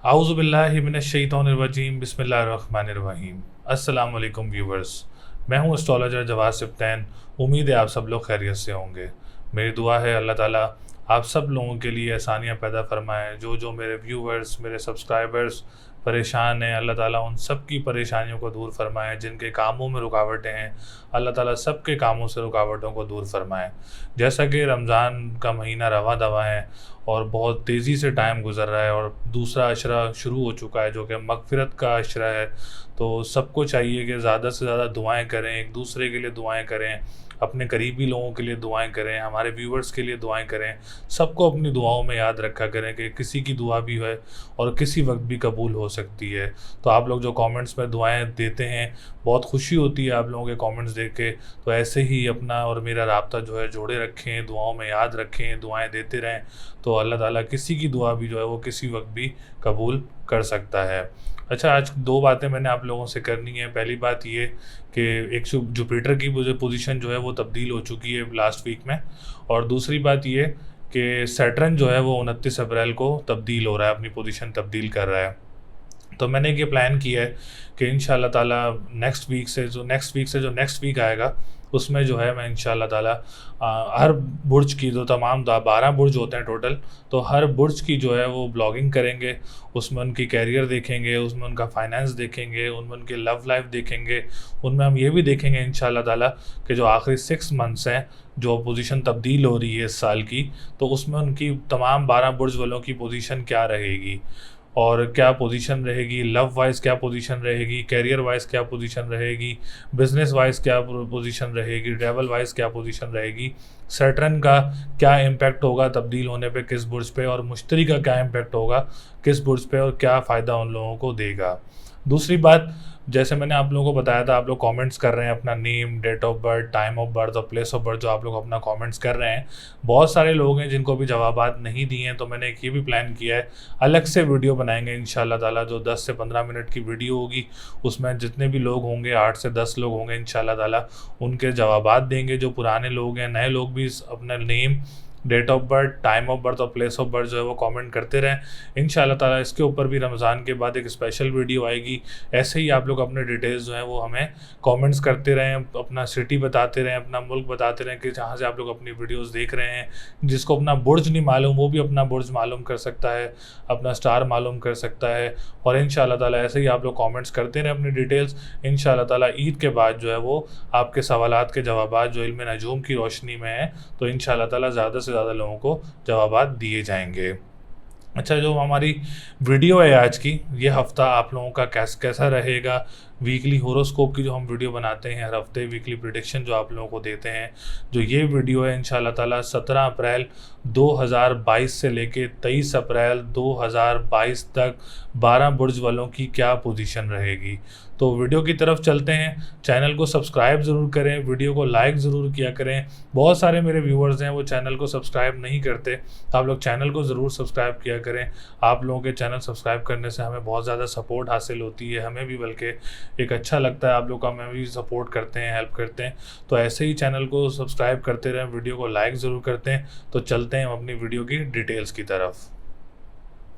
आऊज़ुबिल्लाहि मिनश्शैतानिर्रजीम बिस्मिल्लाहिर्रहमानिर्रहीम। अस्सलाम वालेकुम व्यूवर्स, मैं हूं एस्ट्रोलॉजर जवाद सिप्तैन। उम्मीद है आप सब लोग खैरियत से होंगे। मेरी दुआ है अल्लाह ताला आप सब लोगों के लिए आसानियां पैदा फरमाएं। जो मेरे व्यूवर्स, मेरे सब्सक्राइबर्स परेशान हैं, अल्लाह ताला उन सब की परेशानियों को दूर फरमाएं। जिनके कामों में रुकावटें हैं, अल्लाह ताला सब के कामों से रुकावटों को दूर फरमाएं। जैसा कि रमज़ान का महीना रवा दवा है और बहुत तेज़ी से टाइम गुज़र रहा है और दूसरा अशरा शुरू हो चुका है जो कि मग़फ़िरत का अशरा है। तो सबको चाहिए कि ज़्यादा से ज़्यादा दुआएं करें, एक दूसरे के लिए दुआएं करें, अपने करीबी लोगों के लिए दुआएं करें, हमारे व्यूवर्स के लिए दुआएं करें। सबको अपनी दुआओं में याद रखा करें कि किसी की दुआ भी है और किसी वक्त भी कबूल हो सकती है। तो आप लोग जो कमेंट्स में दुआएं देते हैं, बहुत खुशी होती है आप लोगों के कमेंट्स देख के। तो ऐसे ही अपना और मेरा राब्ता जो है जोड़े रखें, दुआओं में याद रखें, दुआएं देते रहें। तो अल्लाह ताला किसी की दुआ भी जो है वो किसी वक्त भी कबूल कर सकता है। अच्छा, आज दो बातें मैंने आप लोगों से करनी है। पहली बात ये कि एक जुपिटर की पोजीशन जो है वो तब्दील हो चुकी है लास्ट वीक में, और दूसरी बात ये कि सैटर्न जो है वो 29 अप्रैल को तब्दील हो रहा है, अपनी पोजीशन तब्दील कर रहा है। तो मैंने ये प्लान किया है कि इंशाल्लाह ताला नेक्स्ट वीक से जो नेक्स्ट वीक आएगा उसमें जो है मैं इंशाल्लाह ताला हर बुर्ज की जो तमाम 12 बुर्ज होते हैं टोटल, तो हर बुर्ज की जो है वो ब्लॉगिंग करेंगे। उसमें उनकी कैरियर देखेंगे, उसमें उनका फाइनेंस देखेंगे, उनमें उनकी लव लाइफ देखेंगे। उनमें हम ये भी देखेंगे इंशाल्लाह ताला कि जो आखिरी 6 मंथ्स हैं जो पोजीशन तब्दील हो रही है इस साल की, तो उसमें उनकी तमाम 12 बुर्ज वालों की पोजीशन क्या रहेगी और क्या पोजीशन रहेगी, लव वाइज क्या पोजीशन रहेगी, कैरियर वाइज क्या पोजीशन रहेगी, बिजनेस वाइज क्या पोजीशन रहेगी, ट्रैवल वाइज क्या पोजीशन रहेगी, सैटर्न का क्या इम्पैक्ट होगा तब्दील होने पे किस बुर्ज पे, और मुश्तरी का क्या इम्पैक्ट होगा किस बुर्ज पे और क्या फ़ायदा उन लोगों को देगा। दूसरी बात, जैसे मैंने आप लोगों को बताया था, आप लोग कमेंट्स कर रहे हैं अपना name, date of birth, time of birth और प्लेस ऑफ बर्थ, जो आप लोग अपना कमेंट्स कर रहे हैं। बहुत सारे लोग हैं जिनको भी जवाबात नहीं दिए हैं, तो मैंने एक ये भी प्लान किया है, अलग से वीडियो बनाएंगे इंशाल्लाह ताला, जो 10 से 15 मिनट की वीडियो होगी। उसमें जितने भी लोग होंगे, 8 से 10 लोग होंगे इंशाल्लाह ताला, उनके जवाबात देंगे। जो पुराने लोग हैं, नए लोग भी अपना name, date of birth, time of birth और प्लेस ऑफ बर्थ जो है वो कमेंट करते रहें। इंशाल्लाह ताला इसके ऊपर भी रमज़ान के बाद एक स्पेशल वीडियो आएगी। ऐसे ही आप लोग अपने डिटेल्स जो हैं वो हमें कमेंट्स करते रहें, अपना सिटी बताते रहें, अपना मुल्क बताते रहें कि जहाँ से आप लोग अपनी वीडियोस देख रहे हैं। जिसको अपना बुर्ज नहीं मालूम वो भी अपना बुर्ज मालूम कर सकता है, अपना स्टार मालूम कर सकता है। और इंशाल्लाह ताला ऐसे ही आप लोग कमेंट्स करते रहें अपनी डिटेल्स। इंशाल्लाह ताला ईद के बाद जो है वो आपके सवालात के जवाबात जो इल्म नजूम की रोशनी में है, तो इंशाल्लाह ताला ज़्यादा से ज़्यादा लोगों को जवाबात दिए जाएंगे। अच्छा, जो हमारी वीडियो है आज की, ये हफ़्ता आप लोगों का कैसा रहेगा। वीकली होरोस्कोप की जो हम वीडियो बनाते हैं हर हफ्ते, वीकली प्रेडिक्शन जो आप लोगों को देते हैं, जो ये वीडियो है इंशाल्लाह ताला 17 अप्रैल 2022 से लेके 23 अप्रैल 2022 तक 12 बुर्ज वालों की क्या पोजीशन रहेगी। तो वीडियो की तरफ चलते हैं। चैनल को सब्सक्राइब ज़रूर करें, वीडियो को लाइक ज़रूर किया करें। बहुत सारे मेरे व्यूवर्स हैं वो चैनल को सब्सक्राइब नहीं करते, तो आप लोग चैनल को ज़रूर सब्सक्राइब किया करें। आप लोगों के चैनल सब्सक्राइब करने से हमें बहुत ज़्यादा सपोर्ट हासिल होती है, हमें भी बल्कि एक अच्छा लगता है। आप लोग हमें भी सपोर्ट करते हैं, हेल्प करते हैं। तो ऐसे ही चैनल को सब्सक्राइब करते रहें, वीडियो को लाइक ज़रूर करते हैं। तो चलते हैं हम अपनी वीडियो की डिटेल्स की तरफ।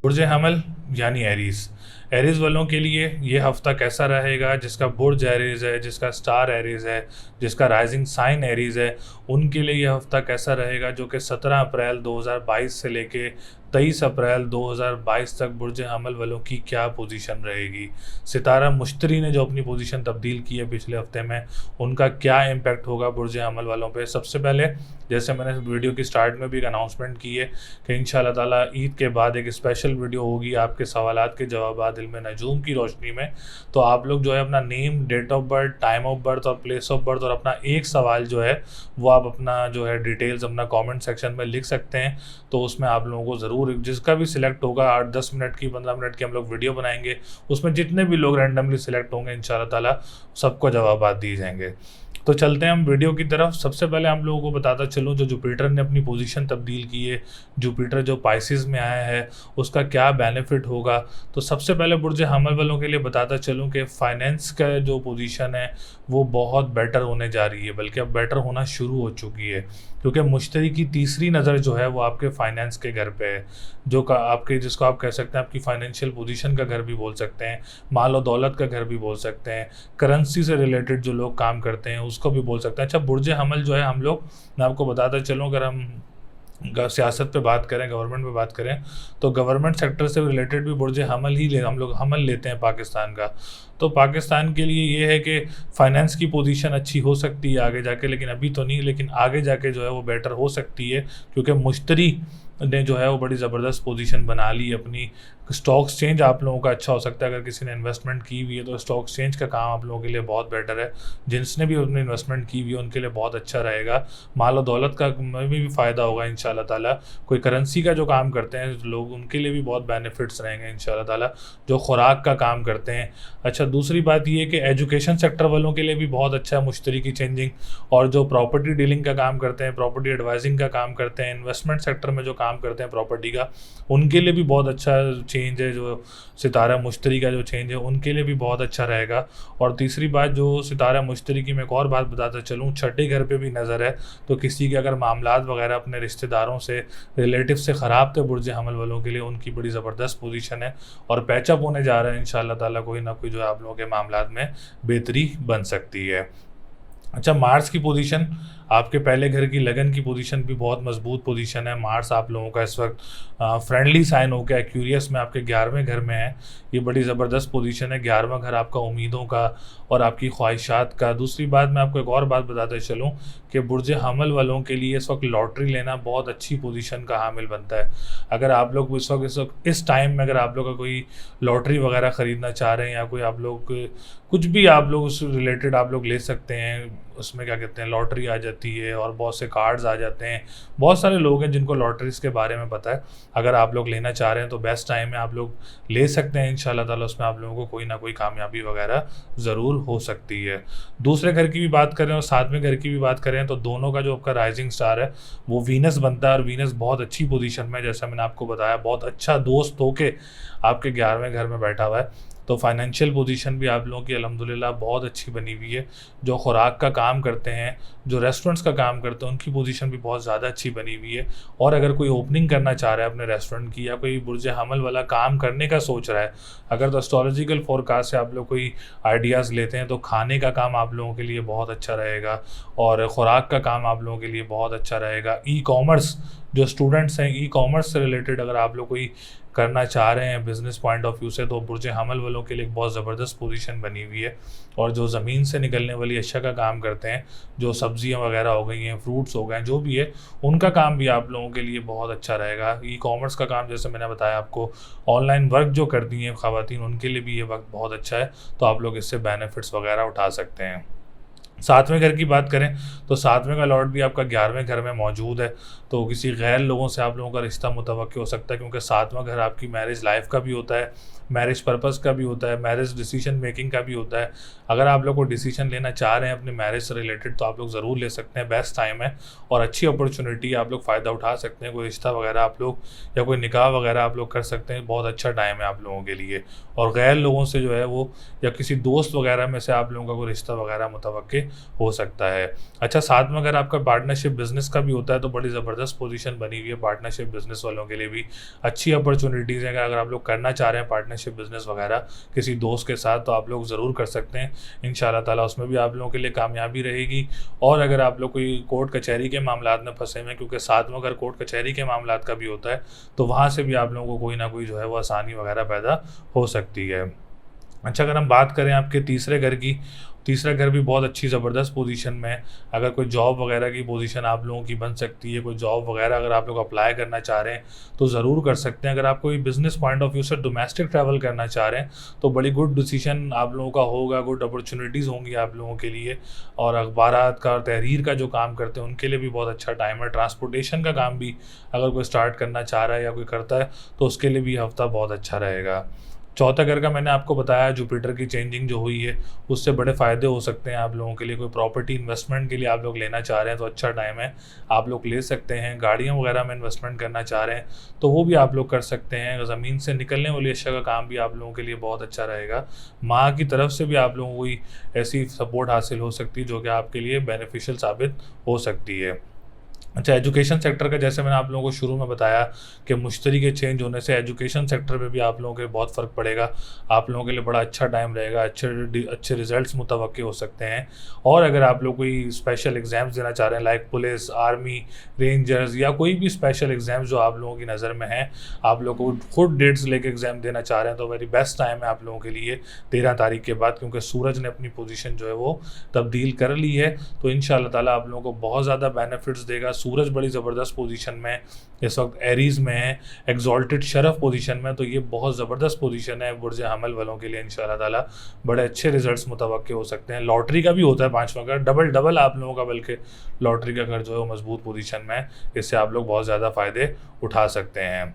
बुर्ज हमल यानी एरीज़ वालों के लिए ये हफ़्ता कैसा रहेगा। जिसका बुर्ज एरीज़ है, जिसका स्टार एरीज़ है, जिसका राइजिंग साइन एरीज़ है, उनके लिए ये हफ़्ता कैसा रहेगा, जो कि 17 अप्रैल 2022 से लेके 23 अप्रैल 2022 तक बुर्ज हमल वालों की क्या पोजीशन रहेगी। सितारा मुश्तरी ने जो अपनी पोजीशन तब्दील की है पिछले हफ्ते में, उनका क्या इम्पैक्ट होगा बुर्ज हमल वालों पे। सबसे पहले, जैसे मैंने वीडियो की स्टार्ट में भी एक अनाउंसमेंट की है कि इंशाल्लाह ताला ईद के बाद एक स्पेशल वीडियो होगी आपके सवालात के जवाबात इल्म नजूम की रोशनी में। तो आप लोग जो है अपना name, date of birth, time of birth और प्लेस ऑफ बर्थ और अपना एक सवाल जो है वो आप अपना जो है डिटेल्स अपना कमेंट सेक्शन में लिख सकते हैं। तो उसमें आप लोगों को ज़रूर, जिसका भी सिलेक्ट होगा, 8-10 मिनट की, 15 मिनट की हम लोग वीडियो बनाएंगे। उसमें जितने भी लोग रैंडमली सिलेक्ट होंगे इंशाल्लाह ताला सबको जवाबात दिए जाएंगे। तो चलते हैं हम वीडियो की तरफ। सबसे पहले हम लोगों को बताता चलूँ, जो जुपिटर ने अपनी पोजीशन तब्दील की है, जुपिटर जो पाइसिस में आया है उसका क्या बेनिफिट होगा। तो सबसे पहले बुर्ज हमल वालों के लिए बताता चलूँ कि फाइनेंस का जो पोजीशन है वो बहुत बेटर होने जा रही है, बल्कि अब बेटर होना शुरू हो चुकी है, क्योंकि मुश्तरी की तीसरी नज़र जो है वो आपके फाइनेंस के घर पे है, जो का आपके जिसको आप कह सकते हैं आपकी फाइनेंशियल पोजीशन का घर भी बोल सकते हैं, माल और दौलत का घर भी बोल सकते हैं, करेंसी से रिलेटेड जो लोग काम करते हैं उसको भी बोल सकते हैं। अच्छा, बुर्ज हमल जो है हम लोग, मैं आपको बताता चलूँ, अगर हम सियासत पे बात करें, गवर्नमेंट पे बात करें, तो गवर्नमेंट सेक्टर से रिलेटेड भी बुर्ज हमल ही हम लोग हमल लेते हैं पाकिस्तान का। तो पाकिस्तान के लिए ये है कि फाइनेंस की पोजीशन अच्छी हो सकती है आगे जाके, लेकिन अभी तो नहीं, लेकिन आगे जाके जो है वो बेटर हो सकती है, क्योंकि मुश्तरी ने जो है वो बड़ी ज़बरदस्त पोजीशन बना ली अपनी। स्टॉक एक्सचेंज आप लोगों का अच्छा हो सकता है, अगर किसी ने इन्वेस्टमेंट की हुई है तो स्टॉक एक्सचेंज का काम आप लोगों के लिए बहुत बेटर है। जिसने भी अपनी इन्वेस्टमेंट की हुई है उनके लिए बहुत अच्छा रहेगा। माल और दौलत का में भी फ़ायदा होगा इंशाल्लाह ताला। कोई करेंसी का जो काम करते हैं लोग, उनके लिए भी बहुत बेनिफिट्स रहेंगे इंशाल्लाह ताला, जो खुराक का काम करते हैं। अच्छा, दूसरी बात ये है कि एजुकेशन सेक्टर वालों के लिए भी बहुत अच्छा है मुश्तरी की चेंजिंग, और जो प्रॉपर्टी डीलिंग का काम करते हैं, प्रॉपर्टी एडवाइजिंग का काम करते हैं, इन्वेस्टमेंट सेक्टर में जो काम करते हैं प्रॉपर्टी का, उनके लिए भी बहुत अच्छा चेंज है। जो सितारा मुश्तरी का जो चेंज है उनके लिए भी बहुत अच्छा रहेगा। और तीसरी बात, जो सितारा मुश्तरी की मैं एक और बात बताता चलूँ, छठे घर पे भी नज़र है, तो किसी के अगर मामलात वगैरह अपने रिश्तेदारों से, रिलेटिव से ख़राब थे बुर्ज हमल वालों के लिए, उनकी बड़ी ज़बरदस्त पोजीशन है और पैचअप होने जा रहा है इंशाल्लाह ताला। कोई ना कोई जो है आप लोगों के मामलात में बेहतरी बन सकती है। अच्छा, मार्स की पोजीशन, आपके पहले घर की लगन की पोजीशन भी बहुत मजबूत पोजीशन है। मार्स आप लोगों का इस वक्त फ्रेंडली साइन हो गया, एक्यूरियस में आपके 11वें घर में है। ये बड़ी ज़बरदस्त पोजीशन है। 11वां घर आपका उम्मीदों का और आपकी ख्वाहिशात का। दूसरी बात, मैं आपको एक और बात बताते चलूँ कि बुर्ज हमल वालों के लिए इस वक्त लॉटरी लेना बहुत अच्छी पोजीशन का हामिल बनता है। अगर आप लोग इस टाइम में अगर आप लोग का कोई लॉटरी वगैरह ख़रीदना चाह रहे हैं, या कोई आप लोग कुछ भी आप लोग उस रिलेटेड आप लोग ले सकते हैं, उसमें क्या कहते हैं लॉटरी आ जाती है और बहुत से कार्ड्स आ जाते हैं। बहुत सारे लोग हैं जिनको लॉटरीज़ के बारे में पता है। अगर आप लोग लेना चाह रहे हैं तो बेस्ट टाइम है, आप लोग ले सकते हैं इंशाल्लाह ताला। उसमें आप लोगों को कोई ना कोई कामयाबी वगैरह ज़रूर हो सकती है। दूसरे घर की भी बात करें और सातवें घर की भी बात करें, तो दोनों का जो आपका राइजिंग स्टार है वो वीनस बनता है, और वीनस बहुत अच्छी पोजीशन में, जैसा मैंने आपको बताया, बहुत अच्छा दोस्त होके आपके 11वें घर में बैठा हुआ है। तो फाइनेंशियल पोजीशन भी आप लोगों की अल्हम्दुलिल्लाह बहुत अच्छी बनी हुई है। जो खुराक का काम करते हैं, जो रेस्टोरेंट्स का काम करते हैं, उनकी पोजीशन भी बहुत ज़्यादा अच्छी बनी हुई है। और अगर कोई ओपनिंग करना चाह रहा है अपने रेस्टोरेंट की, या कोई बुर्ज हमल वाला काम करने का सोच रहा है, अगर तो एस्ट्रोलॉजिकल फोरकास्ट से आप लोग कोई आइडियाज़ लेते हैं, तो खाने का काम आप लोगों के लिए बहुत अच्छा रहेगा, और खुराक का काम आप लोगों के लिए बहुत अच्छा रहेगा। ई कॉमर्स, जो स्टूडेंट्स हैं, ई कॉमर्स से रिलेटेड अगर आप लोग कोई करना चाह रहे हैं बिज़नेस पॉइंट ऑफ व्यू से, तो बुर्ज हमल वालों के लिए एक बहुत ज़बरदस्त पोजीशन बनी हुई है। और जो ज़मीन से निकलने वाली अशिया का काम करते हैं, जो सब्जियां वगैरह हो गई हैं, फ्रूट्स हो गए, जो भी है, उनका काम भी आप लोगों के लिए बहुत अच्छा रहेगा। ई कॉमर्स का काम, जैसे मैंने बताया आपको, ऑनलाइन वर्क जो करती हैं ख़वातीन, उनके लिए भी ये वक्त बहुत अच्छा है, तो आप लोग इससे बेनिफिट्स वगैरह उठा सकते हैं। सातवें घर की बात करें तो सातवें का लॉर्ड भी आपका 11वें घर में मौजूद है, तो किसी गैर लोगों से आप लोगों का रिश्ता मुतवक्किल हो सकता है, क्योंकि सातवां घर आपकी मैरिज लाइफ का भी होता है, मैरिज पर्पस का भी होता है, मैरिज डिसीजन मेकिंग का भी होता है। अगर आप लोग को डिसीजन लेना चाह रहे हैं अपने मैरिज से रिलेटेड, तो आप लोग ज़रूर ले सकते हैं, बेस्ट टाइम है और अच्छी अपॉर्चुनिटी, आप लोग फ़ायदा उठा सकते हैं। कोई रिश्ता वगैरह आप लोग, या कोई निकाह वगैरह आप लोग कर सकते हैं, बहुत अच्छा टाइम है आप लोगों के लिए। और गैर लोगों से जो है वो, या किसी दोस्त वगैरह में से आप लोगों का कोई रिश्ता वगैरह मुतवक्किल हो सकता है। अच्छा, साथ में अगर आपका पार्टनरशिप बिजनेस का भी होता है, तो बड़ी ज़बरदस्त पोजीशन बनी हुई है पार्टनरशिप बिजनेस वालों के लिए भी, अच्छी अपॉर्चुनिटीज़ हैं। अगर आप लोग करना चाह रहे हैं पार्टनरशिप बिजनेस वगैरह किसी दोस्त के साथ, तो आप लोग ज़रूर कर सकते हैं इंशाल्लाह ताला, उसमें भी आप लोगों के लिए कामयाबी रहेगी। और अगर आप लोग कोई कोर्ट कचहरी के मामलात में फंसे हुए हैं, क्योंकि साथ में अगर कोर्ट कचहरी के मामलात का भी होता है, तो वहाँ से भी आप लोगों को कोई ना कोई जो है वो आसानी वगैरह पैदा हो सकती है। अच्छा, अगर हम बात करें आपके तीसरे घर की, तीसरा घर भी बहुत अच्छी ज़बरदस्त पोजीशन में है। अगर कोई जॉब वगैरह की पोजीशन आप लोगों की बन सकती है, कोई जॉब वगैरह अगर आप लोग अप्लाई करना चाह रहे हैं तो ज़रूर कर सकते हैं। अगर आप कोई बिज़नेस पॉइंट ऑफ व्यू से डोमेस्टिक ट्रैवल करना चाह रहे हैं, तो बड़ी गुड डिसीजन आप लोगों का होगा, गुड अपॉर्चुनिटीज़ होंगी आप लोगों के लिए। और अखबारात का, तहरीर का जो काम करते हैं, उनके लिए भी बहुत अच्छा टाइम है। ट्रांसपोर्टेशन का काम भी अगर कोई स्टार्ट करना चाह रहा है या कोई करता है, तो उसके लिए भी हफ्ता बहुत अच्छा रहेगा। चौथा घर का मैंने आपको बताया, जुपिटर की चेंजिंग जो हुई है उससे बड़े फ़ायदे हो सकते हैं आप लोगों के लिए। कोई प्रॉपर्टी इन्वेस्टमेंट के लिए आप लोग लेना चाह रहे हैं तो अच्छा टाइम है, आप लोग ले सकते हैं। गाड़ियाँ वगैरह में इन्वेस्टमेंट करना चाह रहे हैं तो वो भी आप लोग कर सकते हैं। ज़मीन से निकलने वाली अशिया का काम भी आप लोगों के लिए बहुत अच्छा रहेगा। माँ की तरफ से भी आप लोगों को ऐसी सपोर्ट हासिल हो सकती है जो कि आपके लिए बेनिफिशियल साबित हो सकती है। अच्छा, एजुकेशन सेक्टर का जैसे मैंने आप लोगों को शुरू में बताया कि मुश्तरी के चेंज होने से एजुकेशन सेक्टर पे भी आप लोगों के बहुत फ़र्क पड़ेगा। आप लोगों के लिए बड़ा अच्छा टाइम रहेगा, अच्छे रिजल्ट्स मुतवक्के हो सकते हैं। और अगर आप लोग कोई स्पेशल एग्ज़ाम्स देना चाह रहे हैं लाइक पुलिस, आर्मी, रेंजर्स या कोई भी स्पेशल एग्ज़ाम्स जो आप लोगों की नज़र में है, आप लोग को खुद डेट्स लेके एग्ज़ाम देना चाह रहे हैं तो वेरी बेस्ट टाइम है आप लोगों के लिए 13 तारीख के बाद, क्योंकि सूरज ने अपनी पोजीशन जो है वो तब्दील कर ली है। तो इंशाअल्लाह ताला आप लोगों को बहुत ज़्यादा बेनिफिट्स देगा। सूरज बड़ी ज़बरदस्त पोजीशन में इस वक्त एरीज़ में है, एग्जॉल्टेड शरफ पोजीशन में, तो ये बहुत ज़बरदस्त पोजीशन है बुर्ज हमल वालों के लिए। इंशाअल्लाह ताला बड़े अच्छे रिजल्ट्स मुतवक्के हो सकते हैं। लॉटरी का भी होता है 5वां घर, डबल आप लोगों का, बल्कि लॉटरी का घर जो है वो मजबूत पोजीशन में है, इससे आप लोग बहुत ज़्यादा फ़ायदे उठा सकते हैं।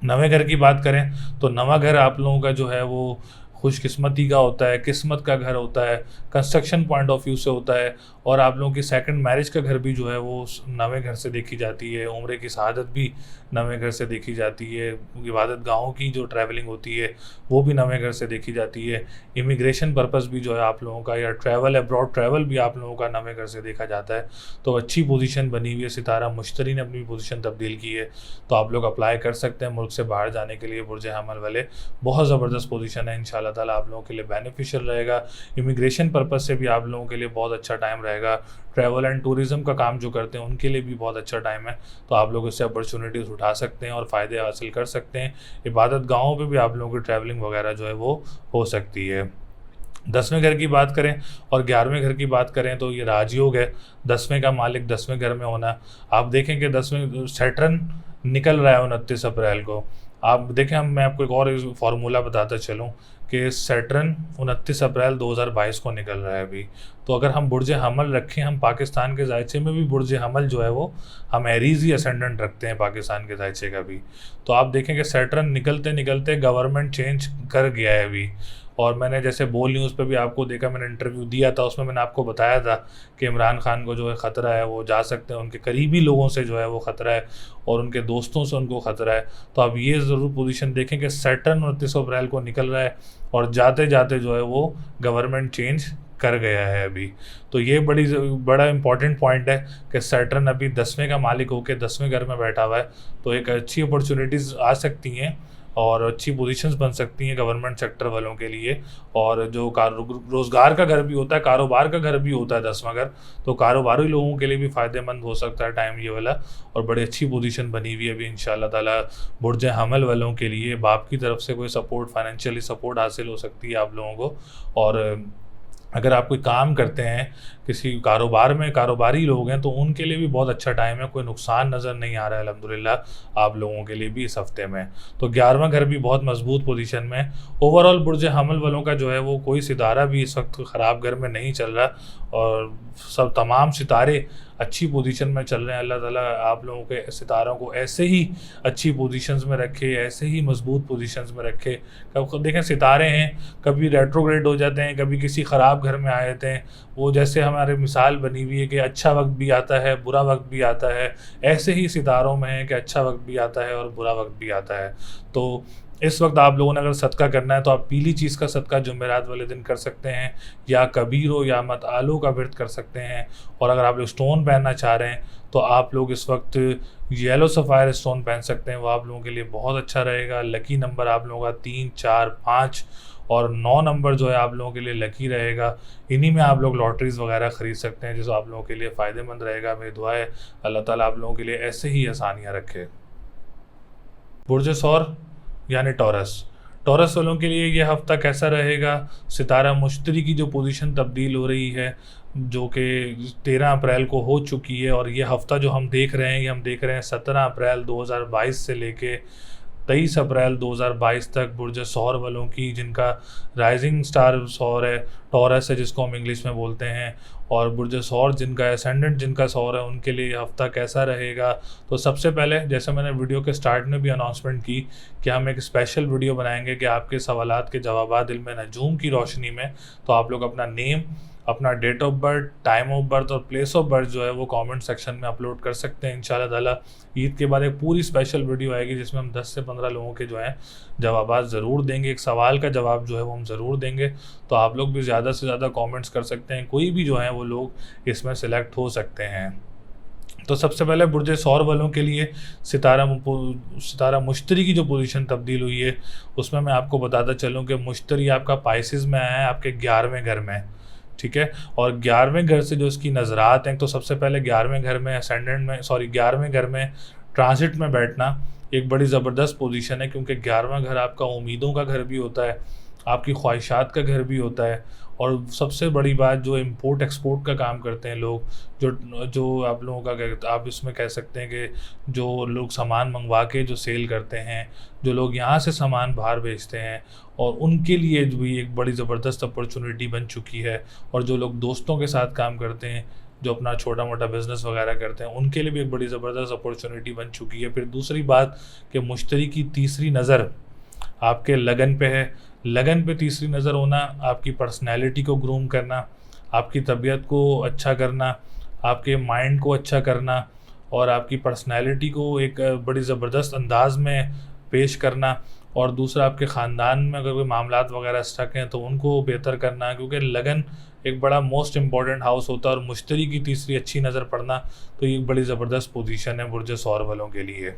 नवे घर की बात करें तो नवा घर आप लोगों का जो है वो खुशकिस्मती का होता है, किस्मत का घर होता है, कंस्ट्रक्शन पॉइंट ऑफ व्यू से होता है। और आप लोगों की सेकंड मैरिज का घर भी जो है वो नवे घर से देखी जाती है। उम्रे की शहादत भी नवे घर से देखी जाती है। इबादत गाहों की जो ट्रैवलिंग होती है वो भी नवे घर से देखी जाती है। इमिग्रेशन पर्पस भी जो है आप लोगों का, या ट्रैवल अब्रॉड ट्रैवल भी आप लोगों का नवे घर से देखा जाता है। तो अच्छी पोजीशन बनी हुई है। सितारा मुश्तरी ने अपनी पोजीशन तब्दील की है तो आप लोग अप्लाई कर सकते हैं मुल्क से बाहर जाने के लिए। बुर्ज हमल वाले बहुत ज़बरदस्त पोजीशन है, इंशाअल्लाह ताला आप लोगों के लिए बेनिफिशियल रहेगा। इमिग्रेशन पर्पस से भी आप लोगों के लिए बहुत अच्छा टाइम रहेगा। ट्रैवल एंड टूरिज़्म का काम जो करते हैं उनके लिए भी बहुत अच्छा टाइम है, तो आप लोग इससे अपॉर्चुनिटीज़ उठा सकते हैं और फ़ायदे हासिल कर सकते हैं। इबादत गाहों पे भी आप लोगों की ट्रैवलिंग वगैरह जो है वो हो सकती है। 10वें घर की बात करें और 11वें घर की बात करें तो ये राजयोग है। 10वें का मालिक 10वें घर में होना, आप देखें कि 10वें सैटर्न निकल रहा है 29 अप्रैल को। आप देखें, मैं आपको एक और फार्मूला बताता चलूँ कि सैटर्न 29 अप्रैल 2022 को निकल रहा है अभी। तो अगर हम बुर्ज हमल रखें, हम पाकिस्तान के जायचे में भी बुर्ज हमल जो है वो हम एरीज़ ही असेंडेंट रखते हैं पाकिस्तान के जायचे का भी। तो आप देखें कि सैटर्न निकलते निकलते गवर्नमेंट चेंज कर गया है अभी। और मैंने जैसे बोल न्यूज़ पे भी आपको देखा, मैंने इंटरव्यू दिया था, उसमें मैंने आपको बताया था कि इमरान खान को जो है ख़तरा है, वो जा सकते हैं, उनके करीबी लोगों से जो है वो ख़तरा है और उनके दोस्तों से उनको ख़तरा है। तो आप ये ज़रूर पोजीशन देखें कि सैटर्न 29 अप्रैल को निकल रहा है और जाते जाते जो है वो गवर्नमेंट चेंज कर गया है अभी। तो ये बड़ा इंपॉर्टेंट पॉइंट है कि सैटर्न अभी 10वें का मालिक होकर 10वें घर में बैठा हुआ है, तो एक अच्छी अपॉर्चुनिटीज़ आ सकती हैं और अच्छी पोजीशंस बन सकती हैं गवर्नमेंट सेक्टर वालों के लिए। और जो रोज़गार का घर भी होता है, कारोबार का घर भी होता है 10वां घर, तो कारोबारी लोगों के लिए भी फ़ायदेमंद हो सकता है टाइम ये वाला। और बड़ी अच्छी पोजीशन बनी हुई है अभी इंशाअल्लाह ताला बुर्ज हमल वालों के लिए। बाप की तरफ से कोई सपोर्ट, फाइनेंशियली सपोर्ट हासिल हो सकती है आप लोगों को। और अगर आप कोई काम करते हैं किसी कारोबार में, कारोबारी लोग हैं, तो उनके लिए भी बहुत अच्छा टाइम है। कोई नुकसान नज़र नहीं आ रहा है अल्हम्दुलिल्लाह आप लोगों के लिए भी इस हफ्ते में। तो 11वां घर भी बहुत मजबूत पोजीशन में। ओवरऑल बुर्ज हमल वालों का जो है वो कोई सितारा भी इस वक्त ख़राब घर में नहीं चल रहा और सब तमाम सितारे अच्छी पोजीशन में चल रहे हैं। अल्लाह ताला आप लोगों के सितारों को ऐसे ही अच्छी पोजीशंस में रखे, ऐसे ही मजबूत पोजीशंस में रखे। कब देखें सितारे हैं, कभी रेट्रोग्रेड हो जाते हैं, कभी किसी ख़राब घर में आ जाते हैं। वो जैसे हमारे मिसाल बनी हुई है कि अच्छा वक्त भी आता है, बुरा वक्त भी आता है, ऐसे ही सितारों में है कि अच्छा वक्त भी आता है और बुरा वक्त भी आता है। तो इस वक्त आप लोगों ने अगर सदका करना है तो आप पीली चीज़ का सदका जुमेरात वाले दिन कर सकते हैं, या कबीरो या मत आलू का व्रत कर सकते हैं। और अगर आप लोग स्टोन पहनना चाह रहे हैं तो आप लोग इस वक्त येलो सफ़ायर स्टोन पहन सकते हैं, वो आप लोगों के लिए बहुत अच्छा रहेगा। लकी नंबर आप लोगों का 3, 4, 5 और 9 नंबर जो है आप लोगों के लिए लकी रहेगा। इन्हीं में आप लोग लॉटरीज़ वगैरह ख़रीद सकते हैं, जो आप लोगों के लिए फ़ायदेमंद रहेगा। मेरी दुआ है अल्लाह ताला आप लोगों के लिए ऐसे ही आसानियाँ रखे। बुर्ज सौर यानी टॉरस वालों के लिए ये हफ़्ता कैसा रहेगा? सितारा मुश्तरी की जो पोजीशन तब्दील हो रही है, जो कि 13 अप्रैल को हो चुकी है, और ये हफ़्ता जो हम देख रहे हैं, ये हम देख रहे हैं 17 अप्रैल 2022 से लेके 23 अप्रैल 2022 तक बुर्ज सौर वालों की, जिनका राइजिंग स्टार सौर है, टॉरस है जिसको हम इंग्लिश में बोलते हैं, और बुर्ज सौर जिनका एसेंडेंट जिनका सौर है, उनके लिए हफ्ता कैसा रहेगा। तो सबसे पहले, जैसे मैंने वीडियो के स्टार्ट में भी अनाउंसमेंट की कि हम एक स्पेशल वीडियो बनाएंगे कि आपके सवालात के जवाबात इल्म नजूम की रोशनी में। तो आप लोग अपना नेम, अपना date of birth, time of birth और प्लेस ऑफ बर्थ जो है वो कमेंट सेक्शन में अपलोड कर सकते हैं। इंशाल्लाह ताला ईद के बाद एक पूरी स्पेशल वीडियो आएगी जिसमें हम 10 से 15 लोगों के जो हैं जवाबात ज़रूर देंगे। एक सवाल का जवाब जो है वो हम ज़रूर देंगे। तो आप लोग भी ज़्यादा से ज़्यादा कमेंट्स कर सकते हैं, कोई भी जो है वो लोग इसमें सिलेक्ट हो सकते हैं। तो सबसे पहले बुर्ज सौर वालों के लिए सितारा मुश्तरी की जो पोजीशन तब्दील हुई है उसमें मैं आपको बताता चलूँ कि मुश्तरी आपका पाइसिस में आया है, आपके 11वें घर में, ठीक है। और 11वें घर से जो इसकी नज़रात हैं, तो सबसे पहले 11वें घर में असेंडेंट में 11वें घर में ट्रांसिट में बैठना एक बड़ी ज़बरदस्त पोजीशन है, क्योंकि 11वां घर आपका उम्मीदों का घर भी होता है, आपकी ख्वाहिशात का घर भी होता है। और सबसे बड़ी बात, जो इंपोर्ट एक्सपोर्ट का काम करते हैं लोग, जो आप लोगों का, आप इसमें कह सकते हैं कि जो लोग सामान मंगवा के जो सेल करते हैं, जो लोग यहाँ से सामान बाहर भेजते हैं, और उनके लिए भी एक बड़ी ज़बरदस्त अपॉर्चुनिटी बन चुकी है। और जो लोग दोस्तों के साथ काम करते हैं, जो अपना छोटा मोटा बिज़नेस वगैरह करते हैं, उनके लिए भी एक बड़ी ज़बरदस्त अपॉर्चुनिटी बन चुकी है। फिर दूसरी बात कि मुश्तरी की तीसरी नज़र आपके लगन पे है। लगन पे तीसरी नज़र होना, आपकी पर्सनैलिटी को ग्रूम करना, आपकी तबीयत को अच्छा करना, आपके माइंड को अच्छा करना, और आपकी पर्सनैलिटी को एक बड़ी ज़बरदस्त अंदाज में पेश करना। और दूसरा, आपके ख़ानदान में अगर कोई मामलात वगैरह स्टक हैं तो उनको बेहतर करना, क्योंकि लगन एक बड़ा मोस्ट इम्पॉर्टेंट हाउस होता है। और मुश्तरी की तीसरी अच्छी नज़र पड़ना, तो ये एक बड़ी ज़बरदस्त पोजीशन है बुर्ज सौर वालों के लिए।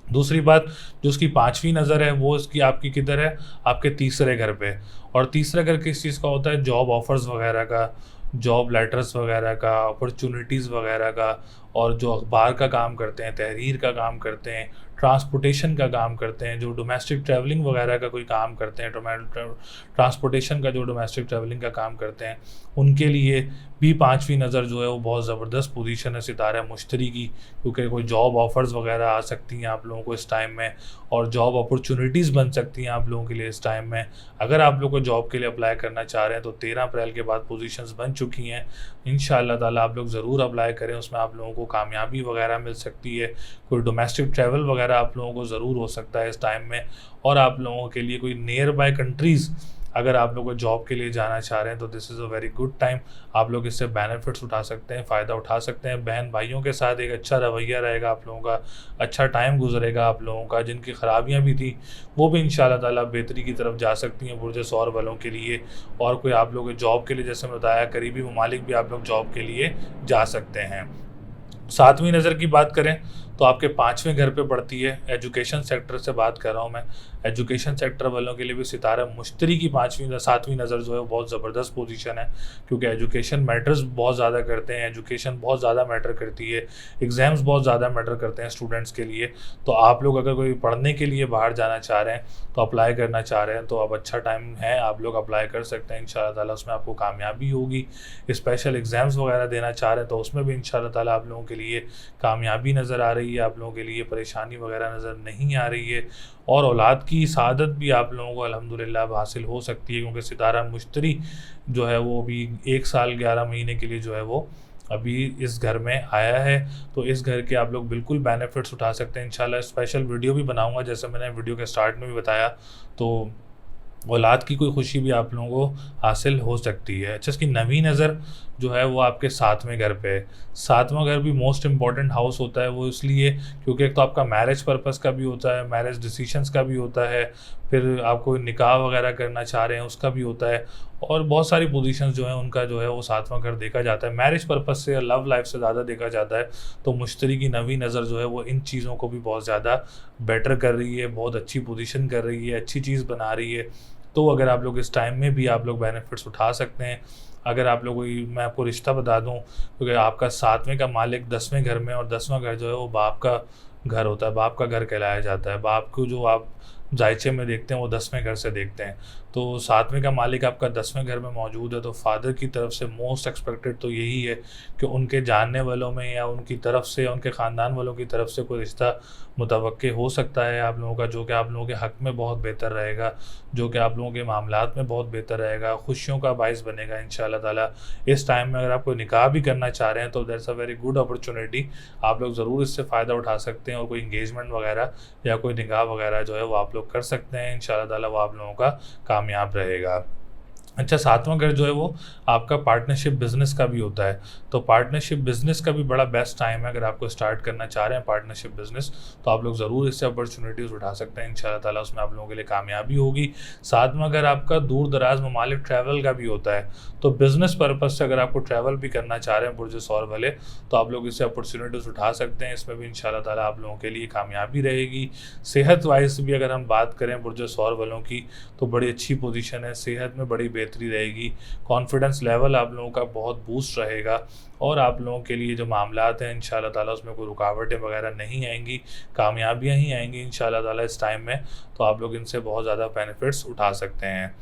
दूसरी बात, जो उसकी 5वीं नज़र है वो इसकी आपकी किधर है, आपके तीसरे घर पे। और तीसरा घर किस चीज़ का होता है, जॉब ऑफ़र्स वगैरह का, जॉब लेटर्स वगैरह का, अपॉर्चुनिटीज़ वगैरह का। और जो अखबार का काम करते हैं, तहरीर का काम करते हैं, ट्रांसपोर्टेशन का काम करते हैं, जो डोमेस्टिक ट्रैवलिंग वगैरह का कोई काम करते हैं, ट्रांसपोर्टेशन का जो डोमेस्टिक ट्रैवलिंग का काम करते हैं, उनके लिए भी 5वीं नज़र जो है वो बहुत ज़बरदस्त पोजीशन है सितारा मुश्तरी की, क्योंकि कोई जॉब ऑफ़र्स वगैरह आ सकती हैं आप लोगों को इस टाइम में, और जॉब अपॉर्चुनिटीज़ बन सकती हैं आप लोगों के लिए इस टाइम में। अगर आप लोग को जॉब के लिए अप्लाई करना चाह रहे हैं तो 13 अप्रैल के बाद पोजीशंस बन चुकी हैं। इंशाअल्लाह ताला आप लोग ज़रूर अप्लाई करें, उसमें आप लोगों को कामयाबी वगैरह मिल सकती है। कोई डोमेस्टिक ट्रैवल वगैरह आप लोगों को ज़रूर हो सकता है इस टाइम में। और आप लोगों के लिए कोई नियर बाय कंट्रीज़ अगर आप लोग जॉब के लिए जाना चाह रहे हैं तो this is a very good time. आप लोग इससे बेनिफिट्स उठा सकते हैं, फ़ायदा उठा सकते हैं। बहन भाइयों के साथ एक अच्छा रवैया रहेगा आप लोगों का, अच्छा टाइम गुजरेगा आप लोगों का। जिनकी ख़राबियाँ भी थी वो भी इंशाअल्लाह ताला बेहतरी की तरफ जा सकती हैं बुर्ज सौर वालों के लिए। और कोई आप लोग जॉब के लिए, जैसे मैं बताया, करीबी ममालिक भी आप लोग जॉब के लिए जा सकते हैं। 7वीं नज़र की बात करें तो आपके 5वें घर पे पड़ती है। एजुकेशन सेक्टर से बात कर रहा हूँ मैं। एजुकेशन सेक्टर वालों के लिए भी सितारा मुश्तरी की 7वीं नज़र जो है वो बहुत ज़बरदस्त पोजीशन है, क्योंकि एजुकेशन मैटर्स बहुत ज़्यादा करते हैं, एजुकेशन बहुत ज़्यादा मैटर करती है, एग्ज़ाम्स बहुत ज़्यादा मैटर करते हैं स्टूडेंट्स के लिए। तो आप लोग अगर कोई पढ़ने के लिए बाहर जाना चाह रहे हैं, तो अप्लाई करना चाह रहे हैं, तो अब अच्छा टाइम है, आप लोग अप्लाई कर सकते हैं। इंशाअल्लाह ताला उसमें आपको कामयाबी होगी। स्पेशल एग्ज़ाम्स वगैरह देना चाह रहे हैं तो उसमें भी इंशाअल्लाह ताला आप लोगों के लिए कामयाबी नज़र आ रही है, आप लोगों के लिए परेशानी वगैरह नज़र नहीं आ रही है। और औलाद की सआदत भी आप लोगों को अल्हम्दुलिल्लाह हासिल हो सकती है, क्योंकि सितारा मुश्तरी जो है वो अभी 1 साल 11 महीने के लिए जो है वो अभी इस घर में आया है। तो इस घर के आप लोग बिल्कुल बेनिफिट्स उठा सकते हैं। इंशाल्लाह स्पेशल वीडियो भी बनाऊंगा, जैसे मैंने वीडियो के स्टार्ट में भी बताया। तो औलाद की कोई खुशी भी आप लोगों को हासिल हो सकती है। अच्छा, इसकी 9वीं नज़र जो है वो आपके 7वें घर पे है। 7वां घर भी मोस्ट इम्पॉर्टेंट हाउस होता है, वो इसलिए क्योंकि एक तो आपका मैरिज पर्पस का भी होता है, मैरिज डिसीशंस का भी होता है, फिर आप कोई निकाह वगैरह करना चाह रहे हैं उसका भी होता है, और बहुत सारी पोजीशंस जो हैं उनका जो है वो 7वां घर देखा जाता है। मैरिज पर्पस से, लव लाइफ से ज़्यादा देखा जाता है। तो मुश्तरी की 9वीं नज़र जो है वो इन चीज़ों को भी बहुत ज़्यादा बेटर कर रही है, बहुत अच्छी पोजीशन कर रही है, अच्छी चीज़ बना रही है। तो अगर आप लोग इस टाइम में भी आप लोग बेनिफिट्स उठा सकते हैं। अगर आप लोग, मैं आपको रिश्ता बता दूं, क्योंकि आपका 7वें का मालिक 10वें घर में, और 10वां घर जो है वो बाप का घर होता है, बाप का घर कहलाया जाता है। बाप को जो आप जायचे में देखते हैं वो 10वें घर से देखते हैं। तो 7वें का मालिक आपका 10वें घर में मौजूद है, तो फादर की तरफ से मोस्ट एक्सपेक्टेड तो यही है कि उनके जानने वालों में या उनकी तरफ से, उनके ख़ानदान वालों की तरफ से कोई रिश्ता मुतवक्के हो सकता है आप लोगों का, जो कि आप लोगों के हक़ में बहुत बेहतर रहेगा, जो कि आप लोगों के मामलात में बहुत बेहतर रहेगा, खुशियों का बाइस बनेगा इंशाअल्लाह ताला। इस टाइम में अगर आप कोई निकाह भी करना चाह रहे हैं तो that's a very good opportunity, आप लोग ज़रूर इससे फ़ायदा उठा सकते हैं और कोई इंगेजमेंट वगैरह या कोई निकाह वगैरह जो है वो आप लोग कर सकते हैं। इंशाअल्लाह ताला वो आप लोगों का कामयाब रहेगा। अच्छा, 7वां घर जो है वो आपका पार्टनरशिप बिज़नेस का भी होता है। तो पार्टनरशिप बिज़नेस का भी बड़ा बेस्ट टाइम है। अगर आपको स्टार्ट करना चाह रहे हैं पार्टनरशिप बिज़नेस, तो आप लोग ज़रूर इससे अपॉर्चुनिटीज़ उठा सकते हैं। इंशाअल्लाह ताला उसमें आप लोगों के लिए कामयाबी होगी। 7वां घर आपका दूर दराज ममालिक ट्रैवल का भी होता है। तो बिज़नेस पर्पज़ से अगर आपको ट्रैवल भी करना चाह रहे हैं बुर्ज सौर वाले, तो आप लोग इससे अपॉर्चुनिटीज़ उठा सकते हैं। इसमें भी इंशाअल्लाह ताला आप लोगों के लिए कामयाबी रहेगी। सेहत वाइज भी अगर हम बात करें बुर्ज सौर वालों की, तो बड़ी अच्छी पोजीशन है, सेहत में बड़ी बेहतरी रहेगी, कॉन्फिडेंस लेवल आप लोगों का बहुत बूस्ट रहेगा और आप लोगों के लिए जो मामलात हैं इंशाअल्लाह ताला उसमें कोई रुकावटें वगैरह नहीं आएंगी, कामयाबियाँ ही आएंगी इंशाअल्लाह ताला इस टाइम में। तो आप लोग इनसे बहुत ज़्यादा बेनिफिट्स उठा सकते हैं।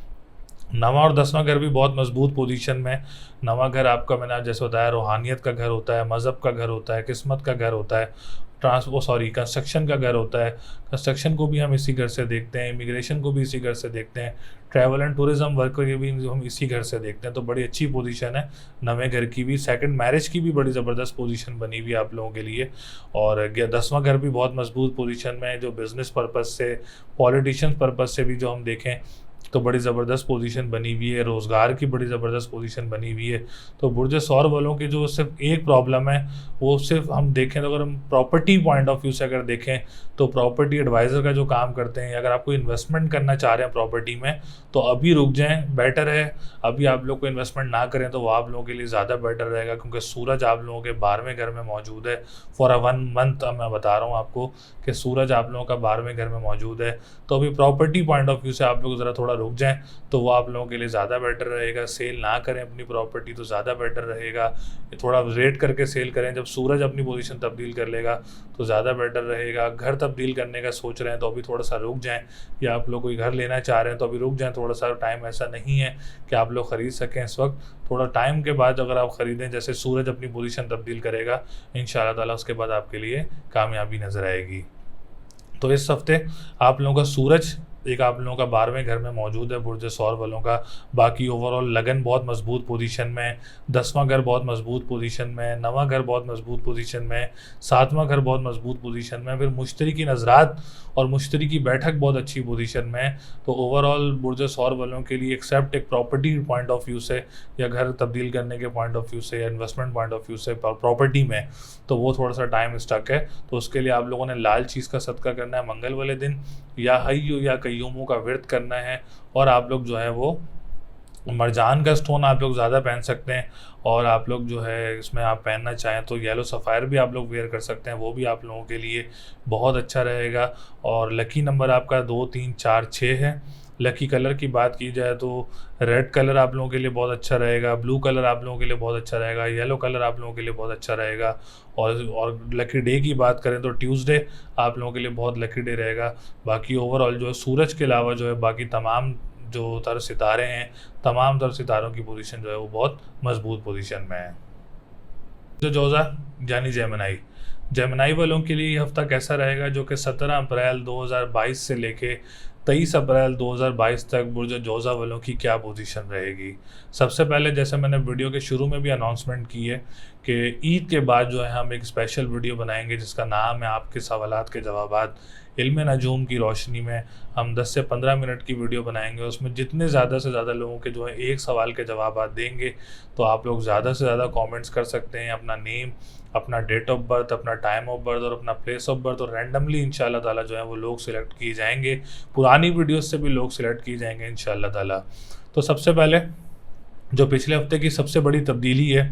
9वां और 10वां घर भी बहुत मजबूत पोजीशन में। 9वां घर आपका, मैंने जैसे बताया, रूहानियत का घर होता है, मज़हब का घर होता है, किस्मत का घर होता है, कंस्ट्रक्शन का घर होता है। कंस्ट्रक्शन को भी हम इसी घर से देखते हैं, इमिग्रेशन को भी इसी घर से देखते हैं, ट्रैवल एंड टूरिज़्म वर्क को भी हम इसी घर से देखते हैं। तो बड़ी अच्छी पोजीशन है 9वें घर की भी। सेकंड मैरिज की भी बड़ी ज़बरदस्त पोजीशन बनी हुई है आप लोगों के लिए। और 10वां घर भी बहुत मजबूत पोजीशन में है, जो बिज़नेस पर्पज़ से, पॉलिटिशियन पर्पज़ से भी जो हम देखें तो बड़ी ज़बरदस्त पोजीशन बनी हुई है, रोज़गार की बड़ी ज़बरदस्त पोजीशन बनी हुई है। तो बुर्ज सौर वालों की जो सिर्फ एक प्रॉब्लम है, वो सिर्फ हम देखें तो अगर हम प्रॉपर्टी पॉइंट ऑफ व्यू से अगर देखें तो प्रॉपर्टी एडवाइज़र का जो काम करते हैं, अगर आप कोई इन्वेस्टमेंट करना चाह रहे हैं प्रॉपर्टी में तो अभी रुक जाएँ, बेटर है। अभी आप लोग को इन्वेस्टमेंट ना करें तो वो आप लोगों के लिए ज़्यादा बेटर रहेगा, क्योंकि सूरज आप लोगों के 12वें घर में मौजूद है फॉर 1 मंथ। मैं बता रहा हूँ आपको कि सूरज आप लोगों का 12वें घर में मौजूद है। तो अभी प्रॉपर्टी पॉइंट ऑफ व्यू से आप लोग ज़रा थोड़ा रुक जाएँ तो वो आप लोगों के लिए ज़्यादा बेटर रहेगा। सेल ना करें अपनी प्रॉपर्टी तो ज़्यादा बेटर रहेगा, थोड़ा वेट करके सेल करें। जब सूरज अपनी पोजीशन तब्दील कर लेगा तो ज़्यादा बेटर रहेगा। घर तब्दील करने का सोच रहे हैं तो अभी थोड़ा सा रुक जाएं, या आप लोग कोई घर लेना चाह रहे हैं तो अभी रुक जाएं थोड़ा सा। टाइम ऐसा नहीं है कि आप लोग ख़रीद सकें इस वक्त, थोड़ा टाइम के बाद अगर आप ख़रीदें, जैसे सूरज अपनी पोजीशन तब्दील करेगा इंशाअल्लाह ताला, उसके बाद आपके लिए कामयाबी नज़र आएगी। तो इस हफ्ते आप लोगों का सूरज एक आप लोगों का 12वें घर में मौजूद है बुर्ज सौर वालों का। बाकी ओवरऑल लगन बहुत मजबूत पोजीशन में, 10वां घर बहुत मजबूत पोजीशन में, 9वां घर बहुत मजबूत पोजीशन में, 7वां घर बहुत मजबूत पोजीशन में, फिर मुश्तरी की नज़रात और मुश्तरी की बैठक बहुत अच्छी पोजीशन में। तो ओवरऑल बुर्ज सौर वालों के लिए एक्सेप्ट एक प्रॉपर्टी पॉइंट ऑफ व्यू से या घर तब्दील करने के पॉइंट ऑफ व्यू से या इन्वेस्टमेंट पॉइंट ऑफ व्यू से प्रॉपर्टी में, तो वो थोड़ा सा टाइम स्टक है। तो उसके लिए आप लोगों ने लाल चीज़ का सदका करना है मंगल वाले दिन, या हय्यु या कय्यूमों का व्रत करना है। और आप लोग जो है वो मरजान का स्टोन आप लोग ज़्यादा पहन सकते हैं, और आप लोग जो है इसमें आप पहनना चाहें तो येलो सफ़ायर भी आप लोग वेयर कर सकते हैं, वो भी आप लोगों के लिए बहुत अच्छा रहेगा। और लकी नंबर आपका 2, 3, 4, 6 है। लकी कलर की बात की जाए तो रेड कलर आप लोगों के लिए बहुत अच्छा रहेगा, ब्लू कलर आप लोगों के लिए बहुत अच्छा रहेगा, येलो कलर आप लोगों के लिए बहुत अच्छा रहेगा। और लकी डे की बात करें तो ट्यूसडे आप लोगों के लिए बहुत लकी डे रहेगा। बाकी ओवरऑल जो है सूरज के अलावा जो है बाकी तमाम जो तर सितारे हैं, तमाम तर सितारों की पोजीशन जो है वो बहुत मजबूत पोजीशन में है। जो जोज़ा यानी जेमिनाई वालों के लिए ये हफ्ता कैसा रहेगा, जो कि 17 अप्रैल 2022 से लेके 23 अप्रैल 2022 तक बुर्ज जोज़ा वालों की क्या पोजीशन रहेगी। सबसे पहले जैसे मैंने वीडियो के शुरू में भी अनाउंसमेंट की है कि ईद के बाद जो है हम एक स्पेशल वीडियो बनाएंगे जिसका नाम है आपके सवालात के जवाबात। इल्म नजूम की रोशनी में हम 10 से 15 मिनट की वीडियो बनाएंगे। उसमें जितने ज़्यादा से ज़्यादा लोगों के जो है एक सवाल के जवाब देंगे, तो आप लोग ज़्यादा से ज़्यादा कमेंट्स कर सकते हैं, अपना नेम, अपना डेट ऑफ बर्थ, अपना टाइम ऑफ बर्थ और अपना प्लेस ऑफ बर्थ, और रैंडमली इंशाल्लाह ताला जो है वो लोग सिलेक्ट किए जाएंगे। पुरानी वीडियोस से भी लोग सिलेक्ट किए जाएंगे इंशाल्लाह ताला। तो सबसे पहले जो पिछले हफ्ते की सबसे बड़ी तब्दीली है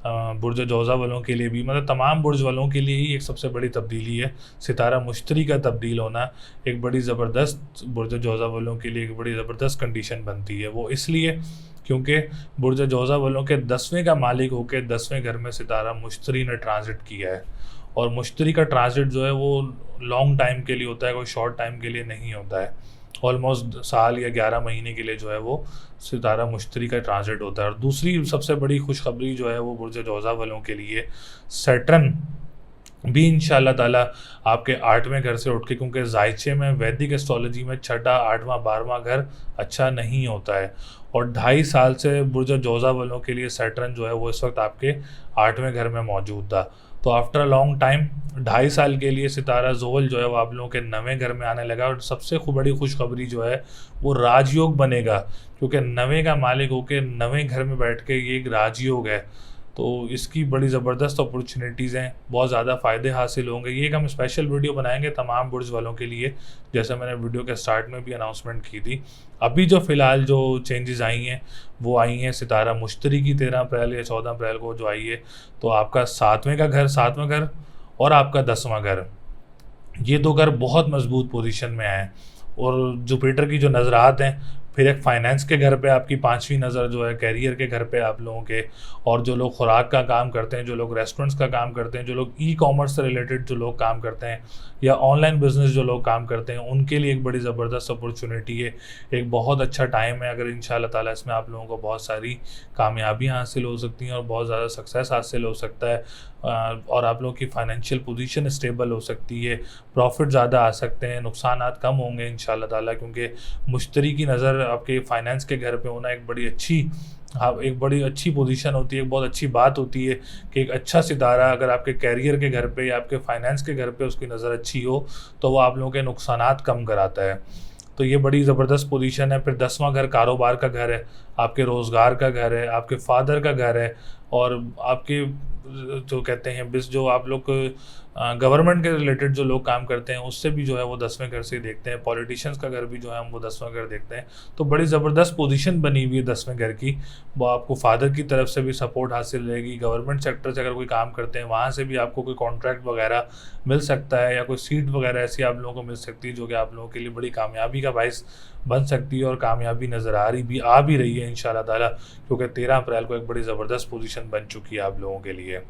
बुर्ज जौज़ा वालों के लिए भी, मतलब तमाम बुर्ज वालों के लिए ही एक सबसे बड़ी तब्दीली है। सितारा मुश्तरी का तब्दील होना एक बड़ी ज़बरदस्त, बुर्ज जौज़ा वालों के लिए एक बड़ी ज़बरदस्त कंडीशन बनती है। वो इसलिए क्योंकि बुर्ज जौज़ा वालों के 10वें का मालिक होकर 10वें घर में सितारा मुश्तरी ने ट्रांजिट किया है। और मुश्तरी का ट्रांजिट जो है वो लॉन्ग टाइम के लिए होता है, कोई शॉर्ट टाइम के लिए नहीं होता है। ऑलमोस्ट साल या 11 महीने के लिए जो है वो सितारा मुश्तरी का ट्रांजिट होता है। और दूसरी सबसे बड़ी खुशखबरी जो है वो बुर्ज जौज़ा वालों के लिए, सैटर्न भी इंशाल्लाह ताला आपके 8वें घर से उठ के, क्योंकि जायचे में वैदिक एस्ट्रोलॉजी में छठा, 8वां, 12वां घर अच्छा नहीं होता है। और 2.5 साल से बुर्ज जौज़ा वालों के लिए सैटर्न जो है वो इस वक्त आपके 8वें घर में मौजूद था। तो आफ्टर अ लॉन्ग टाइम 2.5 साल के लिए सितारा ज़ोहल जो है वो आप लोगों के 9वें घर में आने लगा। और सबसे बड़ी खुशखबरी जो है वो राजयोग बनेगा, क्योंकि 9वें का मालिक होकर 9वें घर में बैठ के ये एक राजयोग है। तो इसकी बड़ी ज़बरदस्त अपॉर्चुनिटीज़ हैं, बहुत ज़्यादा फ़ायदे हासिल होंगे। ये एक हम स्पेशल वीडियो बनाएंगे तमाम बुर्ज वालों के लिए, जैसे मैंने वीडियो के स्टार्ट में भी अनाउंसमेंट की थी। अभी जो फ़िलहाल जो चेंजेस आई हैं वो आई हैं सितारा मुश्तरी की 13 अप्रैल या 14 अप्रैल को जो आई है। तो आपका 7वें घर और आपका 10वां घर, ये 2 घर बहुत मजबूत पोजीशन में आए। और जुपिटर की जो नज़रात हैं, फिर एक फाइनेंस के घर पे आपकी 5वीं नज़र जो है, कैरियर के घर पे आप लोगों के, और जो लोग खुराक का काम करते हैं, जो लोग रेस्टोरेंट्स का काम करते हैं, जो लोग ई कॉमर्स से रिलेटेड जो लोग काम करते हैं, या ऑनलाइन बिजनेस जो लोग काम करते हैं, उनके लिए एक बड़ी ज़बरदस्त अपॉर्चुनिटी है। एक बहुत अच्छा टाइम है। अगर इंशाल्लाह ताला इसमें आप लोगों को बहुत सारी कामयाबियाँ हासिल हो सकती हैं और बहुत ज़्यादा सक्सेस हासिल हो सकता है, और आप लोगों की फाइनेंशियल पोजीशन स्टेबल हो सकती है, प्रॉफिट ज़्यादा आ सकते हैं, नुकसानात कम होंगे इंशाल्लाह ताला, क्योंकि मुश्तरी की नज़र आपके फाइनेंस के घर पे होना एक बड़ी अच्छी पोजीशन होती है। एक बहुत अच्छी बात होती है कि एक अच्छा सितारा अगर आपके कैरियर के घर पे या आपके फाइनेंस के घर पे उसकी नज़र अच्छी हो तो वो आप लोगों के नुकसानात कम कराता है। तो ये बड़ी ज़बरदस्त पोजीशन है। फिर 10वां घर कारोबार का घर है, आपके रोज़गार का घर है, आपके फादर का घर है, और आपके जो कहते हैं जो आप लोग गवर्नमेंट के रिलेटेड जो लोग काम करते हैं उससे भी जो है वो 10वें घर से देखते हैं। पॉलिटिशियंस का घर भी जो है हम वो 10वां घर देखते हैं। तो बड़ी ज़बरदस्त पोजीशन बनी हुई है 10वें घर की। वो आपको फादर की तरफ से भी सपोर्ट हासिल रहेगी। गवर्नमेंट सेक्टर से अगर कोई काम करते हैं वहाँ से भी आपको कोई कॉन्ट्रैक्ट वगैरह मिल सकता है, या कोई सीट वगैरह ऐसी आप लोगों को मिल सकती है जो कि आप लोगों के लिए बड़ी कामयाबी का बायस बन सकती है। और कामयाबी नज़र आ भी रही है इंशाल्लाह ताला, क्योंकि 13 अप्रैल को एक बड़ी ज़बरदस्त पोजीशन बन चुकी है आप लोगों के लिए।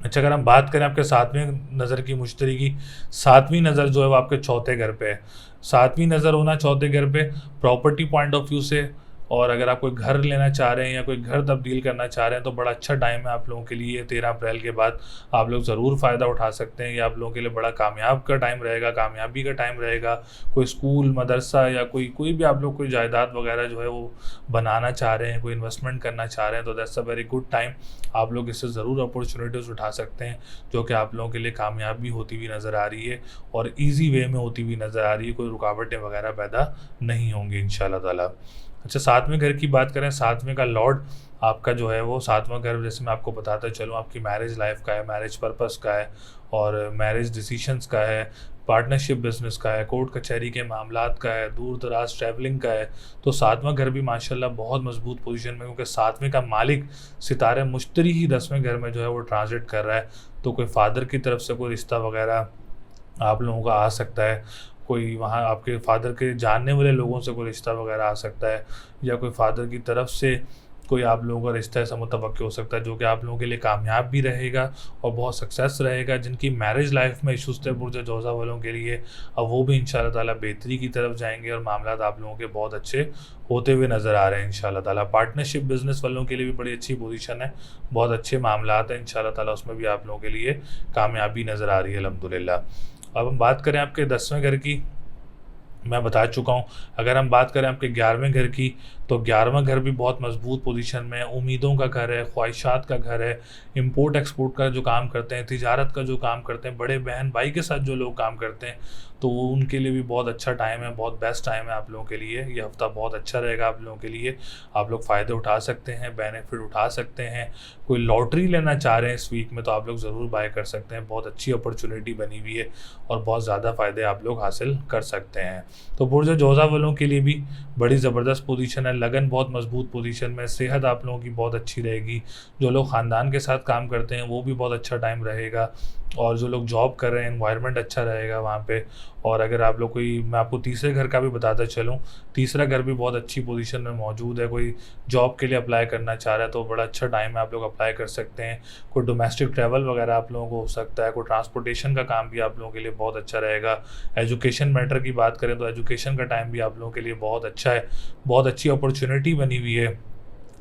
अच्छा, अगर हम बात करें आपके 7वें नज़र की, मुश्तरी की 7वीं नज़र जो है वो आपके चौथे घर पे है। 7वीं नज़र होना चौथे घर पे प्रॉपर्टी पॉइंट ऑफ व्यू से, और अगर आप कोई घर लेना चाह रहे हैं या कोई घर तब्दील करना चाह रहे हैं तो बड़ा अच्छा टाइम है आप लोगों के लिए। 13 अप्रैल के बाद आप लोग ज़रूर फ़ायदा उठा सकते हैं। ये आप लोगों के लिए बड़ा कामयाब का टाइम रहेगा, कामयाबी का टाइम रहेगा। कोई स्कूल, मदरसा या कोई भी आप लोग कोई जायदाद वगैरह जो है वो बनाना चाह रहे हैं, कोई इन्वेस्टमेंट करना चाह रहे हैं, तो that's a very good time. आप लोग इससे ज़रूर अपॉर्चुनिटीज़ उठा सकते हैं जो कि आप लोगों के लिए कामयाबी होती हुई नज़र आ रही है और ईजी वे में होती हुई नज़र आ रही है। कोई रुकावटें वगैरह पैदा नहीं होंगी इंशाल्लाह ताला। अच्छा, 7वें घर की बात करें, 7वें का लॉर्ड आपका जो है वो 7वां घर, जैसे मैं आपको बताता चलूँ, आपकी मैरिज लाइफ का है, मैरिज पर्पस का है, और मैरिज डिसीशंस का है, पार्टनरशिप बिजनेस का है, कोर्ट कचहरी के मामलात का है, दूर दराज ट्रैवलिंग का है। तो 7वां घर भी माशाल्लाह बहुत मजबूत पोजीशन में, क्योंकि 7वें का मालिक सितारे मुश्तरी ही 10वें घर में जो है वो ट्रांजिट कर रहा है। तो कोई फादर की तरफ से कोई रिश्ता वगैरह आप लोगों का आ सकता है, कोई वहाँ आपके फादर के जानने वाले लोगों से कोई रिश्ता वगैरह आ सकता है, या कोई फादर की तरफ से कोई आप लोगों का रिश्ता ऐसा मुतवक्किल हो सकता है जो कि आप लोगों के लिए कामयाब भी रहेगा और बहुत सक्सेस रहेगा। जिनकी मैरिज लाइफ में इशूज़ थे बुर्ज जौज़ा वालों के लिए, अब वो भी इंशाल्लाह ताला बेहतरी की तरफ जाएंगे और मामलात आप लोगों के बहुत अच्छे होते हुए नज़र आ रहे हैं इंशाल्लाह ताला। पार्टनरशिप बिज़नेस वालों के लिए भी बड़ी अच्छी पोजीशन है, बहुत अच्छे मामलात हैं इंशाल्लाह ताला, उसमें भी आप लोगों के लिए कामयाबी नज़र आ रही है अल्हम्दुलिल्लाह। अब हम बात करें आपके 10वें घर की, मैं बता चुका हूँ। अगर हम बात करें आपके 11वें घर की, तो 11वां घर भी बहुत मजबूत पोजीशन में है। उम्मीदों का घर है, ख्वाहिशात का घर है, इंपोर्ट एक्सपोर्ट का जो काम करते हैं, तिजारत का जो काम करते हैं, बड़े बहन भाई के साथ जो लोग काम करते हैं, तो वो उनके लिए भी बहुत अच्छा टाइम है, बहुत बेस्ट टाइम है आप लोगों के लिए। ये हफ्ता बहुत अच्छा रहेगा आप लोगों के लिए, आप लोग फ़ायदे उठा सकते हैं, बेनिफिट उठा सकते हैं। कोई लॉटरी लेना चाह रहे हैं इस वीक में तो आप लोग ज़रूर बाय कर सकते हैं, बहुत अच्छी अपॉर्चुनिटी बनी हुई है और बहुत ज़्यादा फ़ायदे आप लोग हासिल कर सकते हैं। तो बुर्ज जोज़ा वालों के लिए भी बड़ी ज़बरदस्त पोजीशन है, लगन बहुत मजबूत पोजीशन में, सेहत आप लोगों की बहुत अच्छी रहेगी। जो लोग ख़ानदान के साथ काम करते हैं वो भी बहुत अच्छा टाइम रहेगा, और जो लोग जॉब कर रहे हैं एनवायरनमेंट अच्छा रहेगा वहाँ पे। और अगर आप लोग कोई, मैं आपको तीसरे घर का भी बताता चलूँ, तीसरा घर भी बहुत अच्छी पोजीशन में मौजूद है। कोई जॉब के लिए अप्लाई करना चाह रहा है तो बड़ा अच्छा टाइम है, आप लोग अप्लाई कर सकते हैं। कोई डोमेस्टिक ट्रैवल वगैरह आप लोगों को हो सकता है, कोई ट्रांसपोर्टेशन का काम भी आप लोगों के लिए बहुत अच्छा रहेगा। एजुकेशन मैटर की बात करें तो एजुकेशन का टाइम भी आप लोगों के लिए बहुत अच्छा है, बहुत अच्छी अपॉर्चुनिटी बनी हुई है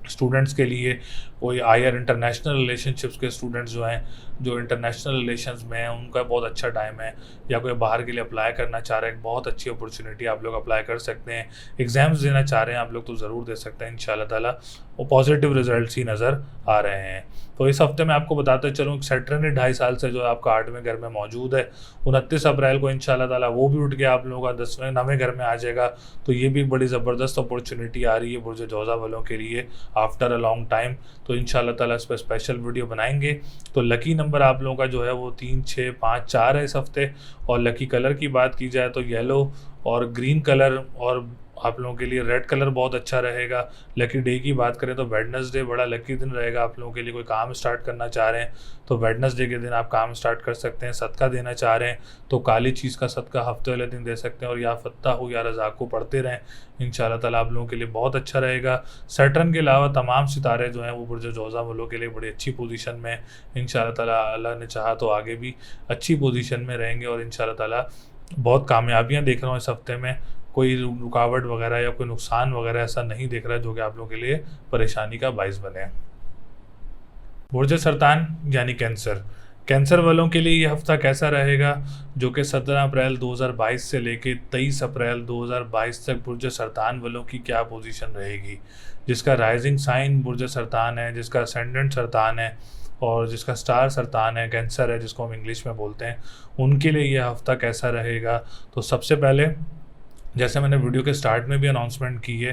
स्टूडेंट्स के लिए। कोई हायर इंटरनेशनल रिलेशनशिप्स के स्टूडेंट्स जो हैं, जो इंटरनेशनल रिलेशंस में हैं, उनका बहुत अच्छा टाइम है। या कोई बाहर के लिए अप्लाई करना चाह रहे हैं, बहुत अच्छी अपॉर्चुनिटी, आप लोग अप्लाई कर सकते हैं। एग्ज़ाम्स देना चाह रहे हैं आप लोग तो ज़रूर दे सकते हैं इंशाल्लाह ताला, और पॉजिटिव रिजल्ट्स ही नज़र आ रहे हैं। तो इस हफ्ते मैं आपको बताते चलूँ, सैटर्न 2.5 साल से जो आपका 8वें घर में मौजूद है, 29 अप्रैल को इंशाल्लाह ताला वो भी उठ के आप लोगों का 10वें 9वें घर में आ जाएगा। तो ये भी एक बड़ी ज़बरदस्त अपॉर्चुनिटी आ रही है बुर्ज जोज़ा वालों के लिए आफ्टर अ लॉन्ग टाइम। तो इंशाल्लाह ताला इस पर स्पेशल वीडियो बनाएंगे। तो लकी नंबर आप लोगों का जो है वो 3, 6, 5, 4 है इस हफ्ते। और लकी कलर की बात की जाए तो येलो और ग्रीन कलर, और आप लोगों के लिए रेड कलर बहुत अच्छा रहेगा। लकी डे की बात करें तो वेडनेसडे बड़ा लकी दिन रहेगा आप लोगों के लिए। कोई काम स्टार्ट करना चाह रहे हैं तो वेडनेसडे के दिन आप काम स्टार्ट कर सकते हैं। सदका देना चाह रहे हैं तो काली चीज़ का सदका हफ्ते वाले दिन दे सकते हैं, और या फत्ता हो या रज़ाक को पढ़ते रहें, इंशाल्लाह ताला आप लोगों के लिए बहुत अच्छा रहेगा। सैटर्न के अलावा तमाम सितारे जो हैं वो बुर्ज जोज़ा वालों के लिए बड़ी अच्छी पोजीशन में, इंशाल्लाह ताला अल्लाह ने चाहा तो आगे भी अच्छी पोजीशन में रहेंगे, और इंशाल्लाह ताला बहुत कामयाबियाँ देख रहा हूँ इस हफ्ते में। कोई रुकावट वगैरह या कोई नुकसान वगैरह ऐसा नहीं दिख रहा है जो कि आप लोगों के लिए परेशानी का बाइस बने। बुर्ज सरतान यानी कैंसर, कैंसर वालों के लिए ये हफ्ता कैसा रहेगा, जो कि 17 अप्रैल 2022 से लेके 23 अप्रैल 2022 तक बुर्ज सरतान वालों की क्या पोजीशन रहेगी। जिसका राइजिंग साइन बुर्ज सरतान है, जिसका असेंडेंट सरतान है, और जिसका स्टार सरतान है, कैंसर है जिसको हम इंग्लिश में बोलते हैं, उनके लिए ये हफ्ता कैसा रहेगा। तो सबसे पहले, जैसे मैंने वीडियो के स्टार्ट में भी अनाउंसमेंट की है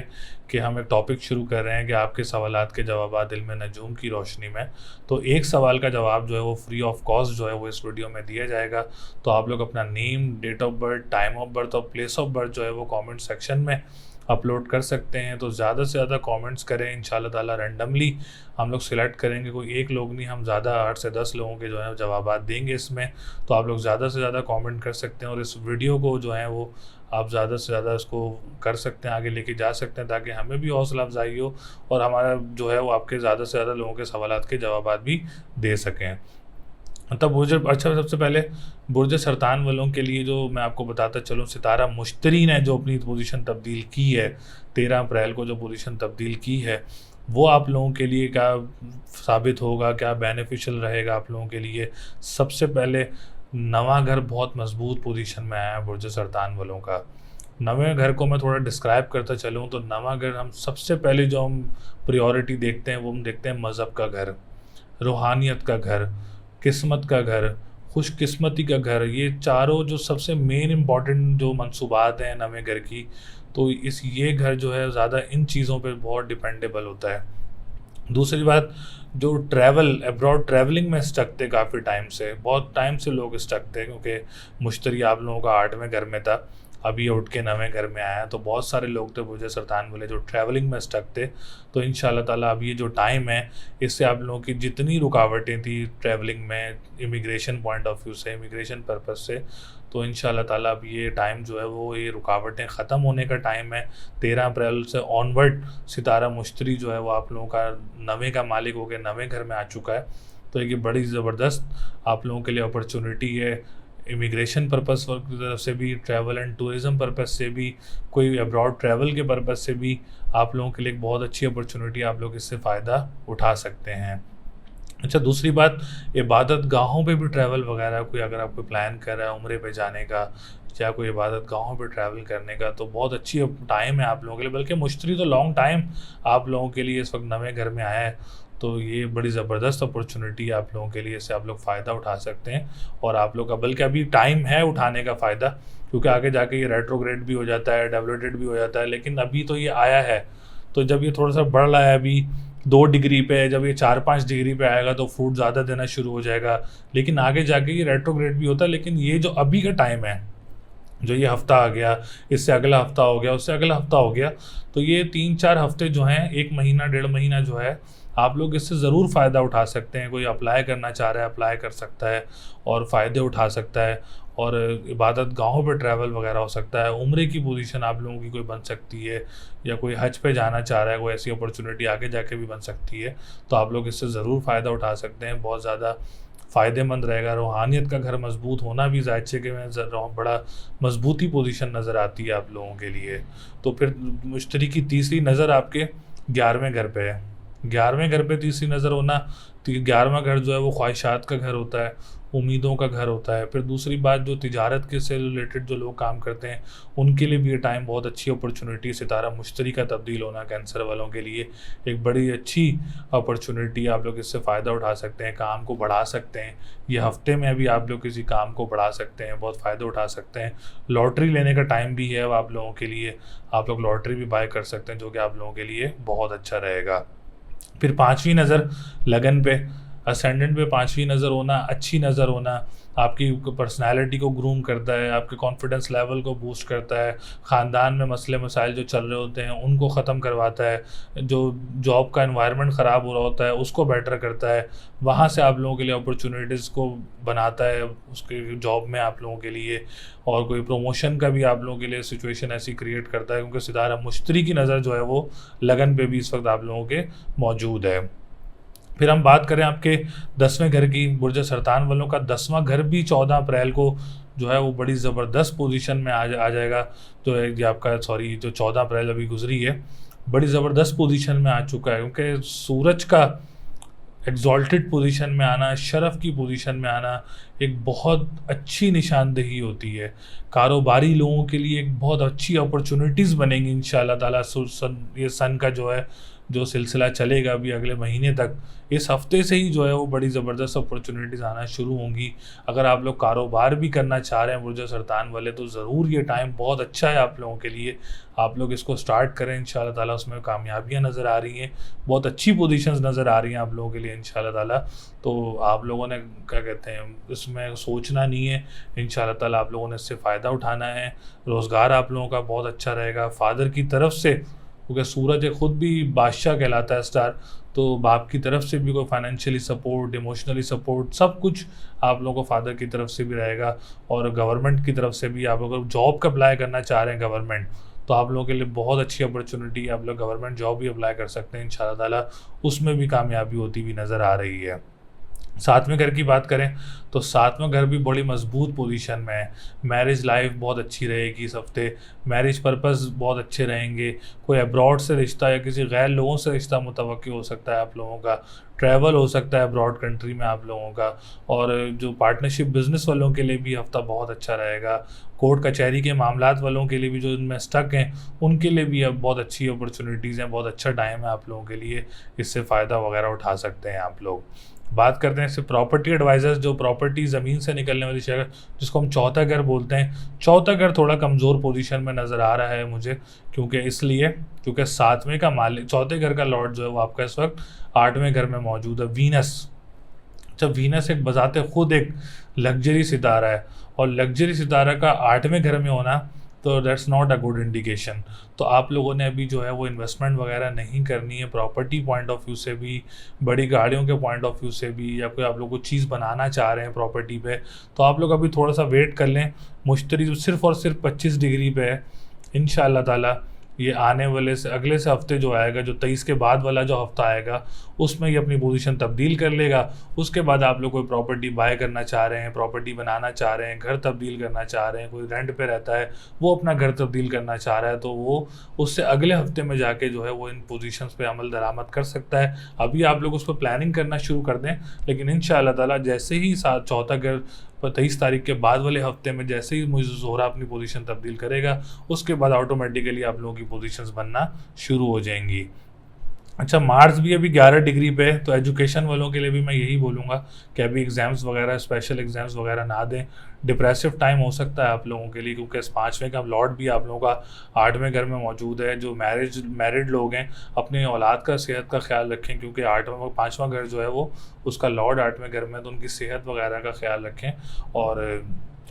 कि हम एक टॉपिक शुरू कर रहे हैं कि आपके सवालात के जवाब इल्म नजूम की रोशनी में। तो एक सवाल का जवाब जो है वो फ्री ऑफ कॉस्ट जो है वो इस वीडियो में दिया जाएगा। तो आप लोग अपना name, date of birth, time of birth और प्लेस ऑफ बर्थ जो है वो कमेंट सेक्शन में अपलोड कर सकते हैं। तो ज़्यादा से ज़्यादा कमेंट्स करें, इंशाल्लाह ताला रैंडमली हम लोग सिलेक्ट करेंगे, कोई एक लोग नहीं, हम ज़्यादा 8 से 10 लोगों के जो है जवाब देंगे इसमें। तो आप लोग ज़्यादा से ज़्यादा कमेंट कर सकते हैं, और इस वीडियो को जो है वो आप ज़्यादा से ज़्यादा इसको कर सकते हैं, आगे लेके जा सकते हैं, ताकि हमें भी हौसला अफजाई हो और हमारा जो है वो आपके ज़्यादा से ज़्यादा लोगों के सवालात के जवाब भी दे सकें। तब बुर्ज, अच्छा सबसे पहले बुर्ज सरतान वालों के लिए जो मैं आपको बताता चलूँ, सितारा मुश्तरी ने जो अपनी पोजीशन तब्दील की है 13 अप्रैल को, जो पोजीशन तब्दील की है वो आप लोगों के लिए क्या साबित होगा, क्या बेनिफिशियल रहेगा आप लोगों के लिए। सबसे पहले नवा घर बहुत मजबूत पोजीशन में आया है बुर्ज सरतान वालों का। नवे घर को मैं थोड़ा डिस्क्राइब करता चलूँ तो नवा घर, हम सबसे पहले जो हम प्रायोरिटी देखते हैं वो हम देखते हैं मज़हब का घर, रूहानियत का घर, किस्मत का घर, खुशकिस्मती का घर। ये चारों जो सबसे मेन इम्पॉर्टेंट जो मंसूबात हैं नवे घर की, तो ये घर जो है ज़्यादा इन चीज़ों पे बहुत डिपेंडेबल होता है। दूसरी बात, जो ट्रैवल, अब्रॉड ट्रैवलिंग में स्टक थे काफ़ी टाइम से, बहुत टाइम से लोग स्टक थे, क्योंकि मुश्तरी आप लोगों का 8वें घर में था, अभी ये उठ के 9वें घर में आया। तो बहुत सारे लोग थे बुर्ज सरतान वाले जो ट्रैवलिंग में स्टक थे। तो इंशाल्लाह ताला अब ये जो टाइम है, इससे आप लोगों की जितनी रुकावटें थी ट्रैवलिंग में, इमिग्रेशन पॉइंट ऑफ व्यू से, इमिग्रेशन पर्पस से, तो इंशाल्लाह ताला अब ये टाइम जो है वो ये रुकावटें ख़त्म होने का टाइम है। 13 अप्रैल से ऑनवर्ड सितारा मुश्तरी जो है वो आप लोगों का 9वें का मालिक हो गया, 9वें घर में आ चुका है। तो एक बड़ी ज़बरदस्त आप लोगों के लिए अपॉर्चुनिटी है, इमिग्रेशन पर्पस की तरफ से भी, ट्रैवल एंड टूरिज़म पर्पस से भी, कोई अब्रॉड ट्रैवल के पर्पस से भी आप लोगों के लिए एक बहुत अच्छी अपॉर्चुनिटी, आप लोग इससे फ़ायदा उठा सकते हैं। अच्छा, दूसरी बात, इबादत गाहों पे भी ट्रैवल वगैरह कोई अगर आप कोई प्लान कर रहा है उम्रे पे जाने का या कोई इबादत गाहों पे ट्रैवल करने का, तो बहुत अच्छी टाइम है आप लोगों के लिए। बल्कि मुश्तरी तो लॉन्ग टाइम आप लोगों के लिए इस वक्त 9वें घर में आया है, तो ये बड़ी ज़बरदस्त अपॉर्चुनिटी है आप लोगों के लिए, इससे आप लोग फ़ायदा उठा सकते हैं। और आप लोग का बल्कि अभी टाइम है उठाने का फ़ायदा, क्योंकि आगे जाके ये रेट्रोग्रेड भी हो जाता है, डेवलटेड भी हो जाता है, लेकिन अभी तो ये आया है। तो जब ये थोड़ा सा बढ़ रहा है, अभी 2 डिग्री पे, जब ये 4-5 डिग्री पे आएगा तो फ्रूट ज़्यादा देना शुरू हो जाएगा, लेकिन आगे जाके ये रेट्रोग्रेड भी होता है। लेकिन ये जो अभी का टाइम है जो ये हफ्ता आ गया, इससे अगला हफ्ता हो गया, उससे अगला हफ्ता हो गया, तो ये 3-4 हफ्ते जो हैं, 1 महीना 1.5 महीना जो है, आप लोग इससे ज़रूर फ़ायदा उठा सकते हैं। कोई अप्लाई करना चाह रहा है अप्लाई कर सकता है और फ़ायदे उठा सकता है। और इबादत गाहों पे ट्रैवल वगैरह हो सकता है, उम्रे की पोजीशन आप लोगों की कोई बन सकती है, या कोई हज पे जाना चाह रहा है, कोई ऐसी अपॉर्चुनिटी आगे जाके भी बन सकती है। तो आप लोग इससे ज़रूर फ़ायदा उठा सकते हैं, बहुत ज़्यादा फ़ायदेमंद रहेगा। रूहानियत का घर मजबूत होना भी ज़ायचे के में बड़ा मजबूती पोजीशन नज़र आती है आप लोगों के लिए। तो फिर मुश्तरी की तीसरी नज़र आपके 11वें घर पे है। 11वें घर पे तीसरी नज़र होना, तो 11वां घर जो है वो ख्वाहिशात का घर होता है, उम्मीदों का घर होता है। फिर दूसरी बात, जो तिजारत के से रिलेटेड जो लोग काम करते हैं, उनके लिए भी ये टाइम बहुत अच्छी अपॉर्चुनिटी, सितारा मुश्तरी का तब्दील होना कैंसर वालों के लिए एक बड़ी अच्छी अपॉर्चुनिटी। आप लोग इससे फ़ायदा उठा सकते हैं, काम को बढ़ा सकते हैं। ये हफ्ते में अभी आप लोग किसी काम को बढ़ा सकते हैं, बहुत फ़ायदा उठा सकते हैं। लॉटरी लेने का टाइम भी है अब आप लोगों के लिए, आप लोग लॉटरी भी बाय कर सकते हैं, जो कि आप लोगों के लिए बहुत अच्छा रहेगा। फिर 5वीं नज़र लगन पे, असेंडेंट पे 5वीं नज़र होना, अच्छी नज़र होना, आपकी पर्सनैलिटी को ग्रूम करता है, आपके कॉन्फिडेंस लेवल को बूस्ट करता है, ख़ानदान में मसले मसाइल जो चल रहे होते हैं उनको ख़त्म करवाता है, जो जॉब का एनवायरनमेंट ख़राब हो रहा होता है उसको बेटर करता है, वहाँ से आप लोगों के लिए अपॉर्चुनिटीज़ को बनाता है उसके जॉब में आप लोगों के लिए। और कोई प्रमोशन का भी आप लोगों के लिए सिचुएशन ऐसी क्रिएट करता है, क्योंकि सितारा मुश्तरी की नज़र जो है वो लगन पे भी इस वक्त आप लोगों के मौजूद है। फिर हम बात करें आपके 10वें घर की, बुर्ज सरतान वालों का 10वां घर भी 14 अप्रैल को जो है वो बड़ी ज़बरदस्त पोजीशन में आ जाएगा। तो ये आपका जो 14 अप्रैल अभी गुजरी है, बड़ी ज़बरदस्त पोजीशन में आ चुका है, क्योंकि सूरज का एग्जॉल्टेड पोजीशन में आना, शरफ़ की पोजीशन में आना एक बहुत अच्छी निशानदेही होती है। कारोबारी लोगों के लिए एक बहुत अच्छी अपॉर्चुनिटीज़ बनेंगी इंशाल्लाह ताला। ये सन का जो है जो सिलसिला चलेगा अभी अगले महीने तक, इस हफ्ते से ही जो है वो बड़ी ज़बरदस्त अपॉर्चुनिटीज़ आना शुरू होंगी। अगर आप लोग कारोबार भी करना चाह रहे हैं बुर्ज सरतान वाले, तो ज़रूर ये टाइम बहुत अच्छा है आप लोगों के लिए। आप लोग इसको स्टार्ट करें, इंशाल्लाह ताला उसमें कामयाबियाँ नज़र आ रही हैं, बहुत अच्छी पोजीशंस नज़र आ रही हैं आप लोगों के लिए इंशाल्लाह ताला। तो आप लोगों ने क्या कहते हैं, इसमें सोचना नहीं है, इंशाल्लाह ताला आप लोगों ने इससे फ़ायदा उठाना है। रोज़गार आप लोगों का बहुत अच्छा रहेगा फादर की तरफ से, क्योंकि सूरज ख़ुद भी बादशाह कहलाता है, स्टार, तो बाप की तरफ से भी कोई फाइनेंशियली सपोर्ट, इमोशनली सपोर्ट, सब कुछ आप लोगों को फादर की तरफ से भी रहेगा। और गवर्नमेंट की तरफ से भी, आप अगर जॉब का अप्लाई करना चाह रहे हैं गवर्नमेंट, तो आप लोगों के लिए बहुत अच्छी अपॉर्चुनिटी है, आप लोग गवर्नमेंट जॉब भी अप्लाई कर सकते हैं इंशाल्लाह ताला, उसमें भी कामयाबी होती हुई नज़र आ रही है। 7वें घर की बात करें तो 7वां घर भी बड़ी मजबूत पोजीशन में है। मैरिज लाइफ बहुत अच्छी रहेगी इस हफ्ते, मैरिज पर्पस बहुत अच्छे रहेंगे। कोई अब्रॉड से रिश्ता या किसी गैर लोगों से रिश्ता मुतवक्किल हो सकता है आप लोगों का, ट्रैवल हो सकता है अब्रॉड कंट्री में आप लोगों का। और जो पार्टनरशिप बिजनेस वालों के लिए भी हफ्ता बहुत अच्छा रहेगा। कोर्ट कचहरी के मामलात वालों के लिए भी, जो इनमें स्टक हैं, उनके लिए भी अब बहुत अच्छी अपॉर्चुनिटीज़ हैं, बहुत अच्छा टाइम है आप लोगों के लिए, इससे फ़ायदा वगैरह उठा सकते हैं आप लोग। बात करते हैं इससे प्रॉपर्टी एडवाइजर्स, जो प्रॉपर्टी ज़मीन से निकलने वाली शेयर, जिसको हम चौथा घर बोलते हैं। चौथा घर थोड़ा कमज़ोर पोजीशन में नज़र आ रहा है मुझे, क्योंकि 7वें का मालिक, चौथे घर का लॉर्ड जो है वो आपका इस वक्त 8वें घर में मौजूद है, वीनस। जब वीनस एक बजाते खुद एक लग्जरी सितारा है, और लग्जरी सितारा का 8वें घर में होना, तो that's not a good indication. तो आप लोगों ने अभी जो है वो इन्वेस्टमेंट वगैरह नहीं करनी है, प्रॉपर्टी पॉइंट ऑफ व्यू से भी, बड़ी गाड़ियों के पॉइंट ऑफ व्यू से भी, या कोई आप लोग को चीज़ बनाना चाह रहे हैं प्रॉपर्टी पे, तो आप लोग अभी थोड़ा सा वेट कर लें। मुश्तरी जो सिर्फ़ और सिर्फ 25 डिग्री पे है, इंशाल्लाह ताला ये आने वाले से अगले से हफ्ते जो आएगा, जो 23 के बाद वाला जो हफ्ता आएगा, उसमें ये अपनी पोजीशन तब्दील कर लेगा। उसके बाद आप लोग कोई प्रॉपर्टी बाय करना चाह रहे हैं, प्रॉपर्टी बनाना चाह रहे हैं, घर तब्दील करना चाह रहे हैं, कोई रेंट पे रहता है वो अपना घर तब्दील करना चाह रहा है, तो वो उससे अगले हफ्ते में जाके जो है वो इन पोजीशंस पे अमल दरामद कर सकता है। अभी आप लोग उस पर प्लानिंग करना शुरू कर दें, लेकिन इंशाअल्लाह ताला जैसे ही चौथा घर 23 तारीख के बाद वाले हफ्ते में जैसे ही मुझे ज़ोहरा अपनी पोजीशन तब्दील करेगा, उसके बाद ऑटोमेटिकली आप लोगों की पोजीशंस बनना शुरू हो जाएंगी। अच्छा, मार्स भी अभी 11 डिग्री पे है, तो एजुकेशन वालों के लिए भी मैं यही बोलूँगा कि अभी एग्ज़ाम्स वगैरह, स्पेशल एग्ज़ाम्स वगैरह ना दें। डिप्रेसिव टाइम हो सकता है आप लोगों के लिए, क्योंकि 5वें का लॉर्ड भी आप लोगों का 8वें घर में मौजूद है। जो मैरिड लोग हैं, अपने औलाद का सेहत का ख्याल रखें, क्योंकि 5वां घर जो है वो उसका लॉर्ड 8वें घर में, तो उनकी सेहत वगैरह का ख्याल रखें। और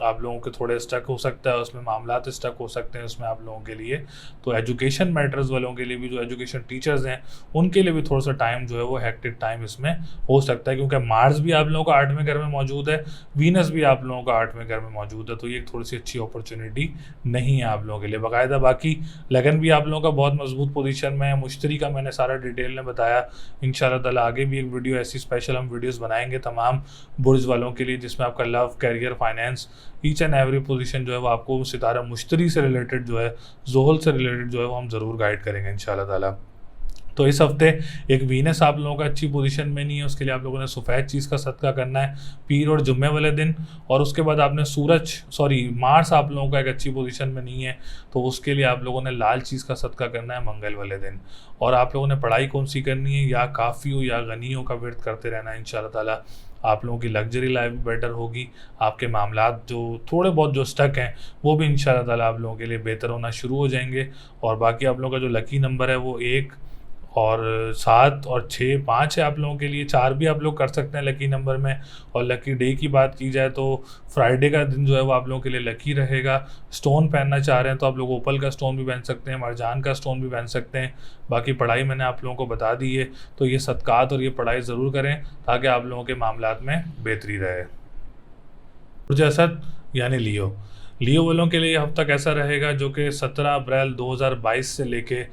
आप लोगों के थोड़े स्टक हो सकता है, उसमें मामलात स्टक हो सकते हैं उसमें आप लोगों के लिए। तो एजुकेशन मैटर्स वालों के लिए भी, जो एजुकेशन टीचर्स हैं उनके लिए भी थोड़ा सा टाइम जो है वो हेक्टिक टाइम इसमें हो सकता है, क्योंकि मार्स भी आप लोगों का 8वें घर में मौजूद है, वीनस भी आप लोगों का 8वें घर में मौजूद है। तो ये थोड़ी सी अच्छी अपॉर्चुनिटी नहीं है आप लोगों के लिए। बाकायदा बाकी लगन भी आप लोगों का बहुत मजबूत पोजीशन में है। मुश्तरी का मैंने सारा डिटेल में बताया। इंशाल्लाह ताला आगे भी एक वीडियो ऐसी स्पेशल हम वीडियोस बनाएंगे तमाम बुर्ज वालों के लिए, जिसमें आपका love, career, finance, each and every position जो है वो आपको सितारा मुश्तरी से रिलेटेड जो है, ज़ोहल से रिलेटेड जो है वो हम ज़रूर गाइड करेंगे इंशाल्लाह ताला। तो इस हफ्ते एक वीनस आप लोगों का अच्छी पोजीशन में नहीं है, उसके लिए आप लोगों ने सफ़ेद चीज़ का सदका करना है पीर और जुम्मे वाले दिन। और उसके बाद आपने मार्स आप लोगों का एक अच्छी पोजीशन में नहीं है, तो उसके लिए आप लोगों ने लाल चीज़ का सदका करना है मंगल वाले दिन। और आप लोगों ने पढ़ाई कौन सी करनी है, या काफ़ी हो या गनियों का विर्द करते रहना है इंशाल्लाह ताला। आप लोगों की लग्जरी लाइफ भी बेटर होगी, आपके मामलात जो थोड़े बहुत जो स्टक हैं वो भी इंशाल्लाह ताला आप लोगों के लिए बेहतर होना शुरू हो जाएंगे। और बाकी आप लोगों का जो लकी नंबर है वो 1 और 7 और 6, 5 है आप लोगों के लिए। 4 भी आप लोग कर सकते हैं लकी नंबर में। और लकी डे की बात की जाए तो फ्राइडे का दिन जो है वो आप लोगों के लिए लकी रहेगा। स्टोन पहनना चाह रहे हैं तो आप लोग ओपल का स्टोन भी पहन सकते हैं, मरजान का स्टोन भी पहन सकते हैं। बाकी पढ़ाई मैंने आप लोगों को बता दी है, तो ये सदकात और ये पढ़ाई ज़रूर करें ताकि आप लोगों के मामलात में बेहतरी रहे। बुर्ज असद यानी लियो वालों के लिए ये हफ्ता कैसा रहेगा, जो कि 17 अप्रैल 2022 से लेके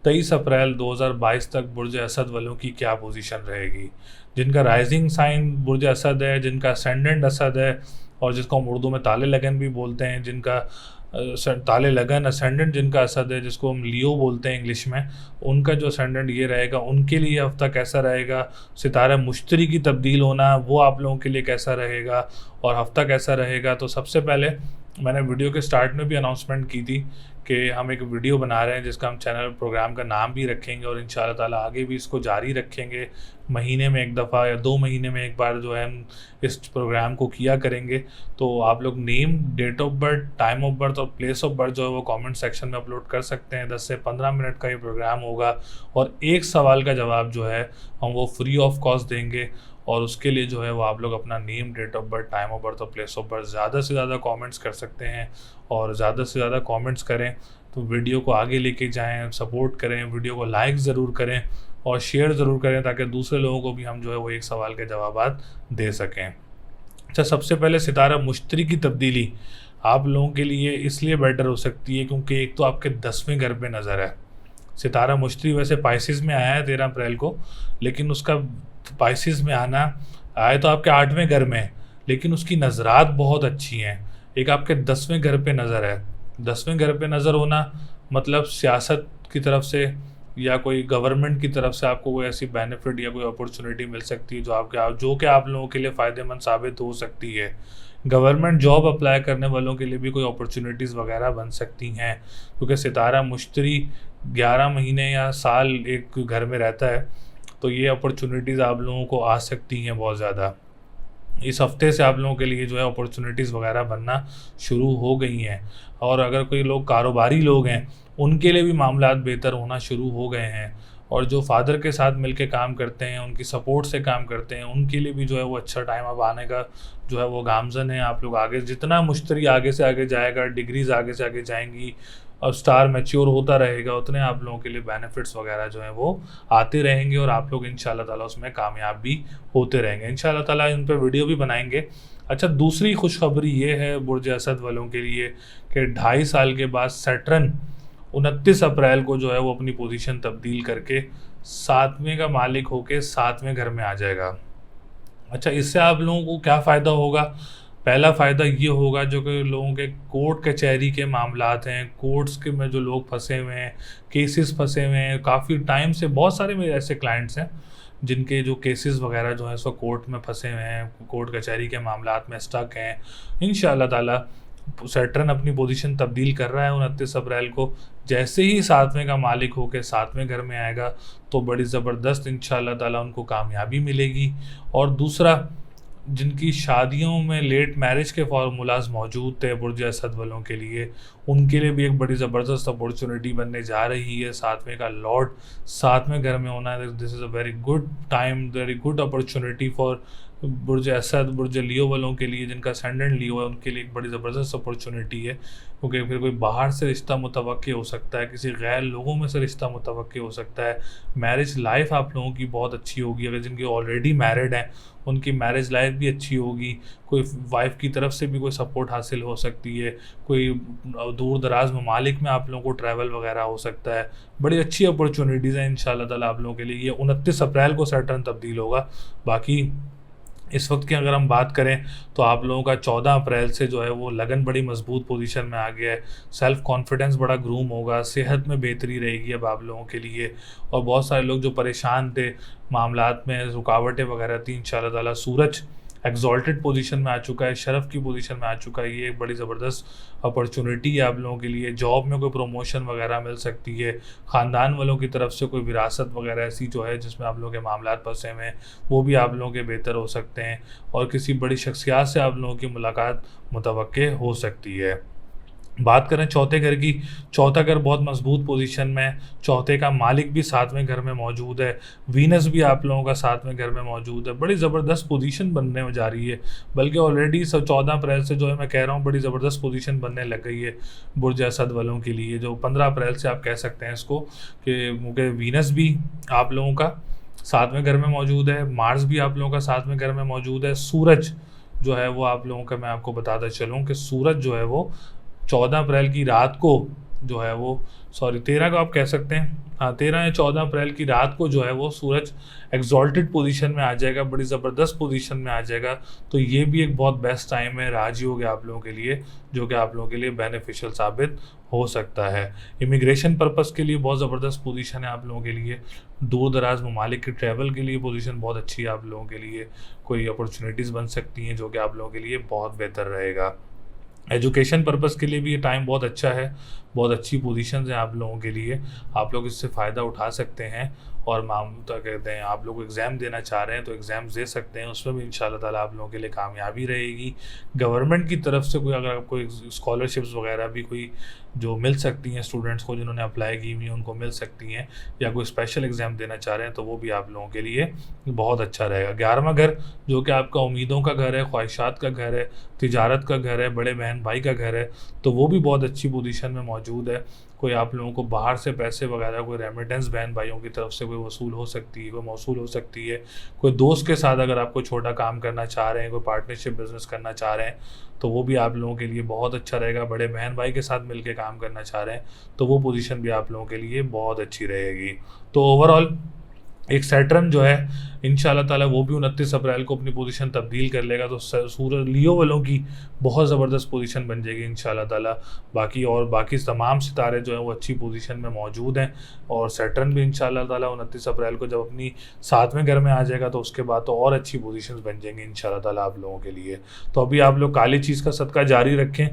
23 अप्रैल 2022 तक बुर्ज असद वालों की क्या पोजीशन रहेगी। जिनका राइजिंग साइन बुर्ज असद है, जिनका असेंडेंट असद है, और जिसको हम उर्दू में ताले लगन भी बोलते हैं, जिनका ताले लगन असेंडेंट जिनका असद है, जिसको हम लियो बोलते हैं इंग्लिश में, उनका जो असेंडेंट ये रहेगा, उनके लिए हफ्ता कैसा रहेगा। सितारा मुश्तरी की तब्दील होना वो आप लोगों के लिए कैसा रहेगा और हफ्ता कैसा रहेगा। तो सबसे पहले मैंने वीडियो के स्टार्ट में भी अनाउंसमेंट की थी कि हम एक वीडियो बना रहे हैं जिसका हम चैनल प्रोग्राम का नाम भी रखेंगे, और इंशाल्लाह ताला आगे भी इसको जारी रखेंगे। महीने में एक दफ़ा या 2 महीने में एक बार जो है हम इस प्रोग्राम को किया करेंगे। तो आप लोग name, date of birth, time of birth और प्लेस ऑफ बर्थ जो है वो कमेंट सेक्शन में अपलोड कर सकते हैं। 10 से 15 मिनट का ये प्रोग्राम होगा, और एक सवाल का जवाब जो है हम वो फ्री ऑफ कॉस्ट देंगे। और उसके लिए जो है वो आप लोग अपना name, date of birth, time of birth और प्लेस ऑफ बर्थ ज़्यादा से ज़्यादा कमेंट्स कर सकते हैं। और ज़्यादा से ज़्यादा कमेंट्स करें तो वीडियो को आगे लेके जाएं, सपोर्ट करें, वीडियो को लाइक ज़रूर करें और शेयर ज़रूर करें, ताकि दूसरे लोगों को भी हम जो है वो एक सवाल के जवाब दे सकें। अच्छा, सबसे पहले सितारा मुश्तरी की तब्दीली आप लोगों के लिए इसलिए बेटर हो सकती है क्योंकि एक तो आपके 10वें घर पे नज़र है। सितारा मुश्तरी वैसे पाइसिस में आया है 13 अप्रैल को, लेकिन उसका पाइसिस में आना आए तो आपके 8वें घर में, लेकिन उसकी नज़रात बहुत अच्छी हैं। एक आपके 10वें घर पे नज़र है। 10वें घर पे नज़र होना मतलब सियासत की तरफ से या कोई गवर्नमेंट की तरफ से आपको कोई ऐसी बेनिफिट या कोई अपॉर्चुनिटी मिल सकती है जो कि आप लोगों के लिए फ़ायदेमंद साबित हो सकती है। गवर्नमेंट जॉब अप्लाई करने वालों के लिए भी कोई अपॉर्चुनिटीज़ वगैरह बन सकती हैं, क्योंकि सितारा मुश्तरी 11 महीने या साल एक घर में रहता है। तो ये अपॉर्चुनिटीज़ आप लोगों को आ सकती हैं बहुत ज़्यादा। इस हफ्ते से आप लोगों के लिए जो है अपॉर्चुनिटीज़ वगैरह बनना शुरू हो गई हैं। और अगर कोई लोग कारोबारी लोग हैं उनके लिए भी मामलात बेहतर होना शुरू हो गए हैं। और जो फादर के साथ मिलके काम करते हैं, उनकी सपोर्ट से काम करते हैं, उनके लिए भी जो है वो अच्छा टाइम अब आने का जो है वो गामजन है। आप लोग आगे जितना मुश्तरी आगे से आगे जाएगा, डिग्रीज़ आगे से आगे जाएंगी और स्टार मैच्योर होता रहेगा, उतने आप लोगों के लिए बेनिफिट्स वगैरह जो हैं वो आते रहेंगे और आप लोग इंशाल्लाह ताला उसमें कामयाब भी होते रहेंगे। इंशाल्लाह ताला इन पर वीडियो भी बनाएंगे। अच्छा, दूसरी खुशखबरी ये है बुर्ज असद वालों के लिए कि 2.5 साल के बाद सैटर्न 29 अप्रैल को जो है वो अपनी पोजीशन तब्दील करके 7वें का मालिक होके 7वें घर में आ जाएगा। अच्छा, इससे आप लोगों को क्या फ़ायदा होगा? पहला फ़ायदा ये होगा जो कि लोगों के कोर्ट कचहरी के मामलात हैं, कोर्ट्स के में जो लोग फंसे हुए हैं, केसेस फंसे हुए हैं काफ़ी टाइम से, बहुत सारे मेरे ऐसे क्लाइंट्स हैं जिनके जो केसेस वगैरह जो है सो कोर्ट में फंसे हुए हैं, कोर्ट कचहरी के मामलात में स्टक हैं। इंशाल्लाह ताला सैटर्न अपनी पोजीशन तब्दील कर रहा है 29 अप्रैल को। जैसे ही 7वें का मालिक होकर 7वें घर में आएगा तो बड़ी ज़बरदस्त इंशाल्लाह ताला उनको कामयाबी मिलेगी। और दूसरा, जिनकी शादियों में लेट मैरिज के फार्मूलाज मौजूद थे बुर्ज असद वालों के लिए, उनके लिए भी एक बड़ी ज़बरदस्त अपॉर्चुनिटी बनने जा रही है। 7वें का लॉर्ड 7वें घर में होना है। This is a very good time, very good opportunity for बुर्ज असद, बुर्ज लियो वालों के लिए, जिनका असेंडेंट लियो है, उनके लिए एक बड़ी ज़बरदस्त अपॉर्चुनिटी है, क्योंकि फिर कोई बाहर से रिश्ता मुतवक्की हो सकता है, किसी गैर लोगों में से रिश्ता मुतवक्की हो सकता है। मैरिज लाइफ आप लोगों की बहुत अच्छी होगी, अगर जिनके ऑलरेडी मैरिड हैं उनकी मैरिज लाइफ भी अच्छी होगी। कोई वाइफ की तरफ से भी कोई सपोर्ट हासिल हो सकती है, कोई दूर दराज ममालिक में आप लोगों को ट्रैवल वगैरह हो सकता है। बड़ी अच्छी अपॉर्चुनिटीज़ हैं इंशाल्लाह ताला आप लोगों के लिए। ये 29 अप्रैल को सैटर्न तब्दील होगा। बाकी इस वक्त की अगर हम बात करें तो आप लोगों का 14 अप्रैल से जो है वो लगन बड़ी मजबूत पोजीशन में आ गया है, सेल्फ कॉन्फिडेंस बड़ा ग्रूम होगा, सेहत में बेहतरी रहेगी अब आप लोगों के लिए। और बहुत सारे लोग जो परेशान थे, मामलात में रुकावटें वगैरह थी, इंशाल्लाह ताला सूरज एग्जॉल्टेड पोजीशन में आ चुका है, शरफ की पोजीशन में आ चुका है। ये एक बड़ी ज़बरदस्त अपॉर्चुनिटी है आप लोगों के लिए। जॉब में कोई प्रमोशन वगैरह मिल सकती है, ख़ानदान वालों की तरफ से कोई विरासत वगैरह ऐसी जो है जिसमें आप लोगों के मामलात फंसे हुए हैं, वो भी आप लोगों के बेहतर हो सकते हैं। और किसी बड़ी शख्सियत से आप लोगों की मुलाकात मुतवक्के हो सकती है। बात करें चौथे घर की, चौथा घर बहुत मजबूत पोजीशन में है, चौथे का मालिक भी सातवें घर में मौजूद है, वीनस भी आप लोगों का सातवें घर में मौजूद है। बड़ी ज़बरदस्त पोजीशन बनने में जा रही है, बल्कि ऑलरेडी 14 अप्रैल से जो है मैं कह रहा हूँ बड़ी ज़बरदस्त पोजीशन बनने लग गई है बुर्ज असद वालों के लिए। जो 15 अप्रैल से आप कह सकते हैं इसको कि वीनस भी आप लोगों का सातवें घर में मौजूद है, मार्स भी आप लोगों का सातवें घर में मौजूद है। सूरज जो है वो आप लोगों का, मैं आपको बताता चलूँ कि सूरज जो है वो 14 अप्रैल की रात को जो है वो, सॉरी 13 को आप कह सकते हैं, हाँ 13 या 14 अप्रैल की रात को जो है वो सूरज एग्जॉल्टेड पोजीशन में आ जाएगा, बड़ी ज़बरदस्त पोजीशन में आ जाएगा। तो ये भी एक बहुत बेस्ट टाइम है राजयोग आप लोगों के लिए, जो कि आप लोगों के लिए बेनिफिशियल साबित हो सकता है। इमिग्रेशन पर्पज़ के लिए बहुत ज़बरदस्त पोजीशन है आप लोगों के लिए। दूर दराज ममालिक के ट्रैवल के लिए पोजीशन बहुत अच्छी है आप लोगों के लिए। कोई अपॉर्चुनिटीज़ बन सकती हैं जो कि आप लोगों के लिए बहुत बेहतर रहेगा। एजुकेशन पर्पज़ के लिए भी ये टाइम बहुत अच्छा है, बहुत अच्छी पोजीशंस हैं आप लोगों के लिए, आप लोग इससे फ़ायदा उठा सकते हैं। और क्या कहते हैं, आप लोग एग्ज़ाम देना चाह रहे हैं तो एग्ज़ाम्स दे सकते हैं, उसमें भी इंशाल्लाह ताला आप लोगों के लिए कामयाबी रहेगी। गवर्नमेंट की तरफ से कोई अगर आपको स्कॉलरशिप्स वगैरह भी कोई जो मिल सकती हैं स्टूडेंट्स को जिन्होंने अप्लाई की हुई उनको मिल सकती हैं, या कोई स्पेशल एग्ज़ाम देना चाह रहे हैं तो वो भी आप लोगों के लिए बहुत अच्छा रहेगा। 11वां घर जो कि आपका उम्मीदों का घर है, ख्वाहिशात का घर है, तिजारत का घर है, बड़े बहन भाई का घर है, तो वो भी बहुत अच्छी पोजीशन में मौजूद है। कोई आप लोगों को बाहर से पैसे वगैरह कोई रेमिटेंस बहन भाइयों की तरफ से कोई वसूल हो सकती है, कोई मौसूल हो सकती है। कोई दोस्त के साथ अगर आप कोई छोटा काम करना चाह रहे हैं, कोई पार्टनरशिप बिजनेस करना चाह रहे हैं तो वो भी आप लोगों के लिए बहुत अच्छा रहेगा। बड़े बहन भाई के साथ मिलकर काम करना चाह रहे हैं तो वो पोजीशन भी आप लोगों के लिए बहुत अच्छी रहेगी। तो ओवरऑल एक सैटर्न जो है इंशाल्लाह ताला वो भी 29 अप्रैल को अपनी पोजीशन तब्दील कर लेगा, तो सूरज लियो वालों की बहुत ज़बरदस्त पोजीशन बन जाएगी इंशाल्लाह ताला। बाकी तमाम सितारे जो हैं वो अच्छी पोजीशन में मौजूद हैं। और सैटर्न भी इंशाल्लाह ताला 29 अप्रैल को जब अपनी सातवें घर में आ जाएगा तो उसके बाद तो और अच्छी पोजीशंस बन जाएंगी इंशाल्लाह ताला आप लोगों के लिए। तो अभी आप लोग काली चीज़ का सदका जारी रखें,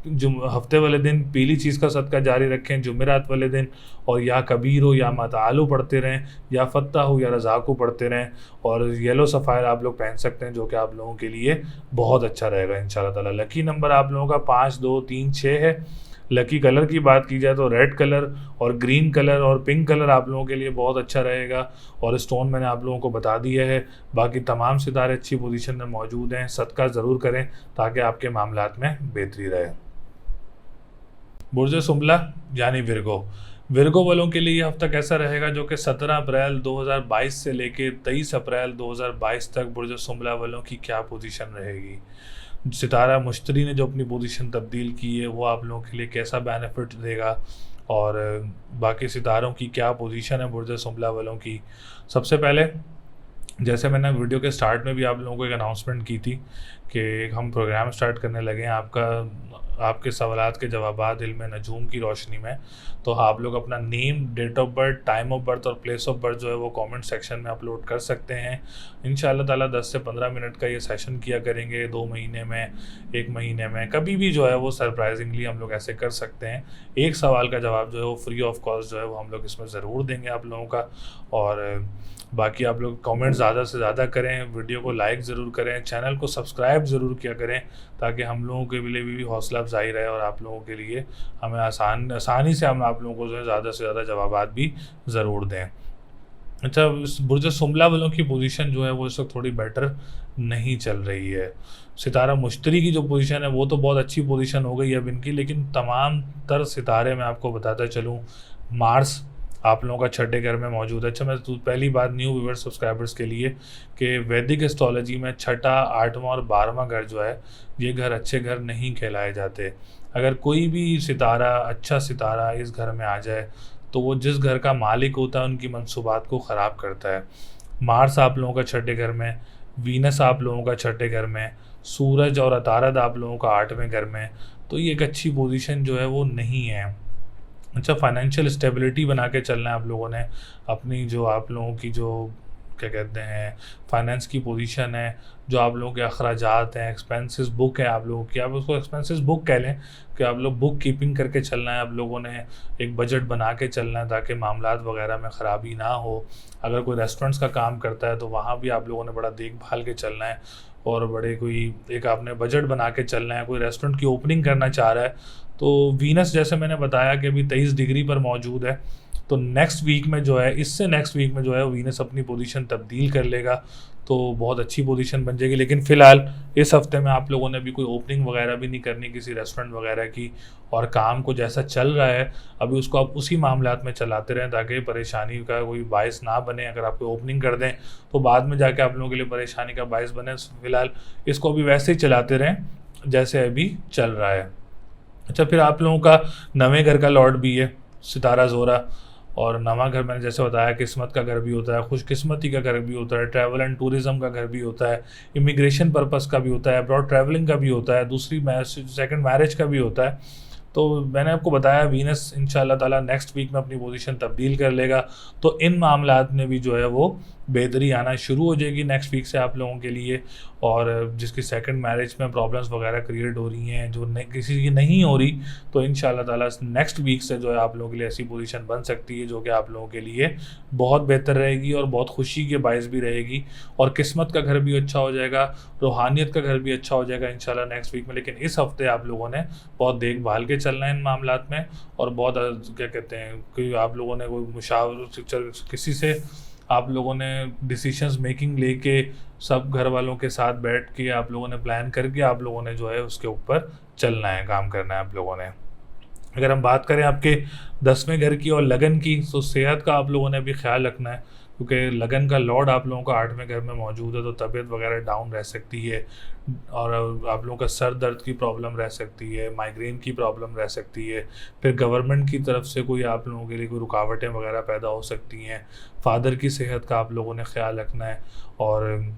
हफ्ते वाले दिन पीली चीज़ का सदका जारी रखें जुमेरात वाले दिन, और या कबीर हो या मतालु पढ़ते रहें, या फत्ता हो या रज़ाक़ु पढ़ते रहें। और येलो सफ़ायर आप लोग पहन सकते हैं जो कि आप लोगों के लिए बहुत अच्छा रहेगा इंशाल्लाह ताला। लकी नंबर आप लोगों का 5, 2, 3, 6 है। लकी कलर की बात की जाए तो रेड कलर और ग्रीन कलर और पिंक कलर आप लोगों के लिए बहुत अच्छा रहेगा। और स्टोन मैंने आप लोगों को बता दिया है। बाकी तमाम सितारे अच्छी पोजीशन में मौजूद हैं, सदका ज़रूर करें ताकि आपके मामलात में बेहतरी रहे। बुर्ज सुंबला यानी विरगो वालों के लिए ये हफ्ता कैसा रहेगा, जो कि 17 अप्रैल 2022 से लेके 23 अप्रैल 2022 तक बुर्ज सुंबला वालों की क्या पोजीशन रहेगी। सितारा मुश्तरी ने जो अपनी पोजीशन तब्दील की है वो आप लोगों के लिए कैसा बेनिफिट देगा, और बाकी सितारों की क्या पोजीशन है बुर्ज सुंबला वालों की। सबसे पहले जैसे मैंने वीडियो के स्टार्ट में भी आप लोगों को एक अनाउंसमेंट की थी कि हम प्रोग्राम स्टार्ट करने लगे हैं आपके सवालात के जवाबात इल्म नजूम की रोशनी में। तो आप लोग अपना name, date of birth, time of birth और प्लेस ऑफ बर्थ जो है वो कमेंट सेक्शन में अपलोड कर सकते हैं। इंशाल्लाह ताला 10 से 15 मिनट का ये सेशन किया करेंगे, 2 महीने में, 1 महीने में, कभी भी जो है वो सरप्राइजिंगली हम लोग ऐसे कर सकते हैं। एक सवाल का जवाब जो है वो फ्री ऑफ कॉस्ट जो है वो हम लोग इसमें ज़रूर देंगे आप लोगों का। और बाकी आप लोग कमेंट ज़्यादा से ज़्यादा करें, वीडियो को लाइक ज़रूर करें, चैनल को सब्सक्राइब ज़रूर किया करें ताकि हम लोगों के लिए भी हौसला अफजाई रहे और आप लोगों के लिए हमें आसानी से हम आप लोगों को जो है ज़्यादा से ज़्यादा जवाबात भी ज़रूर दें। अच्छा, इस बुर्ज सुमला वालों की पोजीशन जो है वो इस वक्त थोड़ी बेटर नहीं चल रही है। सितारा मुश्तरी की जो पोजीशन है वो तो बहुत अच्छी पोजीशन हो गई है अब इनकी, लेकिन तमाम तर सितारे मैं आपको बताता चलूँ, मार्स आप लोगों का छठे घर में मौजूद है। अच्छा, मैं पहली बात न्यू व्यूअर सब्सक्राइबर्स के लिए कि वैदिक एस्ट्रोलॉजी में छठा, आठवां और 12वां घर जो है, ये घर अच्छे घर नहीं कहलाए जाते। अगर कोई भी सितारा, अच्छा सितारा इस घर में आ जाए तो वो जिस घर का मालिक होता है उनकी मंसूबात को ख़राब करता है। मार्स आप लोगों का छठे घर में, वीनस आप लोगों का छठे घर में, सूरज और अतारद आप लोगों का आठवें घर में, तो ये एक अच्छी पोजीशन जो है वो नहीं है। अच्छा, फाइनेंशियल स्टेबिलिटी बना के चलना है आप लोगों ने। अपनी जो आप लोगों की जो क्या कहते हैं फाइनेंस की पोजीशन है, जो आप लोगों के अखराजात हैं, एक्सपेंसेस बुक है आप लोगों की, आप उसको एक्सपेंसेस बुक कह लें कि आप लोग बुक कीपिंग करके चलना है। आप लोगों ने एक बजट बना के चलना है ताकि मामलात वगैरह में ख़राबी ना हो। अगर कोई रेस्टोरेंट्स का काम करता है तो वहाँ भी आप लोगों ने बड़ा देखभाल के चलना है, और बड़े कोई एक आपने बजट बना के चलना है। कोई रेस्टोरेंट की ओपनिंग करना चाह रहा है तो वीनस जैसे मैंने बताया कि अभी 23 डिग्री पर मौजूद है, तो नेक्स्ट वीक में जो है, इससे नेक्स्ट वीक में जो है वीनस अपनी पोजीशन तब्दील कर लेगा, तो बहुत अच्छी पोजीशन बन जाएगी। लेकिन फ़िलहाल इस हफ्ते में आप लोगों ने भी कोई ओपनिंग वगैरह भी नहीं करनी किसी रेस्टोरेंट वगैरह की, और काम को जैसा चल रहा है अभी उसको आप उसी मामलात में चलाते रहें ताकि परेशानी का कोई बायस ना बने। अगर आप कोई ओपनिंग कर दें तो बाद में जाके आप लोगों के लिए परेशानी का बायस बने। फ़िलहाल इसको अभी वैसे ही चलाते रहें जैसे अभी चल रहा है। अच्छा, फिर आप लोगों का नवें घर का लॉर्ड भी है सितारा ज़ोरा, और नवा घर मैंने जैसे बताया किस्मत का घर भी होता है, खुशकिस्मती का घर भी होता है, ट्रैवल एंड टूरिज़्म का घर भी होता है, इमिग्रेशन पर्पस का भी होता है, अब्रॉड ट्रैवलिंग का भी होता है, दूसरी सेकंड मैरिज का भी होता है। तो मैंने आपको बताया वीनस इंशाल्लाह ताला नेक्स्ट वीक में अपनी पोजीशन तब्दील कर लेगा, तो इन मामलात में भी जो है वो बेहतरी आना शुरू हो जाएगी नेक्स्ट वीक से आप लोगों के लिए। और जिसकी सेकंड मैरिज में प्रॉब्लम्स वगैरह क्रिएट हो रही हैं, जो किसी की नहीं हो रही, तो इंशाल्लाह ताला नेक्स्ट वीक से जो है आप लोगों के लिए ऐसी पोजीशन बन सकती है जो कि आप लोगों के लिए बहुत बेहतर रहेगी और बहुत खुशी के बायस भी रहेगी। और किस्मत का घर भी अच्छा हो जाएगा, रूहानियत का घर भी अच्छा हो जाएगा इंशाल्लाह नेक्स्ट वीक में। लेकिन इस हफ्ते आप लोगों ने बहुत देखभाल के चलना है इन मामलात में, और बहुत क्या कहते हैं कि आप लोगों ने कोई मुशावर किसी से आप लोगों ने डिसीशंस मेकिंग लेके सब घर वालों के साथ बैठ के आप लोगों ने प्लान करके आप लोगों ने जो है उसके ऊपर चलना है, काम करना है आप लोगों ने। अगर हम बात करें आपके 10वें घर की और लगन की, तो सेहत का आप लोगों ने भी ख्याल रखना है, क्योंकि लगन का लॉर्ड आप लोगों का 8वें घर में मौजूद है, तो तबीयत वगैरह डाउन रह सकती है, और आप लोगों का सर दर्द की प्रॉब्लम रह सकती है, माइग्रेन की प्रॉब्लम रह सकती है। फिर गवर्नमेंट की तरफ से कोई आप लोगों के लिए कोई रुकावटें वगैरह पैदा हो सकती हैं। फादर की सेहत का आप लोगों ने ख्याल रखना है, और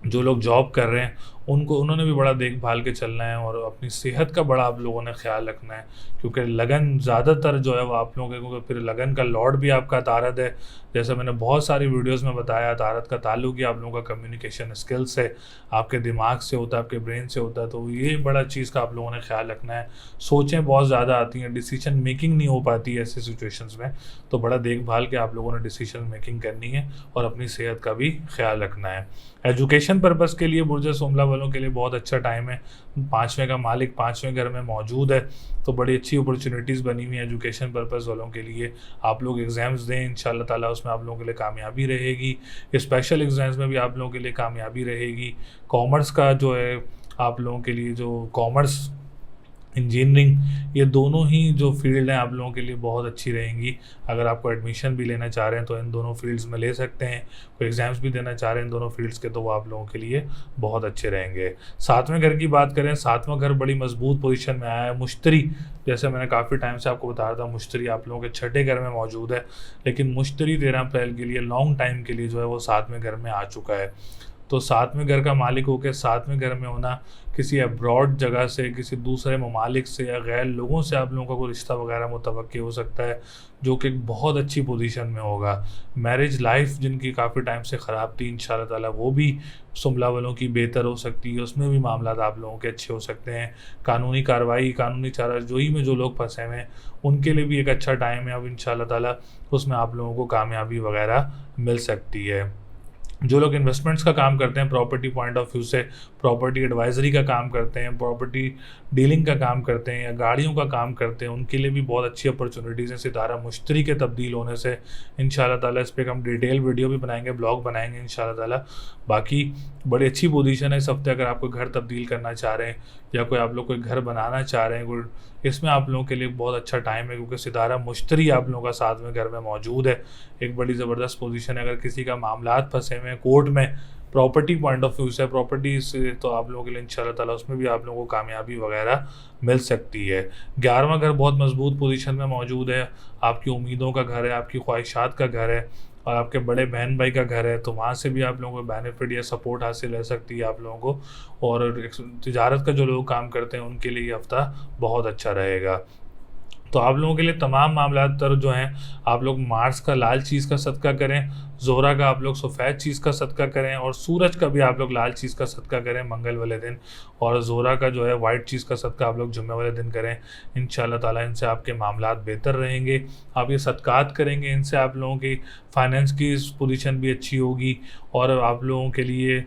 जो लोग जॉब कर रहे हैं उन्होंने भी बड़ा देखभाल के चलना है, और अपनी सेहत का बड़ा आप लोगों ने ख्याल रखना है, क्योंकि लगन ज़्यादातर जो है वो आप लोगों के, क्योंकि फिर लगन का लॉर्ड भी आपका तारद है। जैसे मैंने बहुत सारी वीडियोस में बताया, तारद का ताल्लुक ही आप लोगों का कम्युनिकेशन स्किल्स से, आपके दिमाग से होता है, आपके ब्रेन से होता है, तो ये बड़ा चीज़ का आप लोगों ने ख्याल रखना है। सोचें बहुत ज़्यादा आती हैं, डिसीजन मेकिंग नहीं हो पाती है ऐसे सिचुएशंस में, तो बड़ा देखभाल के आप लोगों ने डिसीजन मेकिंग करनी है और अपनी सेहत का भी ख्याल रखना है। एजुकेशन पर्पज़ के लिए बुर्ज सोमला वालों के लिए बहुत अच्छा टाइम है। 5वें का मालिक 5वें घर में मौजूद है, तो बड़ी अच्छी अपॉर्चुनिटीज़ बनी हुई है एजुकेशन पर्पज़ वालों के लिए। आप लोग एग्ज़ाम्स दें इंशाल्लाह ताला, उसमें आप लोगों के लिए कामयाबी रहेगी। स्पेशल एग्ज़ाम्स में भी आप लोगों के लिए कामयाबी रहेगी। कॉमर्स का जो है आप लोगों के लिए, जो कॉमर्स इंजीनियरिंग, ये दोनों ही जो फील्ड हैं आप लोगों के लिए बहुत अच्छी रहेंगी। अगर आपको एडमिशन भी लेना चाह रहे हैं तो इन दोनों फील्ड्स में ले सकते हैं। कोई एग्ज़ाम्स भी देना चाह रहे हैं इन दोनों फील्ड्स के, तो वो आप लोगों के लिए बहुत अच्छे रहेंगे। 7वें घर की बात करें, 7वां घर बड़ी मजबूत पोजीशन में आया है। मुश्तरी, जैसे मैंने काफ़ी टाइम से आपको बता रहा था, मुश्तरी आप लोगों के छठे घर में मौजूद है, लेकिन मुश्तरी 13 अप्रैल के लिए लॉन्ग टाइम के लिए जो है वो 7वें घर में आ चुका है। तो 7वें घर का मालिक होकर 7वें घर में होना, किसी अब्रॉड जगह से, किसी दूसरे ममालिक से या गैर लोगों से आप लोगों का कोई रिश्ता वगैरह मुतवक्की हो सकता है, जो कि एक बहुत अच्छी पोजीशन में होगा। मैरिज लाइफ जिनकी काफ़ी टाइम से ख़राब थी, इंशाल्लाह ताला वो भी सुमला वालों की बेहतर हो सकती है, उसमें भी मामला आप लोगों के अच्छे हो सकते हैं। कानूनी कार्रवाई, कानूनी चाराजोई में जो लोग फंसे हुए हैं उनके लिए भी एक अच्छा टाइम है अब इंशाल्लाह ताला, उसमें आप लोगों को कामयाबी वगैरह मिल सकती है। जो लोग इन्वेस्टमेंट्स का काम करते हैं प्रॉपर्टी पॉइंट ऑफ व्यू से, प्रॉपर्टी एडवाइजरी का काम करते हैं, प्रॉपर्टी डीलिंग का काम करते हैं या गाड़ियों का काम करते हैं, उनके लिए भी बहुत अच्छी अपॉर्चुनिटीज़ हैं सितारा मुश्तरी के तब्दील होने से। इंशाल्लाह ताला इस पर हम डिटेल वीडियो भी बनाएंगे, ब्लॉग बनाएंगे इंशाल्लाह ताला। बाकी बड़ी अच्छी पोजीशन है इस हफ्ते, अगर आप कोई घर तब्दील करना चाह रहे हैं या कोई आप लोग कोई घर बनाना चाह रहे हैं, इसमें आप लोगों के लिए बहुत अच्छा टाइम है, क्योंकि सितारा मुश्तरी आप लोगों का 7वें घर में मौजूद है। एक बड़ी ज़बरदस्त पोजीशन है। अगर किसी का मामलात फंसे हुए हैं कोर्ट में प्रॉपर्टी पॉइंट ऑफ व्यू से, प्रॉपर्टी से, तो आप लोगों के लिए इंशाल्लाह ताला उसमें भी आप लोगों को कामयाबी वगैरह मिल सकती है। 11वां घर बहुत मजबूत पोजीशन में मौजूद है, आपकी उम्मीदों का घर है, आपकी ख्वाहिशात का घर है और आपके बड़े बहन भाई का घर है, तो वहाँ से भी आप लोगों को बेनिफिट या सपोर्ट हासिल रह सकती है आप लोगों को। और तिजारत का जो लोग काम करते हैं उनके लिए ये हफ्ता बहुत अच्छा रहेगा। तो आप लोगों के लिए तमाम मामलात तर जो हैं, आप लोग मार्स का लाल चीज़ का सदका करें, ज़ोहरा का आप लोग सफ़ेद चीज़ का सदका करें और सूरज का भी आप लोग लाल चीज़ का सदका करें मंगल वाले दिन, और ज़ोहरा का जो है वाइट चीज़ का सदका आप लोग जुम्मे वाले दिन करें। इंशाल्लाह ताला इनसे आपके मामलात बेहतर रहेंगे। आप ये सदकात करेंगे, इनसे आप लोगों की फ़ाइनेंस की पोजीशन भी अच्छी होगी और आप लोगों के लिए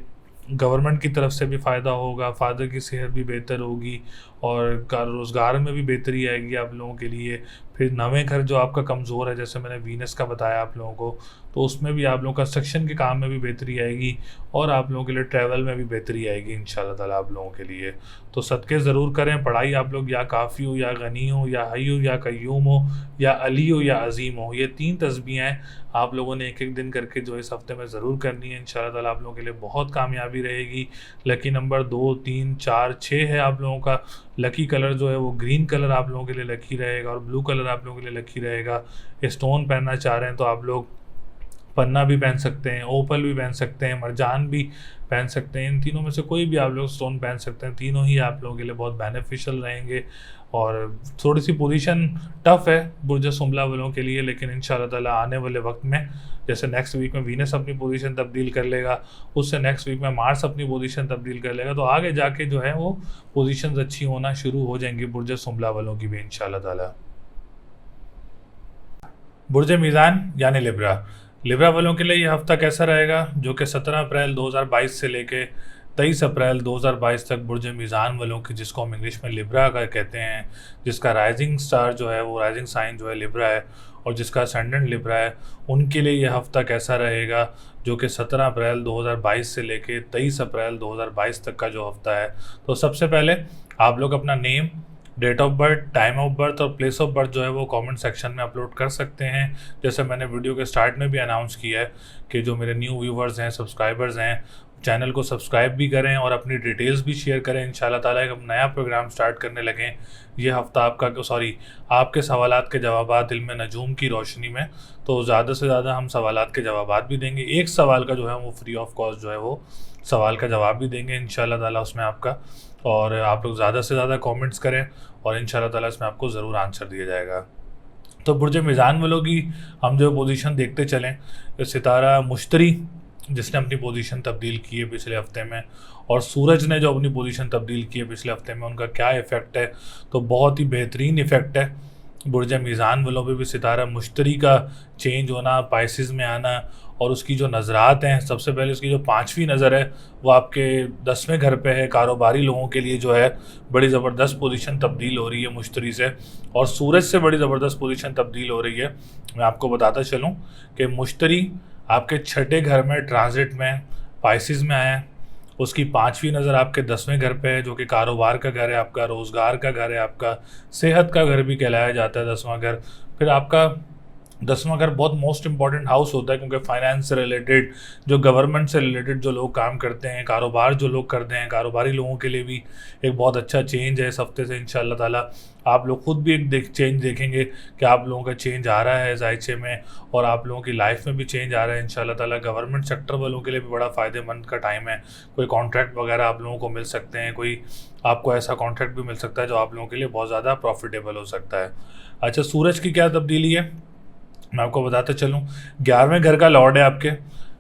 गवर्नमेंट की तरफ से भी फ़ायदा होगा, फादर की सेहत भी बेहतर होगी और रोज़गार में भी बेहतरी आएगी आप लोगों के लिए। फिर 9वें घर जो आपका कमज़ोर है, जैसे मैंने वीनस का बताया आप लोगों को, तो उसमें भी आप लोगों कंस्ट्रक्शन के काम में भी बेहतरी आएगी और आप लोगों के लिए ट्रैवल में भी बेहतरी आएगी इंशाल्लाह ताला आप लोगों के लिए। तो सदक़े ज़रूर करें। पढ़ाई आप लोग या काफ़ी हो या गनी हो या हई हो या कय्यूम हो या अली हो या अज़ीम हो, ये 3 तस्बीहें आप लोगों ने एक एक दिन करके जो इस हफ्ते में ज़रूर करनी है। इंशाल्लाह ताला आप लोगों के लिए बहुत कामयाबी रहेगी। लकी नंबर 2, 3, 4, 6 है आप लोगों का। लकी कलर जो है वो ग्रीन कलर आप लोगों के लिए लकी रहेगा और ब्लू कलर आप लोगों के लिए लकी रहेगा। स्टोन पहनना चाह रहे हैं तो आप लोग पन्ना भी पहन सकते हैं, ओपल भी पहन सकते हैं, मरजान भी पहन सकते हैं। इन तीनों में से कोई भी आप लोग स्टोन पहन सकते हैं, तीनों ही आप लोगों के लिए बहुत बेनिफिशियल रहेंगे। और थोड़ी सी पोजीशन टफ है बुर्ज सुमला वालों के लिए, लेकिन इंशाल्लाह ताला आने वाले वक्त में, जैसे नेक्स्ट वीक में वीनस अपनी पोजीशन तब्दील कर लेगा, उससे नेक्स्ट वीक में मार्स अपनी पोजीशन तब्दील कर लेगा, तो आगे जाके जो है वो पोजीशंस अच्छी होना शुरू हो जाएंगी बुर्ज सुमला वालों की भी इंशाल्लाह ताला। बुर्ज मीज़ान यानी लिब्रा, लिब्रा वालों के लिए ये हफ्ता कैसा रहेगा, जो कि 17 अप्रैल 2022 से लेके 23 अप्रैल 2022 तक बुर्ज मीज़ान वालों की, जिसको हम इंग्लिश में लिब्रा का कहते हैं, जिसका राइजिंग स्टार जो है वो राइजिंग साइन जो है लिब्रा है और जिसका असेंडेंट लिब्रा है, उनके लिए ये हफ्ता कैसा रहेगा, जो कि 17 अप्रैल 2022 से लेके 23 अप्रैल 2022 तक का जो हफ्ता है। तो सबसे पहले आप लोग अपना name, date of birth, time of birth और प्लेस ऑफ बर्थ जो है वो कमेंट सेक्शन में अपलोड कर सकते हैं। जैसे मैंने वीडियो के स्टार्ट में भी अनाउंस किया है कि जो मेरे न्यू व्यूवर्स हैं, सब्सक्राइबर्स हैं, चैनल को सब्सक्राइब भी करें और अपनी डिटेल्स भी शेयर करें। इंशाल्लाह ताला एक नया प्रोग्राम स्टार्ट करने लगें ये हफ़्ता, आपके सवालात के जवाबात इल्म नजूम की रोशनी में। तो ज़्यादा से ज़्यादा हम सवालात के जवाबात भी देंगे। एक सवाल का जो है वो फ्री ऑफ कॉस्ट जो है वो सवाल का जवाब भी देंगे इंशाल्लाह ताला उसमें आपका। और आप लोग ज़्यादा से ज़्यादा कमेंट्स करें और इंशाल्लाह ताला इसमें आपको ज़रूर आंसर दिया जाएगा। तो बुर्ज मीज़ान वालों की हम जो पोजीशन देखते चलें, सितारा मुश्तरी जिसने अपनी पोजीशन तब्दील की है पिछले हफ्ते में, और सूरज ने जो अपनी पोजीशन तब्दील की है पिछले हफ्ते में, उनका क्या इफ़ेक्ट है, तो बहुत ही बेहतरीन इफ़ेक्ट है। बुर्ज मीज़ान वालों पे भी सितारा मुश्तरी का चेंज होना, पाइसिस में आना और उसकी जो नज़रात हैं, सबसे पहले उसकी जो 5वीं नज़र है वो आपके 10वें घर पे है। कारोबारी लोगों के लिए जो है बड़ी ज़बरदस्त पोजीशन तब्दील हो रही है मुश्तरी से, और सूरज से बड़ी ज़बरदस्त पोजीशन तब्दील हो रही है। मैं आपको बताता चलूँ कि मुश्तरी आपके 6ठे घर में ट्रांजिट में पाइसिस में आया है, उसकी 5वीं नज़र आपके 10वें घर पे है, जो कि कारोबार का घर है, आपका रोज़गार का घर है, आपका सेहत का घर भी कहलाया जाता है 10वां घर। फिर आपका 10वां घर बहुत मोस्ट इंपॉर्टेंट हाउस होता है, क्योंकि फाइनेंस से रिलेटेड, जो गवर्नमेंट से रिलेटेड जो लोग काम करते हैं, कारोबार जो लोग करते हैं, कारोबारी लोगों के लिए भी एक बहुत अच्छा चेंज है इस हफ्ते से इंशाल्लाह ताला। आप लोग खुद भी एक चेंज देखेंगे कि आप लोगों का चेंज आ रहा है जायचे में, और आप लोगों की लाइफ में भी चेंज आ रहा है इंशाल्लाह ताला। गवर्नमेंट सेक्टर वालों के लिए भी बड़ा फ़ायदेमंद का टाइम है। कोई कॉन्ट्रैक्ट वगैरह आप लोगों को मिल सकते हैं, कोई आपको ऐसा कॉन्ट्रैक्ट भी मिल सकता है जो आप लोगों के लिए बहुत ज़्यादा प्रॉफिटेबल हो सकता है। अच्छा, सूरज की क्या तब्दीली है मैं आपको बताते चलूँ। 11वें घर का लॉर्ड है आपके,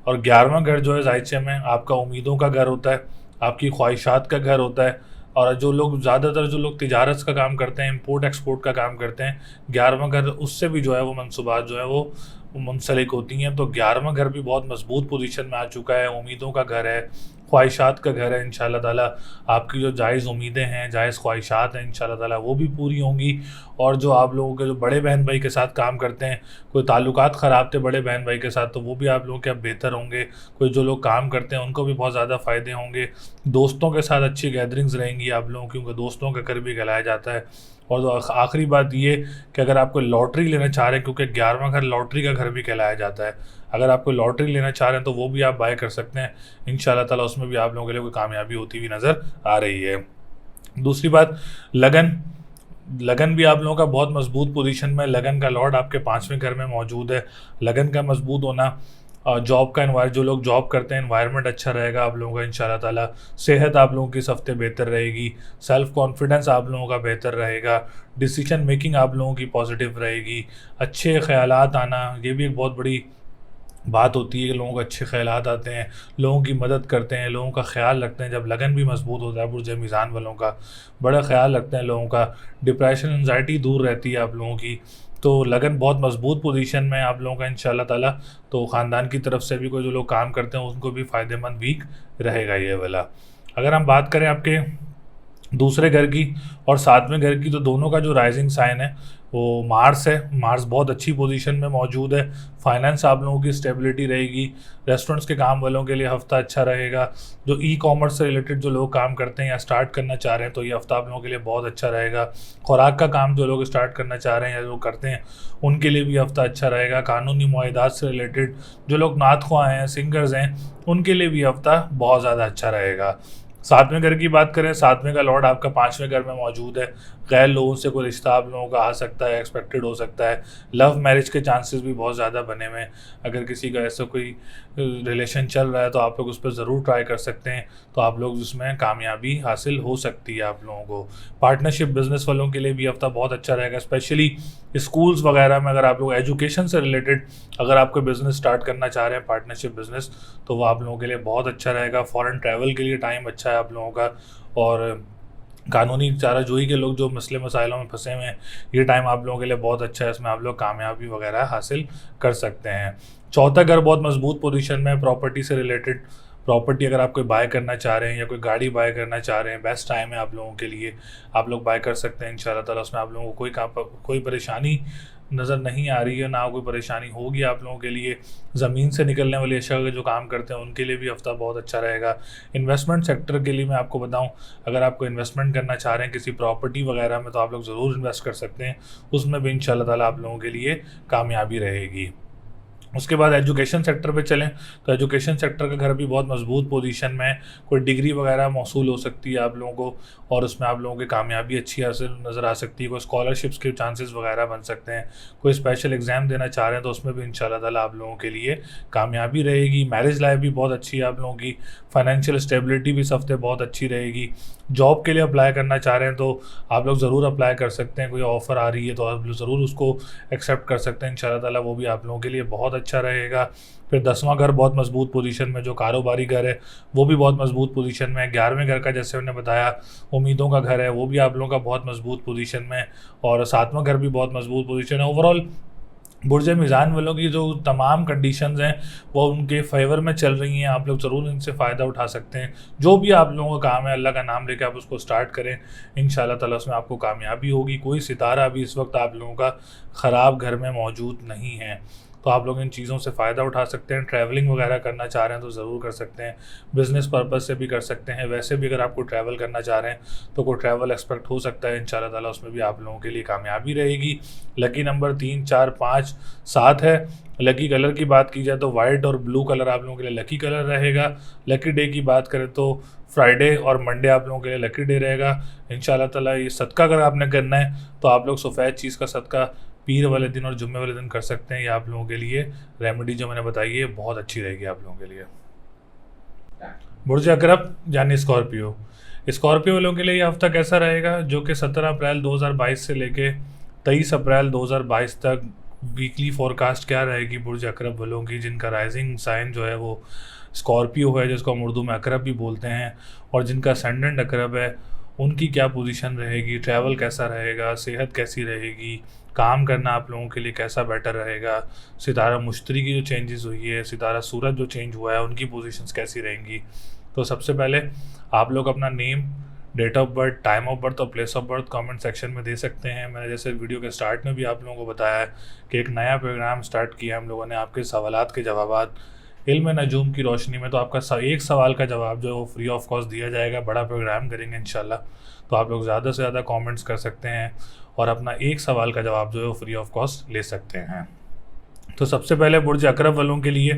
और 11वां घर जो है जायचे में आपका उम्मीदों का घर होता है, आपकी ख्वाहिशात का घर होता है। और जो लोग तिजारत का काम करते हैं, इंपोर्ट एक्सपोर्ट का काम करते हैं, 11वां घर उससे भी जो है वो मनसूबात जो है वो मुंसलिक होती हैं। तो 11वां घर भी बहुत मजबूत पोजीशन में आ चुका है, उम्मीदों का घर है, ख्वाहिशात का घर है। इंशाल्लाह ताला आपकी जो जायज़ उम्मीदें हैं, जायज़ ख्वाहिशात हैं, इंशाल्लाह ताला वो भी पूरी होंगी। और जो आप लोगों के जो बड़े बहन भाई के साथ काम करते हैं, कोई ताल्लुकात ख़राब थे बड़े बहन भाई के साथ, तो वो भी आप लोगों के अब बेहतर होंगे। कोई जो लोग काम करते हैं उनको भी बहुत ज़्यादा फ़ायदे होंगे। दोस्तों के साथ अच्छी गैदरिंग्स रहेंगी आप लोगों की, क्योंकि दोस्तों का घर भी कहलाया जाता है। और जो आखिरी बात ये कि अगर आप कोई लॉटरी लेना चाह रहे हैं, क्योंकि 11वां घर लॉटरी का घर भी कहलाया जाता है, अगर आप कोई लॉटरी लेना चाह रहे हैं तो वो भी आप बाय कर सकते हैं। इंशाल्लाह ताला उसमें भी आप लोगों के लिए कोई कामयाबी होती हुई नज़र आ रही है। दूसरी बात, लगन लगन भी आप लोगों का बहुत मजबूत पोजीशन में, लगन का लॉर्ड आपके 5वें घर में मौजूद है। लगन का मजबूत होना, जॉब का एनवायरमेंट, जो लोग जॉब करते हैं एनवायरनमेंट अच्छा रहेगा आप लोगों का इंशाल्लाह ताला। सेहत आप लोगों की इस हफ्ते बेहतर रहेगी। सेल्फ कॉन्फिडेंस आप लोगों का बेहतर रहेगा। डिसीजन मेकिंग आप लोगों की पॉजिटिव रहेगी। अच्छे ख्यालात आना, ये भी एक बहुत बड़ी बात होती है कि लोगों को अच्छे ख्यालात आते हैं, लोगों की मदद करते हैं, लोगों का ख्याल रखते हैं। जब लगन भी मजबूत होता है बुर्ज मीज़ान वालों का, बड़ा ख्याल रखते हैं लोगों का। डिप्रेशन एंजाइटी दूर रहती है आप लोगों की। तो लगन बहुत मजबूत पोजीशन में है आप लोगों का इंशाल्लाह ताला। तो ख़ानदान की तरफ से भी कोई जो लोग काम करते हैं उनको भी फ़ायदेमंद वीक रहेगा ये वाला। अगर हम बात करें आपके दूसरे घर की और 7वें घर की, तो दोनों का जो राइजिंग साइन है वो मार्स है। मार्स बहुत अच्छी पोजीशन में मौजूद है। फाइनेंस आप लोगों की स्टेबिलिटी रहेगी। रेस्टोरेंट्स के काम वालों के लिए हफ्ता अच्छा रहेगा। जो ई कॉमर्स से रिलेटेड जो लोग काम करते हैं या स्टार्ट करना चाह रहे हैं, तो ये हफ्ता आप लोगों के लिए बहुत अच्छा रहेगा। खुराक का काम जो लोग स्टार्ट करना चाह रहे हैं या जो करते हैं उनके लिए भी हफ्ता अच्छा रहेगा। कानूनी मुआहदात से रिलेटेड जो लोग नात ख्वाह हैं, सिंगर्स हैं, उनके लिए भी हफ्ता बहुत ज़्यादा अच्छा रहेगा। 7वें घर की बात करें, 7वें का लॉर्ड आपका 5वें घर में मौजूद है। गैर लोगों से कोई रिश्ता आप लोगों का आ सकता है, एक्सपेक्टेड हो सकता है। लव मैरिज के चांसेस भी बहुत ज़्यादा बने हुए हैं। अगर किसी का ऐसा कोई रिलेशन चल रहा है तो आप लोग उस पर ज़रूर ट्राई कर सकते हैं, तो आप लोग उसमें कामयाबी हासिल हो सकती है आप लोगों को। पार्टनरशिप बिजनेस वालों के लिए भी हफ्ता बहुत अच्छा रहेगा, स्पेशली स्कूल्स वगैरह में। अगर आप लोग एजुकेशन से रिलेटेड अगर आपको बिज़नेस स्टार्ट करना चाह रहे हैं, पार्टनरशिप बिजनेस, तो वो आप लोगों के लिए बहुत अच्छा रहेगा। फॉरेन ट्रैवल के लिए टाइम अच्छा है आप लोगों का। और कानूनी चाराजोई के लोग जो मसले मसाइलों में फंसे हुए हैं, ये टाइम आप लोगों के लिए बहुत अच्छा है। इसमें आप लोग कामयाबी वगैरह हासिल कर सकते हैं। चौथा घर बहुत मजबूत पोजीशन में है, प्रॉपर्टी से रिलेटेड। प्रॉपर्टी अगर आप कोई बाय करना चाह रहे हैं या कोई गाड़ी बाय करना चाह रहे हैं, बेस्ट टाइम है आप लोगों के लिए। आप लोग बाय कर सकते हैं इंशाल्लाह ताला। उसमें आप लोगों को कोई परेशानी नज़र नहीं आ रही है, ना कोई परेशानी होगी आप लोगों के लिए। ज़मीन से निकलने वाली अशया के जो काम करते हैं उनके लिए भी हफ्ता बहुत अच्छा रहेगा। इन्वेस्टमेंट सेक्टर के लिए मैं आपको बताऊं, अगर आपको इन्वेस्टमेंट करना चाह रहे हैं किसी प्रॉपर्टी वगैरह में, तो आप लोग ज़रूर इन्वेस्ट कर सकते हैं। उसमें भी इंशाल्लाह ताला आप लोगों के लिए कामयाबी रहेगी। उसके बाद एजुकेशन सेक्टर पे चलें, तो एजुकेशन सेक्टर का घर भी बहुत मजबूत पोजीशन में है। कोई डिग्री वगैरह मौसूल हो सकती है आप लोगों को, और उसमें आप लोगों की कामयाबी अच्छी हासिल नज़र आ सकती है। कोई स्कॉलरशिप्स के चांसेस वगैरह बन सकते हैं। कोई स्पेशल एग्ज़ाम देना चाह रहे हैं तो उसमें भी इंशाल्लाह ताला आप लोगों के लिए कामयाबी रहेगी। मैरिज लाइफ भी बहुत अच्छी है आप लोगों की। फाइनेंशियल स्टेबिलिटी भी इस हफ्ते बहुत अच्छी रहेगी। जॉब के लिए अप्लाई करना चाह रहे हैं तो आप लोग ज़रूर अप्लाई कर सकते हैं। कोई ऑफ़र आ रही है तो आप ज़रूर उसको एक्सेप्ट कर सकते हैं इंशाल्लाह ताला। वो भी आप लोगों के लिए बहुत अच्छा रहेगा। फिर 10वां घर बहुत मजबूत पोजीशन में, जो कारोबारी घर है वो भी बहुत मजबूत पोजीशन में है। 11वें घर का जैसे मैंने बताया उम्मीदों का घर है, वो भी आप लोगों का बहुत मजबूत पोजीशन में है। और 7वां घर भी बहुत मजबूत पोजीशन है। ओवरऑल बुर्ज मीज़ान वालों की जो तमाम कंडीशंस हैं वो उनके फेवर में चल रही हैं। आप लोग ज़रूर इनसे फ़ायदा उठा सकते हैं। जो भी आप लोगों का काम है, अल्लाह का नाम लेकर आप उसको स्टार्ट करें, इंशाल्लाह ताला उसमें आपको कामयाबी होगी। कोई सितारा अभी इस वक्त आप लोगों का ख़राब घर में मौजूद नहीं है, तो आप लोग इन चीज़ों से फ़ायदा उठा सकते हैं। ट्रैवलिंग वगैरह करना चाह रहे हैं तो ज़रूर कर सकते हैं। बिज़नेस पर्पज़ से भी कर सकते हैं। वैसे भी अगर आपको ट्रैवल करना चाह रहे हैं तो कोई ट्रैवल एक्सपेक्ट हो सकता है इंशाल्लाह ताला। उसमें भी आप लोगों के लिए कामयाबी रहेगी। लकी नंबर 3, 4, 5, 7 है। लकी कलर की बात की जाए तो वाइट और ब्लू कलर आप लोगों के लिए लकी कलर रहेगा। लकी डे की बात करें तो फ्राइडे और मंडे आप लोगों के लिए लकी डे रहेगा इंशाल्लाह ताला। ये सदका अगर आपने करना है तो आप लोग सफ़ेद चीज़ का सदका पीर वाले दिन और जुम्मे वाले दिन कर सकते हैं। ये आप लोगों के लिए रेमेडी जो मैंने बताई है बहुत अच्छी रहेगी आप लोगों के लिए। बुर्ज अकरब यानी स्कॉर्पियो, स्कॉर्पियो वालों के लिए ये हफ्ता कैसा रहेगा, जो कि 17 अप्रैल 2022 से लेके 23 अप्रैल 2022 तक वीकली फोरकास्ट क्या रहेगी बुर्ज अकरब वालों की, जिनका राइजिंग साइन जो है वो स्कॉर्पियो है, जिसको हम उर्दू में अकरब भी बोलते हैं, और जिनका असेंडेंट अकरब है, उनकी क्या पोजीशन रहेगी, ट्रैवल कैसा रहेगा, सेहत कैसी रहेगी, काम करना आप लोगों के लिए कैसा बेटर रहेगा, सितारा मुश्तरी की जो चेंजेस हुई है, सितारा सूरज जो चेंज हुआ है, उनकी पोजीशंस कैसी रहेंगी। तो सबसे पहले आप लोग अपना name, date of birth, time of birth और place of birth comment section में दे सकते हैं। मैंने जैसे वीडियो के स्टार्ट में भी आप लोगों को बताया है कि एक नया प्रोग्राम स्टार्ट किया हम लोगों ने आपके सवालात के जवाबात इल्म नजूम की रोशनी में। तो आपका एक सवाल का जवाब जो है वो फ्री ऑफ कॉस्ट दिया जाएगा। बड़ा प्रोग्राम करेंगे इंशाल्लाह, तो आप लोग ज़्यादा से ज़्यादा कमेंट्स कर सकते हैं और अपना एक सवाल का जवाब जो है वो फ्री ऑफ कॉस्ट ले सकते हैं। तो सबसे पहले बुर्ज अकरब वालों के लिए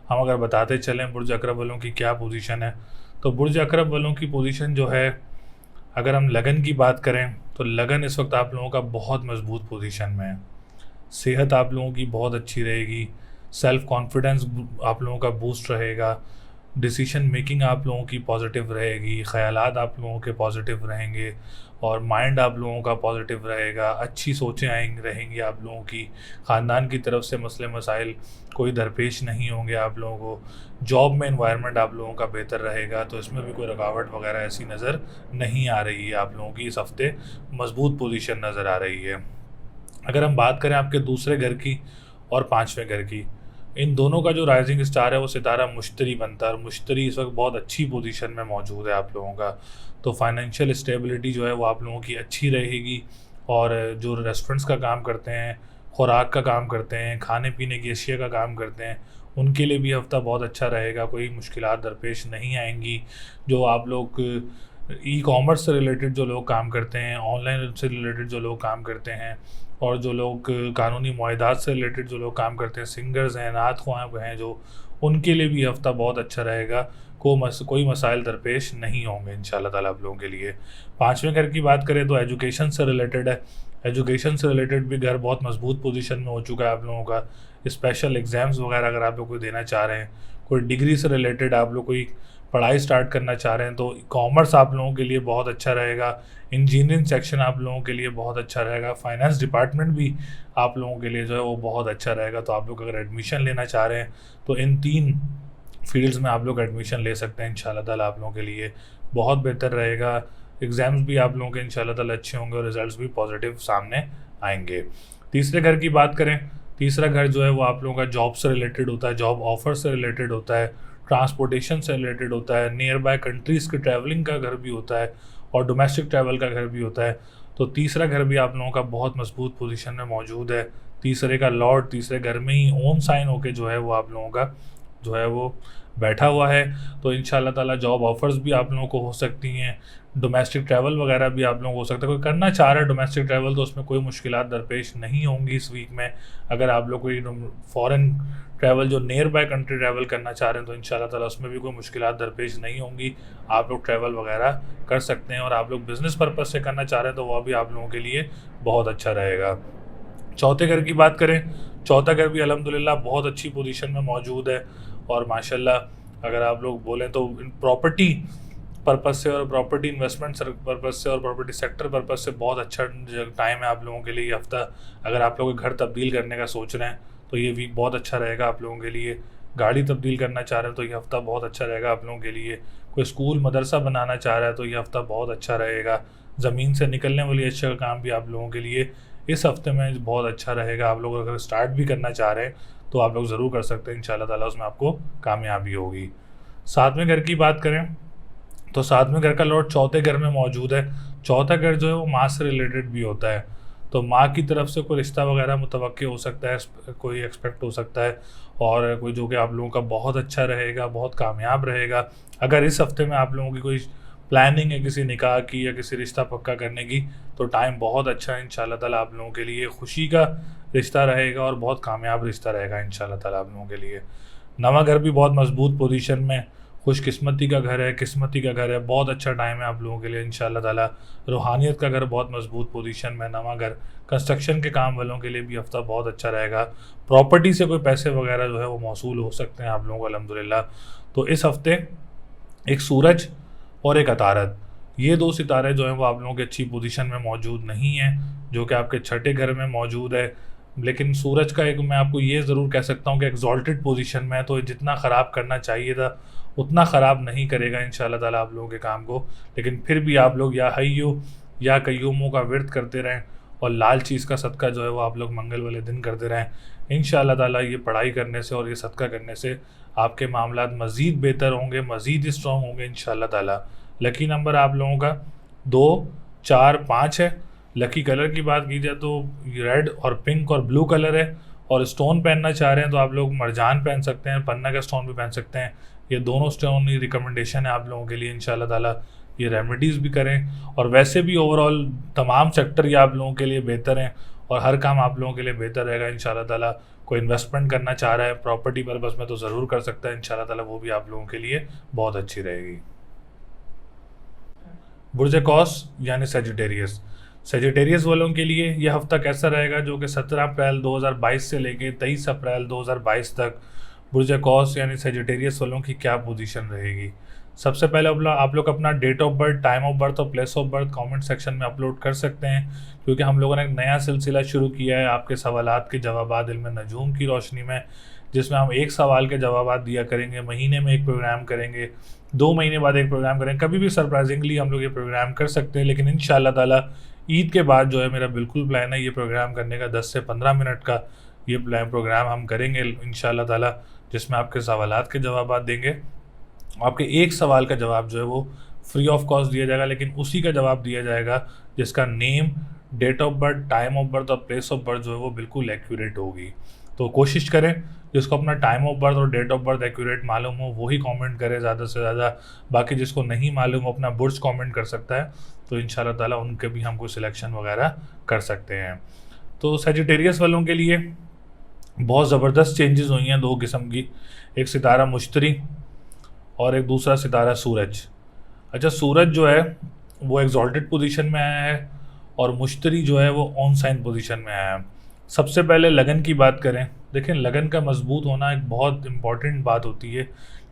हम अगर बताते चलें बुर्ज अकरब वालों की क्या पोजीशन है, तो बुर्ज अकरब वालों की पोजीशन जो है, अगर हम लगन की बात करें तो लगन इस वक्त आप लोगों का बहुत मजबूत पोजीशन में है। सेहत आप लोगों की बहुत अच्छी रहेगी, सेल्फ कॉन्फिडेंस आप लोगों का बूस्ट रहेगा, डिसीशन मेकिंग आप लोगों की पॉजिटिव रहेगी, ख़यालात आप लोगों के पॉजिटिव रहेंगे और माइंड आप लोगों का पॉजिटिव रहेगा। अच्छी सोचें रहेंगी आप लोगों की, ख़ानदान की तरफ से मसले मसाइल कोई दरपेश नहीं होंगे आप लोगों को। जॉब में इन्वायरमेंट आप लोगों का बेहतर रहेगा, तो इसमें भी कोई रुकावट वगैरह ऐसी नज़र नहीं आ रही है। आप लोगों की इस हफ्ते मजबूत पोजीशन नज़र आ रही है। अगर हम बात करें आपके दूसरे घर की और पाँचवें घर की, इन दोनों का जो राइजिंग स्टार है वो सितारा मुश्तरी बनता है और मुश्तरी इस वक्त बहुत अच्छी पोजीशन में मौजूद है आप लोगों का। तो फाइनेंशियल स्टेबिलिटी जो है वो आप लोगों की अच्छी रहेगी। और जो रेस्टोरेंट्स का काम करते हैं, खुराक का काम करते हैं, खाने पीने की अशिया का काम करते हैं, उनके लिए भी हफ्ता बहुत अच्छा रहेगा। कोई मुश्किलात दरपेश नहीं आएंगी। जो आप लोग ई कॉमर्स से रिलेटेड जो लोग काम करते हैं, ऑनलाइन से रिलेटेड जो लोग काम करते हैं और जो लोग कानूनी मुआहदात से रिलेटेड जो लोग काम करते हैं, सिंगर्स हैं, नात ख्वाह हैं जो, उनके लिए भी हफ्ता बहुत अच्छा रहेगा। कोई मसाइल दरपेश नहीं होंगे इंशाल्लाह ताला आप लोगों के लिए। पाँचवें घर की बात करें तो एजुकेशन से रिलेटेड है। एजुकेशन से रिलेटेड भी घर बहुत मजबूत पोजीशन में हो चुका है आप लोगों का। स्पेशल एग्ज़ाम्स वगैरह अगर आप लोग कोई देना चाह रहे हैं, कोई डिग्री से रिलेटेड आप लोग कोई पढ़ाई स्टार्ट करना चाह रहे हैं, तो कॉमर्स आप लोगों के लिए बहुत अच्छा रहेगा। इंजीनियरिंग सेक्शन आप लोगों के लिए बहुत अच्छा रहेगा। फाइनेंस डिपार्टमेंट भी आप लोगों के लिए जो है वो बहुत अच्छा रहेगा। तो आप लोग अगर एडमिशन लेना चाह रहे हैं तो इन 3 फील्ड्स में आप लोग एडमिशन ले सकते हैं इंशाल्लाह ताला। आप लोगों के लिए बहुत बेहतर रहेगा। एग्ज़ाम्स भी आप लोगों के इंशाल्लाह ताला अच्छे होंगे और रिजल्ट्स भी पॉजिटिव सामने आएंगे। तीसरे घर की बात करें, तीसरा घर जो है वो आप लोगों का जॉब से रिलेटेड होता है, जॉब ऑफर से रिलेटेड होता है, ट्रांसपोर्टेशन से रिलेटेड होता है, नियर बाय कंट्रीज़ के ट्रैवलिंग का घर भी होता है और डोमेस्टिक ट्रैवल का घर भी होता है। तो तीसरा घर भी आप लोगों का बहुत मजबूत पोजीशन में मौजूद है। तीसरे का लॉर्ड तीसरे घर में ही ओन साइन होके जो है वो आप लोगों का जो है वो बैठा हुआ है। तो इंशाल्लाह ताला जॉब ऑफर्स भी आप लोगों को हो सकती हैं, डोमेस्टिक ट्रैवल वगैरह भी आप लोगों को हो सकता है। कोई करना चाह रहा है डोमेस्टिक ट्रैवल तो उसमें कोई मुश्किलात दरपेश नहीं होंगी इस वीक में। अगर आप लोग कोई फॉरेन ट्रैवल जो नियर बाय कंट्री ट्रैवल करना चाह रहे हैं तो इंशाल्लाह ताला उसमें भी कोई मुश्किलात दरपेश नहीं होंगी। आप लोग ट्रैवल वगैरह कर सकते हैं। और आप लोग बिज़नेस पर्पज़ से करना चाह रहे हैं तो वह भी आप लोगों के लिए बहुत अच्छा रहेगा। चौथे घर की बात करें, चौथा घर भी अल्हम्दुलिल्लाह बहुत अच्छी पोजीशन में मौजूद है और माशाल्लाह अगर आप लोग बोलें तो प्रॉपर्टी पर्पज़ से और प्रॉपर्टी इन्वेस्टमेंट पर्पज़ से और प्रॉपर्टी सेक्टर पर्पज़ से बहुत अच्छा टाइम है आप लोगों के लिए ये हफ्ता। अगर आप लोग घर तब्दील करने का सोच रहे हैं तो ये वीक बहुत अच्छा रहेगा आप लोगों के लिए। गाड़ी तब्दील करना चाह रहे हैं तो ये हफ्ता बहुत अच्छा रहेगा आप लोगों के लिए। कोई स्कूल मदरसा बनाना चाह रहा है तो ये हफ्ता बहुत अच्छा रहेगा। ज़मीन से निकलने वाली अशिया का काम भी आप लोगों के लिए इस हफ्ते में बहुत अच्छा रहेगा। आप लोग अगर स्टार्ट भी करना चाह रहे हैं तो आप लोग ज़रूर कर सकते हैं इंशाल्लाह ताला, उसमें आपको कामयाबी होगी। सातवें घर की बात करें तो सातवें घर का लॉर्ड चौथे घर में मौजूद है। चौथा घर जो है वो माँ से रिलेटेड भी होता है, तो माँ की तरफ से कोई रिश्ता वगैरह मुतवक्के हो सकता है, कोई एक्सपेक्ट हो सकता है और कोई जो कि आप लोगों का बहुत अच्छा रहेगा, बहुत कामयाब रहेगा। अगर इस हफ्ते में आप लोगों की कोई प्लानिंग है किसी निकाह की या किसी रिश्ता पक्का करने की तो टाइम बहुत अच्छा है इंशाल्लाह ताला आप लोगों के लिए। खुशी का रिश्ता रहेगा और बहुत कामयाब रिश्ता रहेगा इंशाल्लाह ताला आप लोगों के लिए। नवा घर भी बहुत मजबूत पोजीशन में, खुशकिस्मती का घर है, किस्मती का घर है, बहुत अच्छा टाइम है आप लोगों के लिए इंशाल्लाह ताला। रूहानियत का घर बहुत मजबूत पोजीशन में, नवा घर कंस्ट्रक्शन के काम वालों के लिए भी हफ्ता बहुत अच्छा रहेगा। प्रॉपर्टी से कोई पैसे वगैरह जो है वो मौसूल हो सकते हैं आप लोगों को अल्हम्दुलिल्लाह। तो इस हफ्ते एक सूरज और एक अतारत, ये 2 सितारे जो हैं वो आप लोगों की अच्छी पोजीशन में मौजूद नहीं हैं, जो कि आपके छठे घर में मौजूद है। लेकिन सूरज का एक मैं आपको ये ज़रूर कह सकता हूँ कि एग्जॉल्टेड पोजीशन में है, तो जितना ख़राब करना चाहिए था उतना ख़राब नहीं करेगा इंशाल्लाह ताला आप लोगों के काम को। लेकिन फिर भी आप लोग या हय्यो या कय्यूमों का विर्द करते रहें और लाल चीज़ का सदका जो है वो आप लोग मंगल वाले दिन करते रहें। इंशाल्लाह ताला ये पढ़ाई करने से और ये सदका करने से आपके मामलात मज़ीद बेहतर होंगे, मज़ीद स्ट्रॉन्ग होंगे इंशाल्लाह ताला। लकी नंबर आप लोगों का 2, 4, 5 है। लकी कलर की बात की जाए तो रेड और पिंक और ब्लू कलर है। और स्टोन पहनना चाह रहे हैं तो आप लोग मरजान पहन सकते हैं, पन्ना का स्टोन भी पहन सकते हैं। ये दोनों स्टोन ही रिकमेंडेशन है आप लोगों के लिए इंशाल्लाह ताला। ये रेमेडीज़ भी करें और वैसे भी ओवरऑल तमाम सेक्टर ये आप लोगों के लिए बेहतर हैं और हर काम आप लोगों के लिए बेहतर रहेगा इंशाल्लाह ताला। कोई इन्वेस्टमेंट करना चाह रहा है प्रॉपर्टी पर्पज़ में तो ज़रूर कर सकता है इंशाल्लाह ताला, वो भी आप लोगों के लिए बहुत अच्छी रहेगी। बुर्ज कौस यानी सेजिटेरियस, सेजिटेरियस वालों के लिए यह हफ्ता कैसा रहेगा, जो कि 17 अप्रैल 2022 से लेके 23 अप्रैल 2022 तक बुर्ज कौस यानी सेजिटेरियस वालों की क्या पोजीशन रहेगी। सबसे पहले आप लोग अपना date of birth, time of birth और place of birth comment section में अपलोड कर सकते हैं, क्योंकि हम लोगों ने एक नया सिलसिला शुरू किया है आपके सवालात के जवाबात इल्म नजूम की रोशनी में, जिसमें हम एक सवाल के जवाबात दिया करेंगे। महीने में एक प्रोग्राम करेंगे, 2 महीने बाद एक प्रोग्राम करेंगे, कभी भी सरप्राइजिंगली हम लोग ये प्रोग्राम कर सकते हैं। लेकिन इंशाल्लाह ताला ईद के बाद जो है मेरा बिल्कुल प्लान है ये प्रोग्राम करने का, 10 से 15 मिनट का ये प्रोग्राम हम करेंगे इंशाल्लाह ताला, जिसमें आपके सवालात के जवाबात देंगे। आपके एक सवाल का जवाब जो है वो फ्री ऑफ कॉस्ट दिया जाएगा, लेकिन उसी का जवाब दिया जाएगा जिसका name, date of birth, time of birth और प्लेस ऑफ बर्थ जो है वो बिल्कुल एक्यूरेट होगी। तो कोशिश करें जिसको अपना टाइम ऑफ बर्थ और डेट ऑफ बर्थ एक्यूरेट मालूम हो वही कमेंट करे ज़्यादा से ज़्यादा। बाकी जिसको नहीं मालूम हो अपना बुर्ज कमेंट कर सकता है, तो इंशाल्लाह ताला उनके भी हमको सिलेक्शन वगैरह कर सकते हैं। तो सेजिटेरियस वालों के लिए बहुत ज़बरदस्त चेंजेस हुई हैं 2 किस्म की, एक सितारा मुश्तरी और एक दूसरा सितारा सूरज। अच्छा, सूरज जो है वो एग्जॉल्टेड पोजीशन में आया है और मुश्तरी जो है वो ऑन साइन पोजीशन में आया है। सबसे पहले लगन की बात करें, देखें लगन का मजबूत होना एक बहुत इंपॉर्टेंट बात होती है,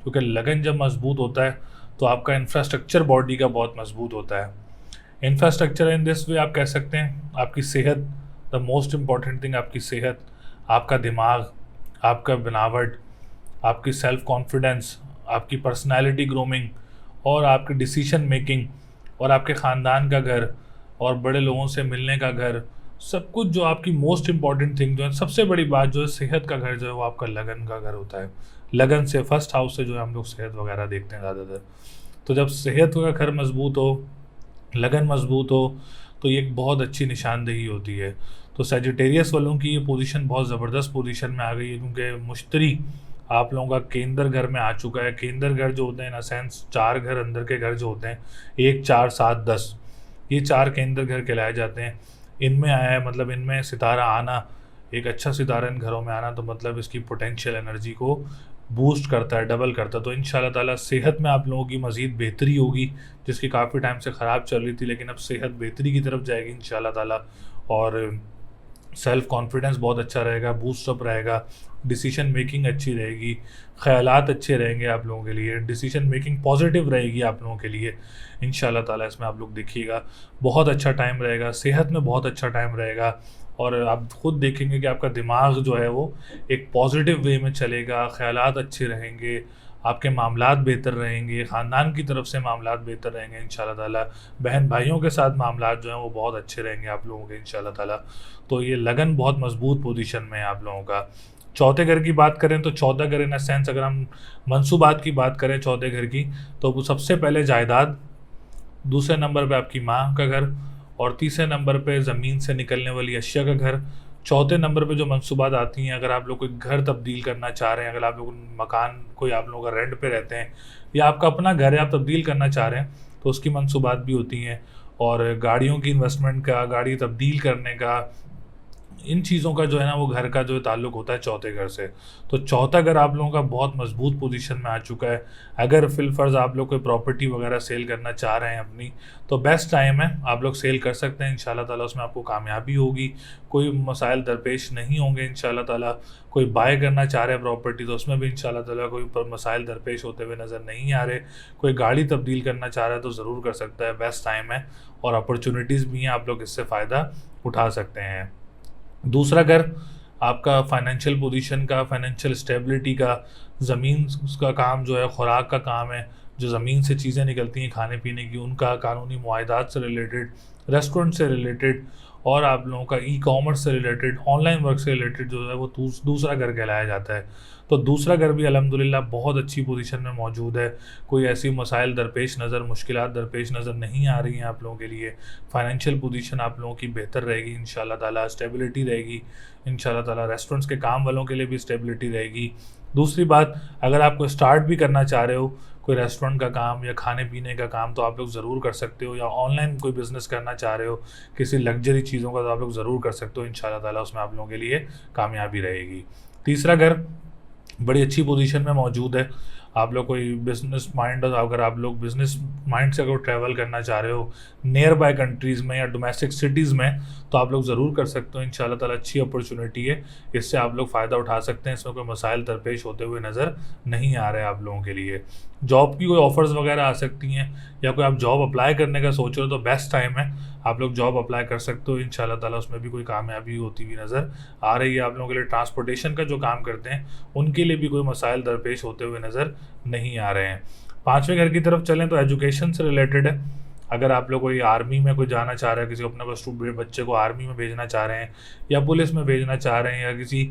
क्योंकि लगन जब मजबूत होता है तो आपका इंफ्रास्ट्रक्चर बॉडी का बहुत मजबूत होता है। इंफ्रास्ट्रक्चर इन दिस वे आप कह सकते हैं आपकी सेहत, द मोस्ट इम्पॉर्टेंट थिंग आपकी सेहत, आपका दिमाग, आपका बनावट, आपकी सेल्फ कॉन्फिडेंस, आपकी पर्सनालिटी ग्रूमिंग और आपकी डिसीजन मेकिंग और आपके ख़ानदान का घर और बड़े लोगों से मिलने का घर, सब कुछ जो आपकी मोस्ट इम्पॉर्टेंट थिंग जो है, सबसे बड़ी बात जो है सेहत का घर जो है वो आपका लगन का घर होता है। लगन से फर्स्ट हाउस से जो है हम लोग सेहत वगैरह देखते हैं ज़्यादातर। तो जब सेहत का घर मजबूत हो, लगन मजबूत हो, तो ये एक बहुत अच्छी निशानदेही होती है। तो सेजिटेरियस वालों की ये पोजीशन बहुत ज़बरदस्त पोजीशन में आ गई है, क्योंकि मुश्तरी आप लोगों का केंद्र घर में आ चुका है। केंद्र घर जो होते हैं इन सेंस 4 घर अंदर के घर जो होते हैं, 1, 4, 7, 10, ये 4 केंद्र घर कहलाए जाते हैं। इनमें आया है, मतलब इनमें सितारा आना, एक अच्छा सितारा इन घरों में आना, तो मतलब इसकी पोटेंशियल एनर्जी को बूस्ट करता है, डबल करता है। तो इंशाल्लाह ताला सेहत में आप लोगों की मज़ीद बेहतरी होगी, जिसकी काफ़ी टाइम से ख़राब चल रही थी, लेकिन अब सेहत बेहतरी की तरफ जाएगी इंशाल्लाह ताला। और सेल्फ कॉन्फिडेंस बहुत अच्छा रहेगा, बूस्टअप रहेगा, डिसीजन मेकिंग अच्छी रहेगी, ख़यालात अच्छे रहेंगे आप लोगों के लिए, डिसीजन मेकिंग पॉजिटिव रहेगी आप लोगों के लिए इंशाल्लाह ताला। इसमें आप लोग देखिएगा बहुत अच्छा टाइम रहेगा, सेहत में बहुत अच्छा टाइम रहेगा और आप खुद देखेंगे कि आपका दिमाग जो है वो एक पॉजिटिव वे में चलेगा, ख़यालात अच्छे रहेंगे, आपके मामलात बेहतर रहेंगे, ख़ानदान की तरफ से मामलात बेहतर रहेंगे इंशाल्लाह ताला, बहन भाइयों के साथ मामलात जो हैं वो बहुत अच्छे रहेंगे आप लोगों के इंशाल्लाह ताला। तो ये लगन बहुत मजबूत पोजीशन में है आप लोगों का। चौथे घर की बात करें तो चौथा घर इन अ सेंस अगर हम मंसूबात की बात करें चौथे घर की, तो वो सबसे पहले जायदाद, दूसरे नंबर पे आपकी माँ का घर और तीसरे नंबर पे ज़मीन से निकलने वाली अशिया का घर। चौथे नंबर पे जो मंसूबात आती हैं, अगर आप लोग कोई घर तब्दील करना चाह रहे हैं, अगर आप लोग मकान कोई आप लोगों का रेंट पे रहते हैं या आपका अपना घर है आप तब्दील करना चाह रहे हैं, तो उसकी मंसूबात भी होती हैं। और गाड़ियों की इन्वेस्टमेंट का, गाड़ी तब्दील करने का, इन चीज़ों का जो है ना वो घर का जो ताल्लुक़ होता है चौथे घर से। तो चौथा घर आप लोगों का बहुत मजबूत पोजीशन में आ चुका है। अगर फिलफर्ज आप लोग कोई प्रॉपर्टी वगैरह सेल करना चाह रहे हैं अपनी, तो बेस्ट टाइम है, आप लोग सेल कर सकते हैं इंशाल्लाह ताला, उसमें आपको कामयाबी होगी, कोई मसाइल दरपेश नहीं होंगे इंशाल्लाह ताला। कोई बाय करना चाह रहे हैं प्रॉपर्टी, तो उसमें भी इंशाल्लाह ताला कोई मसाइल दरपेश होते हुए नज़र नहीं आ रहे। कोई गाड़ी तब्दील करना चाह रहा है तो ज़रूर कर सकता है, बेस्ट टाइम है और अपॉर्चुनिटीज़ भी हैं, आप लोग इससे फ़ायदा उठा सकते हैं। दूसरा घर आपका फाइनेंशियल पोजीशन का, फाइनेंशियल स्टेबिलिटी का, ज़मीन का काम जो है, खुराक का काम है, जो ज़मीन से चीज़ें निकलती हैं खाने पीने की, उनका, कानूनी मुआहदात से रिलेटेड, रेस्टोरेंट से रिलेटेड, और आप लोगों का ई कॉमर्स से रिलेटेड, ऑनलाइन वर्क से रिलेटेड जो है वो दूसरा घर कहलाया जाता है। तो दूसरा घर भी अल्हम्दुलिल्लाह बहुत अच्छी पोजीशन में मौजूद है। कोई ऐसी मसाइल दरपेश नज़र, मुश्किलात दरपेश नज़र नहीं आ रही हैं आप लोगों के लिए। फाइनेंशियल पोजीशन आप लोगों की बेहतर रहेगी इंशाल्लाह ताला, स्टेबिलिटी रहेगी इंशाल्लाह ताला। रेस्टोरेंट्स के काम वालों के लिए भी स्टेबिलिटी रहेगी। दूसरी बात, अगर आपको स्टार्ट भी करना चाह रहे हो कोई रेस्टोरेंट का काम या खाने पीने का काम, तो आप लोग ज़रूर कर सकते हो, या ऑनलाइन कोई बिज़नेस करना चाह रहे हो किसी लग्जरी चीज़ों का, तो आप लोग ज़रूर कर सकते हो इंशाल्लाह ताला। उसमें आप लोगों के लिए कामयाबी रहेगी। तीसरा घर बड़ी अच्छी पोजीशन में मौजूद है। आप लोग कोई बिजनेस माइंड, अगर आप लोग बिजनेस माइंड से अगर ट्रैवल करना चाह रहे हो नियर बाय कंट्रीज़ में या डोमेस्टिक सिटीज़ में, तो आप लोग ज़रूर कर सकते हो इंशाल्लाह ताला। अच्छी अपॉर्चुनिटी है, इससे आप लोग फ़ायदा उठा सकते हैं। इसमें कोई मसाइल दरपेश होते हुए नज़र नहीं आ रहे हैं आप लोगों के लिए। जॉब की कोई ऑफ़र्स वगैरह आ सकती हैं, या कोई आप जॉब अप्लाई करने का सोच रहे हो, तो बेस्ट टाइम है, आप लोग जॉब अप्लाई कर सकते हो इंशाल्लाह ताला। उसमें भी कोई कामयाबी होती हुई नज़र आ रही है आप लोगों के लिए। ट्रांसपोर्टेशन का जो काम करते हैं उनके लिए भी कोई मसाइल दरपेश होते हुए नज़र नहीं आ रहे हैं। पाँचवें घर की तरफ चलें तो एजुकेशन से रिलेटेड है। अगर आप लोग कोई आर्मी में कोई जाना चाह रहे हैं, किसी को अपने बच्चे को आर्मी में भेजना चाह रहे हैं, या पुलिस में भेजना चाह रहे हैं, या किसी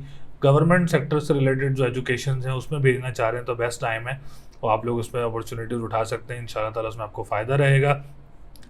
गवर्नमेंट सेक्टर से रिलेटेड जो एजुकेशन हैं उसमें भेजना चाह रहे हैं, तो बेस्ट टाइम है, और आप लोग उसमें अपॉर्चुनिटीज़ उठा सकते हैं इंशाल्लाह ताला। उसमें आपको फ़ायदा रहेगा।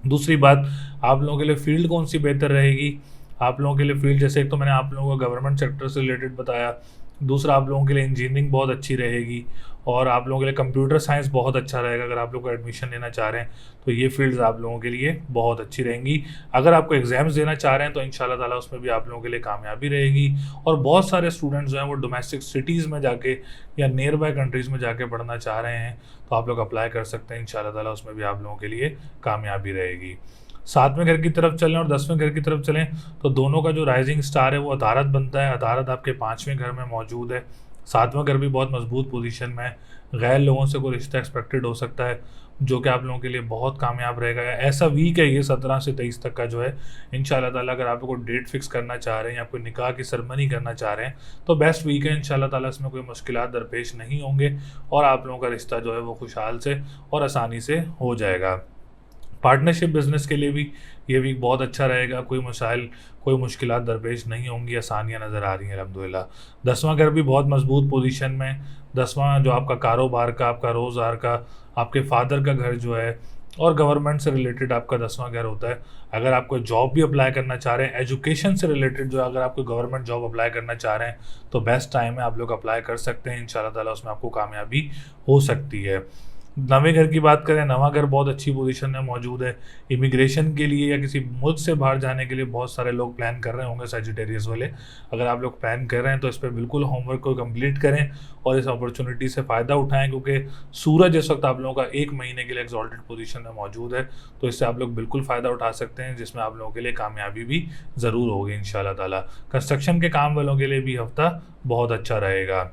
दूसरी बात, आप लोगों के लिए फ़ील्ड कौन सी बेहतर रहेगी? आप लोगों के लिए फ़ील्ड, जैसे एक तो मैंने आप लोगों को गवर्नमेंट सेक्टर से रिलेटेड बताया, दूसरा आप लोगों के लिए इंजीनियरिंग बहुत अच्छी रहेगी, और आप लोगों के लिए कंप्यूटर साइंस बहुत अच्छा रहेगा। अगर आप लोग को एडमिशन लेना चाह रहे हैं तो ये फील्ड्स आप लोगों के लिए बहुत अच्छी रहेंगी। अगर आपको एग्ज़ाम्स देना चाह रहे हैं तो इंशाल्लाह ताला उसमें भी आप लोगों के लिए कामयाबी रहेगी। और बहुत सारे स्टूडेंट्स जो हैं वो डोमेस्टिक सिटीज़ में जाके या नियर बाय कंट्रीज़ में जाके पढ़ना चाह रहे हैं, तो आप लोग अप्लाई कर सकते हैं इंशाल्लाह ताला। उसमें भी आप लोगों के लिए कामयाबी रहेगी। सातवें घर की तरफ चलें और 10वें घर की तरफ चलें तो दोनों का जो राइजिंग स्टार है वो अतारत बनता है। अतारत आपके 5वें घर में मौजूद है। 7वां घर भी बहुत मजबूत पोजीशन में है। गैर लोगों से कोई रिश्ता एक्सपेक्टेड हो सकता है, जो कि आप लोगों के लिए बहुत कामयाब रहेगा। ऐसा वीक है ये 17 से 23 तक का जो है इंशाल्लाह ताला। अगर आप लोग को डेट फिक्स करना चाह रहे हैं या कोई निकाह की सेरेमनी करना चाह रहे हैं तो बेस्ट वीक है इंशाल्लाह ताला। इसमें कोई मुश्किलात दरपेश नहीं होंगे, और आप लोगों का रिश्ता जो है वो खुशहाल से और आसानी से हो जाएगा। पार्टनरशिप बिज़नेस के लिए भी ये वीक बहुत अच्छा रहेगा। कोई मसाइल, कोई मुश्किलात दरपेश नहीं होंगी, आसानियाँ नज़र आ रही हैं अल्हम्दुलिल्लाह। 10वां घर भी बहुत मजबूत पोजीशन में। 10वां जो आपका कारोबार का, आपका रोज़गार का, आपके फादर का घर जो है, और गवर्नमेंट से रिलेटेड आपका 10वां घर होता है। अगर आप कोई जॉब भी अप्लाई करना चाह रहे हैं, एजुकेशन से रिलेटेड जो है, अगर आप कोई गवर्नमेंट जॉब अप्लाई करना चाह रहे हैं तो बेस्ट टाइम है, आप लोग अप्लाई कर सकते हैं इंशाल्लाह ताला। उसमें आपको कामयाबी हो सकती है। 9वें घर की बात करें, 9वां घर बहुत अच्छी पोजीशन में मौजूद है। इमिग्रेशन के लिए या किसी मुल्क से बाहर जाने के लिए बहुत सारे लोग प्लान कर रहे होंगे सजिटेरियस वाले। अगर आप लोग प्लान कर रहे हैं तो इस पर बिल्कुल होमवर्क को कंप्लीट करें और इस अपॉर्चुनिटी से फ़ायदा उठाएं, क्योंकि सूरज इस वक्त आप लोगों का 1 महीने के लिए एक्सॉल्टेड पोजीशन में मौजूद है। तो इससे आप लोग बिल्कुल फ़ायदा उठा सकते हैं, जिसमें आप लोगों के लिए कामयाबी भी ज़रूर होगी इंशाल्लाह ताला। कंस्ट्रक्शन के काम वालों के लिए भी हफ्ता बहुत अच्छा रहेगा।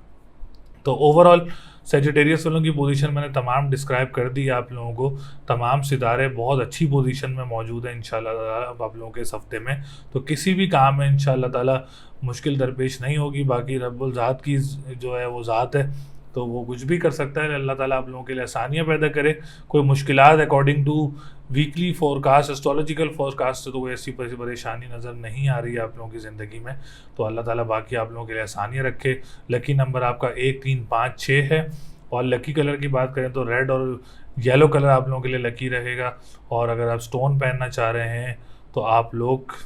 तो ओवरऑल सेजिटेरियस वालों की पोजीशन मैंने तमाम डिस्क्राइब कर दी है आप लोगों को। तमाम सितारे बहुत अच्छी पोजीशन में मौजूद हैं इंशाल्लाह ताला आप लोगों के इस हफ्ते में। तो किसी भी काम में इंशाल्लाह ताला मुश्किल दरपेश नहीं होगी। बाकी रब्बुल ज़ात की जो है वो ज़ात है, तो वो कुछ भी कर सकता है। अल्लाह ताला आप लोगों के लिए आसानियाँ पैदा करे। कोई मुश्किलात according to weekly forecast, astrological forecast से तो कोई ऐसी परेशानी नज़र नहीं आ रही है आप लोगों की ज़िंदगी में। तो अल्लाह ताला बाकी आप लोगों के लिए आसानियाँ रखे। लकी नंबर आपका 1, 3, 5, 6 है। और लकी कलर की बात करें तो रेड और येलो कलर आप लोगों के लिए लकी रहेगा। और अगर आप स्टोन पहनना चाह रहे हैं तो आप लोग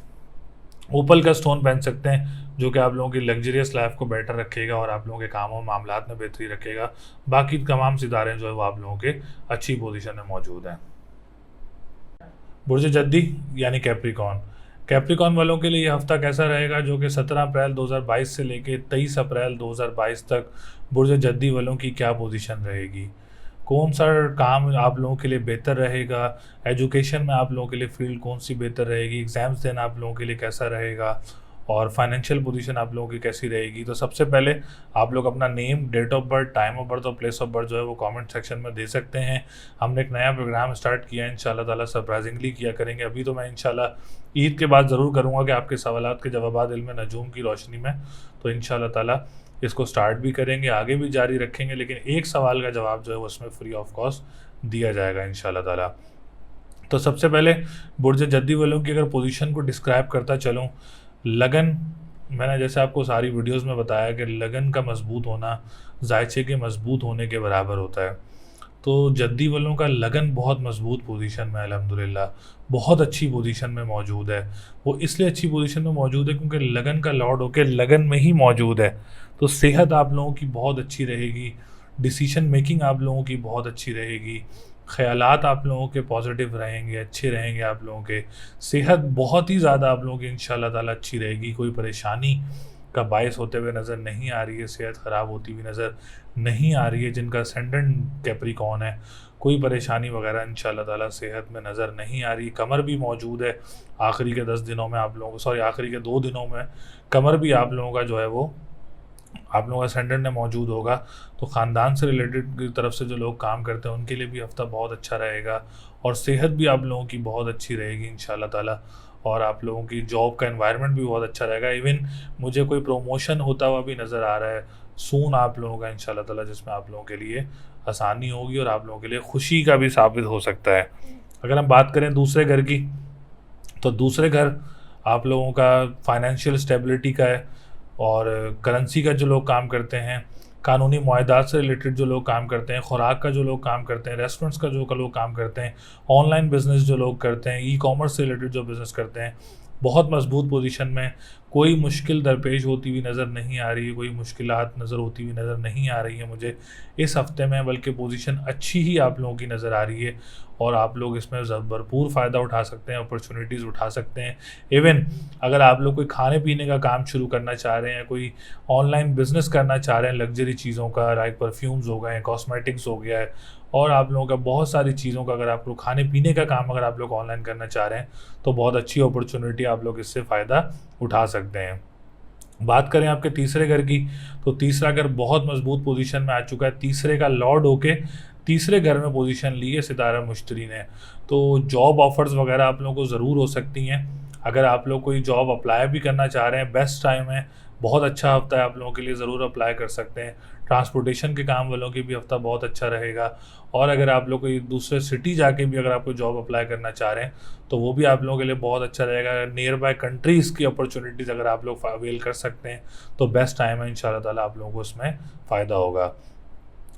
ओपल का स्टोन पहन सकते हैं, जो कि आप लोगों की लग्जरियस लाइफ को बेटर रखेगा और आप लोगों के कामों मामलात में बेहतरी रखेगा। बाकी तमाम सितारे जो है वो आप लोगों के अच्छी पोजीशन में मौजूद हैं। बुर्ज जद्दी यानी कैप्रिकॉन, कैप्रिकॉन वालों के लिए ये हफ्ता कैसा रहेगा, जो कि 17 अप्रैल 2022 से लेके 23 अप्रैल 2022 तक बुर्ज जद्दी वालों की क्या पोजीशन रहेगी। कौन सा काम आप लोगों के लिए बेहतर रहेगा, एजुकेशन में आप लोगों के लिए फील्ड कौन सी बेहतर रहेगी, एग्ज़ाम्स देना आप लोगों के लिए कैसा रहेगा, और फाइनेंशियल पोजीशन आप लोगों की कैसी रहेगी। तो सबसे पहले आप लोग अपना name, date of birth, time of birth और प्लेस ऑफ बर्थ जो है वो कमेंट सेक्शन में दे सकते हैं। हमने एक नया प्रोग्राम स्टार्ट किया है, इंशाल्लाह ताला सरप्राइजिंगली किया करेंगे। अभी तो मैं इंशाल्लाह ईद के बाद ज़रूर करूँगा कि आपके सवालात के जवाबात इल्म नजूम की रोशनी में, तो इंशाल्लाह ताला इसको स्टार्ट भी करेंगे, आगे भी जारी रखेंगे, लेकिन एक सवाल का जवाब जो है वो उसमें फ्री ऑफ कॉस्ट दिया जाएगा इंशाल्लाह ताला। तो सबसे पहले बुर्ज जद्दी वालों की अगर पोजीशन को डिस्क्राइब करता चलूँ, लगन, मैंने जैसे आपको सारी वीडियोस में बताया कि लगन का मजबूत होना जायचे के मजबूत होने के बराबर होता है। तो जद्दी वालों का लगन बहुत मजबूत पोजीशन में है अल्हम्दुलिल्लाह, बहुत अच्छी पोजीशन में मौजूद है। वो इसलिए अच्छी पोजीशन में मौजूद है क्योंकि लगन का लॉर्ड होकर लगन में ही मौजूद है। तो सेहत आप लोगों की बहुत अच्छी रहेगी, डिसीजन मेकिंग आप लोगों की बहुत अच्छी रहेगी, ख़यालात आप लोगों के पॉजिटिव रहेंगे, अच्छे रहेंगे आप लोगों के, सेहत बहुत ही ज़्यादा आप लोगों की इंशाल्लाह ताला अच्छी रहेगी। कोई परेशानी का बायस होते हुए नज़र नहीं आ रही है, सेहत ख़राब होती हुई नज़र नहीं आ रही है। जिनका असेंडेंट कैप्रिकॉर्न है, कोई परेशानी वगैरह इंशाल्लाह ताला सेहत में नज़र नहीं आ रही। कमर भी मौजूद है, आखिरी के 10 दिनों में आप लोगों को, सॉरी आखिरी के 2 दिनों में कमर भी आप लोगों का जो है वो आप लोगों का असेंडेंट में मौजूद होगा। तो ख़ानदान से रिलेटेड की तरफ से जो लोग काम करते हैं उनके लिए भी हफ्ता बहुत अच्छा रहेगा, और सेहत भी आप लोगों की बहुत अच्छी रहेगी इंशाल्लाह ताला, और आप लोगों की जॉब का एनवायरनमेंट भी बहुत अच्छा रहेगा। इवन मुझे कोई प्रमोशन होता हुआ भी नज़र आ रहा है सून आप लोगों का इंशाल्लाह ताला, जिसमें आप लोगों के लिए आसानी होगी और आप लोगों के लिए खुशी का भी साबित हो सकता है। अगर हम बात करें दूसरे घर की, तो दूसरे घर आप लोगों का फाइनेंशियल स्टेबिलिटी का है, और करेंसी का जो लोग काम करते हैं, कानूनी मुआहदात से रिलेटेड जो लोग काम करते हैं, खुराक का जो लोग काम करते हैं, रेस्टोरेंट्स का जो लोग काम करते हैं, ऑनलाइन बिज़नेस जो लोग करते हैं, ई कॉमर्स से रिलेटेड जो बिज़नेस करते हैं, बहुत मजबूत पोजीशन में, कोई मुश्किल दरपेश होती हुई नज़र नहीं आ रही है, कोई मुश्किलात नज़र होती हुई नज़र नहीं आ रही है मुझे इस हफ़्ते में, बल्कि पोजीशन अच्छी ही आप लोगों की नज़र आ रही है, और आप लोग इसमें भरपूर फ़ायदा उठा सकते हैं, अपॉर्चुनिटीज़ उठा सकते हैं। इवन अगर आप लोग कोई खाने पीने का काम शुरू करना चाह रहे हैं, कोई ऑनलाइन बिज़नेस करना चाह रहे हैं लग्जरी चीज़ों का, लाइक परफ्यूम्स हो गए, कॉस्मेटिक्स हो गया है, और आप लोगों का बहुत सारी चीज़ों का, अगर आप लोग खाने पीने का काम अगर आप लोग ऑनलाइन करना चाह रहे हैं तो बहुत अच्छी अपॉर्चुनिटी, आप लोग इससे फ़ायदा उठा सकते हैं। बात करें आपके तीसरे घर की, तो तीसरा घर बहुत मजबूत पोजीशन में आ चुका है। तीसरे का लॉर्ड होके तीसरे घर में पोजीशन ली है सितारा मुश्तरी ने। तो जॉब ऑफर्स वगैरह आप लोगों को ज़रूर हो सकती हैं। अगर आप लोग कोई जॉब अप्लाई भी करना चाह रहे हैं, बेस्ट टाइम है, बहुत अच्छा हफ्ता है आप लोगों के लिए, ज़रूर अप्लाई कर सकते हैं। ट्रांसपोर्टेशन के काम वालों के भी हफ्ता बहुत अच्छा रहेगा, और अगर आप लोग कोई दूसरे सिटी जाके भी अगर आपको जॉब अप्लाई करना चाह रहे हैं तो वो भी आप लोगों के लिए बहुत अच्छा रहेगा। नियर बाय कंट्रीज़ की अपॉर्चुनिटीज़ अगर आप लोग अवेल कर सकते हैं तो बेस्ट टाइम है, इंशाल्लाह ताला आप लोगों को उसमें फ़ायदा होगा।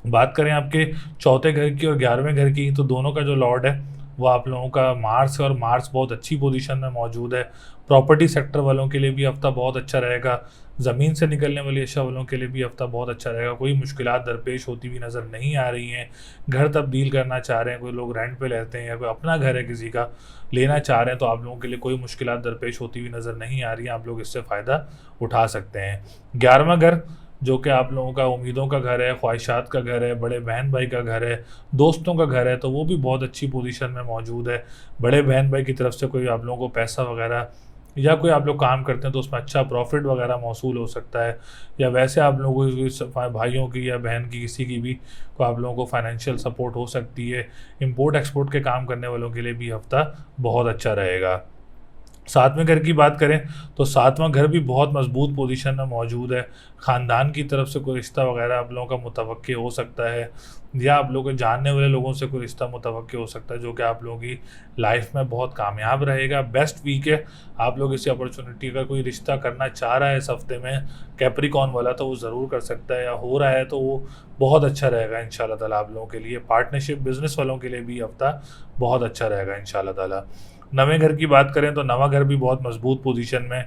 बात करें आपके चौथे घर की और 11वें घर की, तो दोनों का जो लॉर्ड है वो आप लोगों का मार्स है, और मार्स बहुत अच्छी पोजीशन में मौजूद है। प्रॉपर्टी सेक्टर वालों के लिए भी हफ्ता बहुत अच्छा रहेगा, ज़मीन से निकलने वाली अशया वालों के लिए भी हफ्ता बहुत अच्छा रहेगा। कोई मुश्किलात दरपेश होती हुई नज़र नहीं आ रही हैं। घर तब्दील करना चाह रहे हैं, कोई लोग रेंट पे रहते हैं, या कोई अपना घर है किसी का लेना चाह रहे हैं, तो आप लोगों के लिए कोई मुश्किलात दरपेश होती हुई नज़र नहीं आ रही हैं, आप लोग इससे फ़ायदा उठा सकते हैं। 11वां घर जो कि आप लोगों का उम्मीदों का घर है, ख्वाहिशात का घर है, बड़े बहन भाई का घर है, दोस्तों का घर है, तो वो भी बहुत अच्छी पोजीशन में मौजूद है। बड़े बहन भाई की तरफ से कोई आप लोगों को पैसा वगैरह, या कोई आप लोग काम करते हैं तो उसमें अच्छा प्रॉफिट वगैरह मौसूल हो सकता है, या वैसे आप लोगों को भाइयों की या बहन की किसी की भी को आप लोगों को फाइनेंशियल सपोर्ट हो सकती है। इंपोर्ट एक्सपोर्ट के काम करने वालों के लिए भी हफ्ता बहुत अच्छा रहेगा। 7वें घर की बात करें तो 7वां घर भी बहुत मजबूत पोजीशन में मौजूद है। ख़ानदान की तरफ से कोई रिश्ता वगैरह आप लोगों का मुतवक्के हो सकता है, या आप लोगों के जानने वाले लोगों से कोई रिश्ता मुतवक्के हो सकता है, जो कि आप लोगों की लाइफ में बहुत कामयाब रहेगा। बेस्ट वीक है, आप लोग इसी अपॉर्चुनिटी का कोई रिश्ता करना चाह रहा है इस हफ्ते में कैप्रिकॉर्न वाला, तो वो ज़रूर कर सकता है, या हो रहा है तो वो बहुत अच्छा रहेगा इंशाल्लाह ताला आप लोगों के लिए। पार्टनरशिप बिजनेस वालों के लिए भी हफ्ता बहुत अच्छा रहेगा इंशाल्लाह ताला। 9वें घर की बात करें तो 9वां घर भी बहुत मजबूत पोजीशन में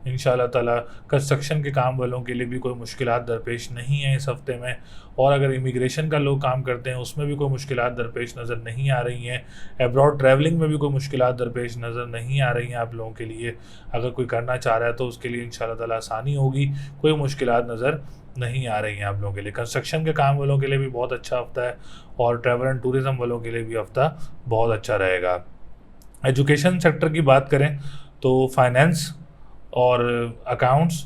इंशाल्लाह ताला। कंस्ट्रक्शन के काम वालों के लिए भी कोई मुश्किलात दरपेश नहीं है इस हफ्ते में, और अगर इमिग्रेशन का लोग काम करते हैं उसमें भी कोई मुश्किलात दरपेश नज़र नहीं आ रही हैं। एब्रॉड ट्रैवलिंग में भी कोई मुश्किलात दरपेश नज़र नहीं आ रही हैं आप लोगों के लिए। अगर कोई करना चाह रहा है तो उसके लिए इंशाल्लाह ताला आसानी होगी, कोई मुश्किलात नज़र नहीं आ रही हैं आप लोगों के लिए। कंस्ट्रक्शन के काम वालों के लिए भी बहुत अच्छा हफ्ता है, और ट्रैवल एंड टूरिज़म वालों के लिए भी हफ्ता बहुत अच्छा रहेगा। एजुकेशन सेक्टर की बात करें तो फाइनेंस और अकाउंट्स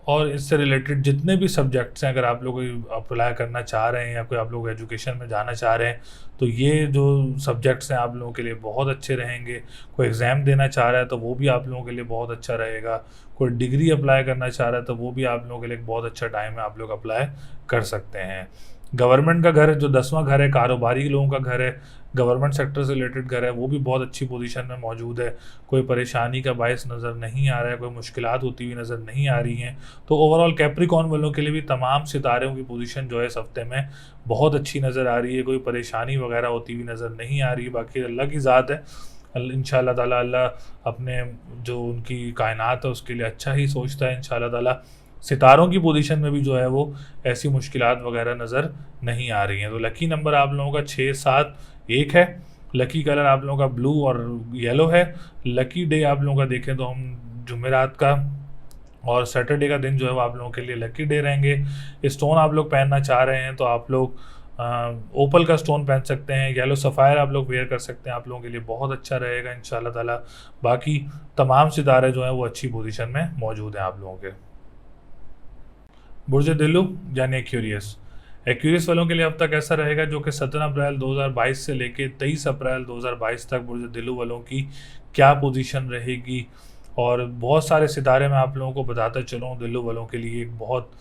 और इससे रिलेटेड जितने भी सब्जेक्ट्स हैं, अगर आप लोग अप्लाई करना चाह रहे हैं या कोई आप लोग एजुकेशन में जाना चाह रहे हैं तो ये जो सब्जेक्ट्स हैं आप लोगों के लिए बहुत अच्छे रहेंगे। कोई एग्ज़ाम देना चाह रहा है तो वो भी आप लोगों के लिए बहुत अच्छा रहेगा। कोई डिग्री अप्लाई करना चाह रहा है तो वो भी आप लोगों के लिए एक बहुत अच्छा टाइम है, आप लोग अप्लाई कर सकते हैं। गवर्नमेंट का घर जो 10वां घर है, कारोबारी लोगों का घर है, गवर्नमेंट सेक्टर से रिलेटेड घर है, वो भी बहुत अच्छी पोजीशन में मौजूद है। कोई परेशानी का बायस नज़र नहीं आ रहा है, कोई मुश्किलात होती हुई नज़र नहीं आ रही हैं। तो ओवरऑल कैप्रिकॉर्न वालों के लिए भी तमाम सितारों की पोजीशन जो है इस हफ्ते में बहुत अच्छी नज़र आ रही है। कोई परेशानी वगैरह होती हुई नज़र नहीं आ रही। बाकी अल्लाह की ज़ात है, इंशाल्लाह ताला अल्लाह अपने जो उनकी कायनात है उसके लिए अच्छा ही सोचता है। इंशाल्लाह ताला सितारों की पोजीशन में भी जो है वो ऐसी मुश्किलात वगैरह नज़र नहीं आ रही हैं। तो लकी नंबर आप लोगों का 671 है। लकी कलर आप लोगों का ब्लू और येलो है। लकी डे आप लोगों का देखें तो हम जुमेरात का और सैटरडे का दिन जो है वो आप लोगों के लिए लकी डे रहेंगे। स्टोन आप लोग पहनना चाह रहे हैं तो आप लोग ओपल का स्टोन पहन सकते हैं, येलो सफ़ायर आप लोग वेयर कर सकते हैं, आप लोगों के लिए बहुत अच्छा रहेगा इंशाल्लाह ताला। बाकी तमाम सितारे जो हैं वो अच्छी पोजीशन में मौजूद हैं आप लोगों के। बुर्ज दिल्लू यानी एक्यूरियस, एक्यूरियस वालों के लिए हफ्ता कैसा रहेगा, जो कि 17 अप्रैल 2022 से लेके 23 अप्रैल 2022 तक बुर्ज दिल्लू वालों की क्या पोजीशन रहेगी। और बहुत सारे सितारे मैं आप लोगों को बताता चलूँ दिल्लू वालों के लिए एक बहुत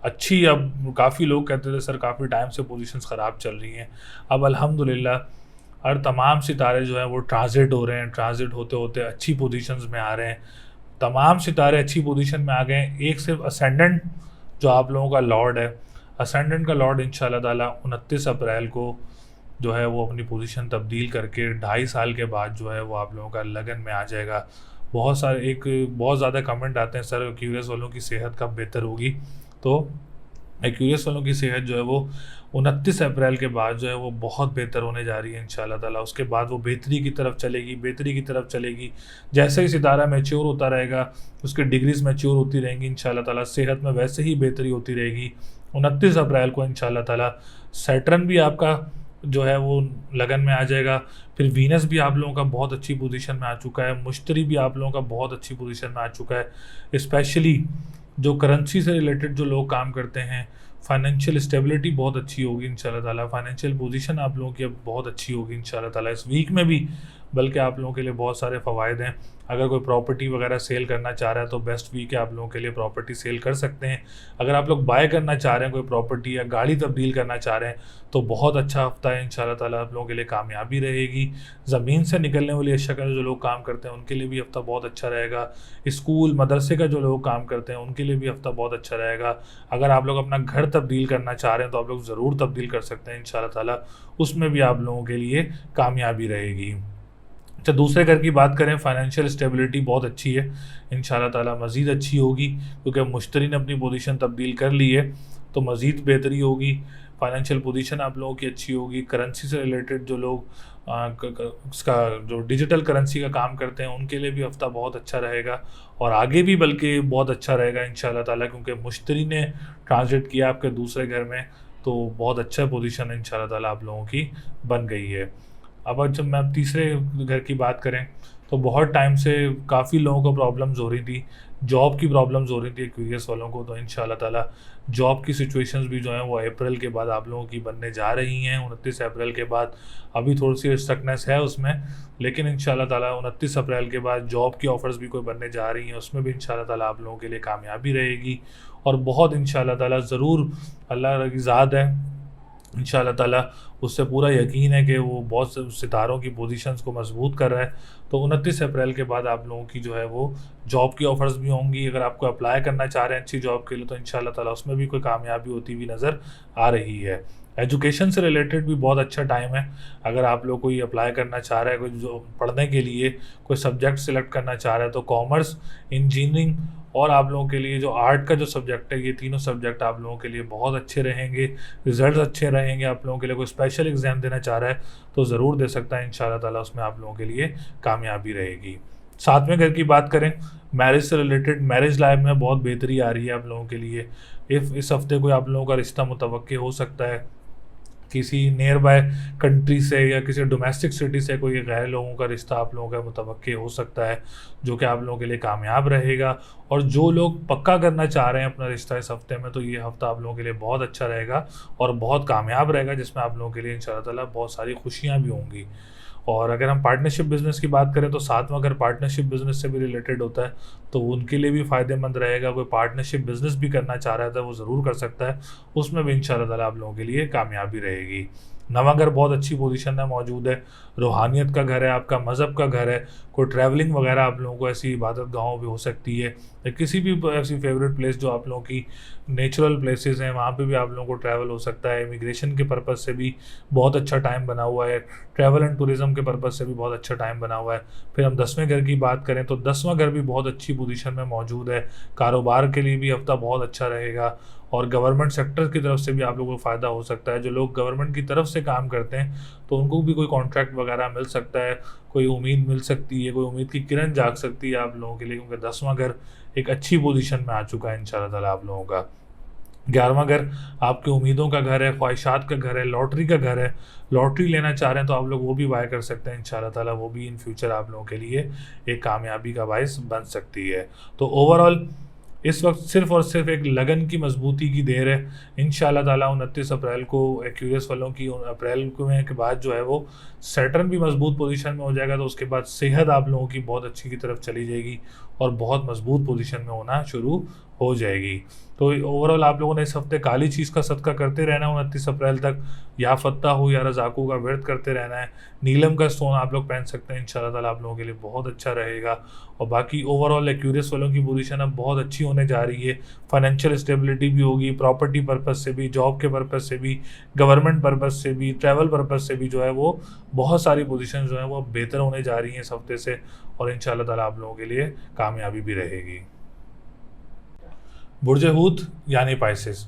अच्छी। अब काफ़ी लोग कहते थे सर काफ़ी टाइम से पोजीशंस ख़राब चल रही हैं, अब अल्हम्दुलिल्लाह हर तमाम सितारे जो हैं वो ट्रांजिट हो रहे हैं, ट्रांजिट होते होते अच्छी पोजीशंस में आ रहे हैं। तमाम सितारे अच्छी पोजीशन में आ गए हैं। एक सिर्फ असेंडेंट जो आप लोगों का लॉर्ड है, असेंडेंट का लॉर्ड इंशाल्लाह ताला 29 अप्रैल को जो है वो अपनी पोजीशन तब्दील करके 2.5 साल के बाद जो है वो आप लोगों का लगन में आ जाएगा। बहुत ज़्यादा कमेंट आते हैं सर एक्यूरियस वालों की सेहत कब बेहतर होगी। तो एक्यूरियस वालों की सेहत जो है वो 29 अप्रैल के बाद जो है वो बहुत बेहतर होने जा रही है इंशाल्लाह ताला। उसके बाद वो बेहतरी की तरफ चलेगी, बेहतरी की तरफ चलेगी। जैसे ही सितारा मैच्योर होता रहेगा उसकी डिग्रीज मैच्योर होती रहेंगी इंशाल्लाह ताला, सेहत में वैसे ही बेहतरी होती रहेगी। 29 अप्रैल को इंशाल्लाह ताला सैटर्न भी आपका जो है वो लगन में आ जाएगा। फिर वीनस भी आप लोगों का बहुत अच्छी पोजीशन में आ चुका है। मुश्तरी भी आप लोगों का बहुत अच्छी पोजीशन में आ चुका है। स्पेशली जो करेंसी से रिलेटेड जो लोग काम करते हैं, फाइनेंशियल स्टेबिलिटी बहुत अच्छी होगी इंशाल्लाह ताला। फाइनेंशियल पोजीशन आप लोगों की अब बहुत अच्छी होगी इंशाल्लाह ताला इस वीक में भी। बल्कि आप लोगों के लिए बहुत सारे फ़वाइद हैं। अगर कोई प्रॉपर्टी वगैरह सेल करना चाह रहा है तो बेस्ट वीक है, आप लोगों के लिए प्रॉपर्टी सेल कर सकते हैं। अगर आप लोग बाय करना चाह रहे हैं कोई प्रॉपर्टी या गाड़ी तब्दील करना चाह रहे हैं तो बहुत अच्छा हफ्ता है इंशाल्लाह ताला, आप लोगों के लिए कामयाबी रहेगी। ज़मीन से निकलने वाली अशिया का जो लोग काम करते हैं उनके लिए भी हफ्ता बहुत अच्छा रहेगा। स्कूल मदरसे का जो लोग काम करते हैं उनके लिए भी हफ्ता बहुत अच्छा रहेगा। अगर आप लोग अपना घर तब्दील करना चाह रहे हैं तो आप लोग ज़रूर तब्दील कर सकते हैं इंशाल्लाह ताला, उसमें भी आप लोगों के लिए कामयाबी रहेगी। अच्छा, दूसरे घर की बात करें, फाइनेंशियल स्टेबिलिटी बहुत अच्छी है इंशाल्लाह ताला, मज़ीद अच्छी होगी क्योंकि मुश्तरी ने अपनी पोजीशन तब्दील कर ली है तो मज़ीद बेहतरी होगी। फाइनेंशियल पोजीशन आप लोगों की अच्छी होगी। करेंसी से रिलेटेड जो लोग उसका जो डिजिटल करेंसी का काम करते हैं उनके लिए भी हफ्ता बहुत अच्छा रहेगा और आगे भी बल्कि बहुत अच्छा रहेगा इंशाल्लाह ताला, क्योंकि मुश्तरी ने ट्रांजिट किया आपके दूसरे घर में तो बहुत अच्छा पोजीशन इंशाल्लाह ताला आप लोगों की बन गई है। अब जब मैं तीसरे घर की बात करें तो बहुत टाइम से काफ़ी लोगों को प्रॉब्लम्स हो रही थी, जॉब की प्रॉब्लम्स हो रही थी एक्यूरियस वालों को। तो इंशाल्लाह ताला जॉब की सिचुएशंस भी जो हैं वो अप्रैल के बाद आप लोगों की बनने जा रही हैं। 29 अप्रैल के बाद अभी थोड़ी सी स्टकनेस है उसमें, लेकिन इंशाल्लाह ताला 29 अप्रैल के बाद जॉब की ऑफ़र्स भी कोई बनने जा रही हैं, उसमें भी इंशाल्लाह ताला आप लोगों के लिए कामयाबी रहेगी। और बहुत इंशाल्लाह ताला ज़रूर अल्लाह की ज़ात है, इंशाल्लाह ताला उससे पूरा यकीन है कि वो बहुत से सितारों की पोजीशंस को मजबूत कर रहा है। तो 29 अप्रैल के बाद आप लोगों की जो है वो जॉब की ऑफ़र्स भी होंगी। अगर आपको अप्लाई करना चाह रहे हैं अच्छी जॉब के लिए तो इंशाल्लाह ताला उसमें भी कोई कामयाबी होती हुई नज़र आ रही है। एजुकेशन से रिलेटेड भी बहुत अच्छा टाइम है। अगर आप लोग कोई अप्लाई करना चाह रहे हैं, कोई जो पढ़ने के लिए कोई सब्जेक्ट सेलेक्ट करना चाह रहे हैं तो कॉमर्स, इंजीनियरिंग और आप लोगों के लिए जो आर्ट का जो सब्जेक्ट है, ये तीनों सब्जेक्ट आप लोगों के लिए बहुत अच्छे रहेंगे। रिजल्ट अच्छे रहेंगे आप लोगों के लिए। कोई स्पेशल एग्ज़ाम देना चाह रहा है तो ज़रूर दे सकता है इंशाल्लाह ताला, उसमें आप लोगों के लिए कामयाबी रहेगी। सातवें घर की बात करें, मैरिज से रिलेटेड, मैरिज लाइफ में बहुत बेहतरी आ रही है आप लोगों के लिए। इस हफ्ते कोई आप लोगों का रिश्ता मुतवक्के हो सकता है। किसी नियर बाय कंट्री से या किसी डोमेस्टिक सिटी से कोई गैर लोगों का रिश्ता आप लोगों का मुतवक्के हो सकता है, जो कि आप लोगों के लिए कामयाब रहेगा। और जो लोग पक्का करना चाह रहे हैं अपना रिश्ता इस हफ्ते में, तो ये हफ्ता आप लोगों के लिए बहुत अच्छा रहेगा और बहुत कामयाब रहेगा, जिसमें आप लोगों के लिए इंशाल्लाह ताला बहुत सारी खुशियाँ भी होंगी। और अगर हम पार्टनरशिप बिजनेस की बात करें तो साथ में अगर पार्टनरशिप बिजनेस से भी रिलेटेड होता है तो उनके लिए भी फ़ायदेमंद रहेगा। कोई पार्टनरशिप बिजनेस भी करना चाह रहा था वो ज़रूर कर सकता है, उसमें भी इंशाल्लाह ताला आप लोगों के लिए कामयाबी रहेगी। नवा घर बहुत अच्छी पोजीशन में मौजूद है, रूहानियत का घर है, आपका मज़हब का घर है। कोई ट्रैवलिंग वगैरह आप लोगों को ऐसी इबादत गाहों भी हो सकती है, या किसी भी ऐसी फेवरेट प्लेस जो आप लोगों की नेचुरल प्लेसेस हैं वहाँ पे भी आप लोगों को ट्रैवल हो सकता है। इमिग्रेशन के पर्पज़ से भी बहुत अच्छा टाइम बना हुआ है, ट्रैवल एंड टूरिज़्म के पर्पज़ से भी बहुत अच्छा टाइम बना हुआ है। फिर हम 10वें घर की बात करें तो 10वां घर भी बहुत अच्छी पोजीशन में मौजूद है, कारोबार के लिए भी हफ्ता बहुत अच्छा रहेगा। और गवर्नमेंट सेक्टर की तरफ से भी आप लोगों को फ़ायदा हो सकता है। जो लोग गवर्नमेंट की तरफ से काम करते हैं तो उनको भी कोई कॉन्ट्रैक्ट वगैरह मिल सकता है, कोई उम्मीद मिल सकती है, कोई उम्मीद की किरण जाग सकती है आप लोगों के लिए, क्योंकि 10वां घर एक अच्छी पोजीशन में आ चुका है इंशाल्लाह ताला आप लोगों का। 11वां घर आपकी उम्मीदों का घर है, ख्वाहिशात का घर है, लॉटरी का घर है। लॉटरी लेना चाह रहे हैं तो आप लोग वो भी बाय कर सकते हैं इंशाल्लाह ताला, वो भी इन फ्यूचर आप लोगों के लिए एक कामयाबी का बायस बन सकती है। तो ओवरऑल इस वक्त सिर्फ और सिर्फ एक लगन की मजबूती की देर है। इंशाल्लाह ताला 29 अप्रैल को एक्यूरियस वालों की अप्रैल में के बाद जो है वो सैटर्न भी मजबूत पोजीशन में हो जाएगा, तो उसके बाद सेहत आप लोगों की बहुत अच्छी की तरफ चली जाएगी और बहुत मजबूत पोजीशन में होना शुरू हो जाएगी। तो ओवरऑल आप लोगों ने इस हफ्ते काली चीज़ का सदका करते रहना है 29 अप्रैल तक, या फत्ता हो या रज़ाकू का व्रत करते रहना है। नीलम का स्टोन आप लोग पहन सकते हैं, इंशाल्लाह ताला आप लोगों के लिए बहुत अच्छा रहेगा। और बाकी ओवरऑल एक्यूरियस वालों की पोजीशन अब बहुत अच्छी होने जा रही है। फाइनेंशियल स्टेबिलिटी भी होगी, प्रॉपर्टी पर्पज़ से भी, जॉब के पर्पज़ से भी, गवर्नमेंट पर्पज़ से भी, ट्रैवल पर्पज़ से भी जो है वो बहुत सारी पोजीशन जो है वो बेहतर होने जा रही हैं इस हफ्ते से, और इंशाल्लाह ताला आप लोगों के लिए कामयाबी भी रहेगी। बुर्ज हूत यानी पाइसिस,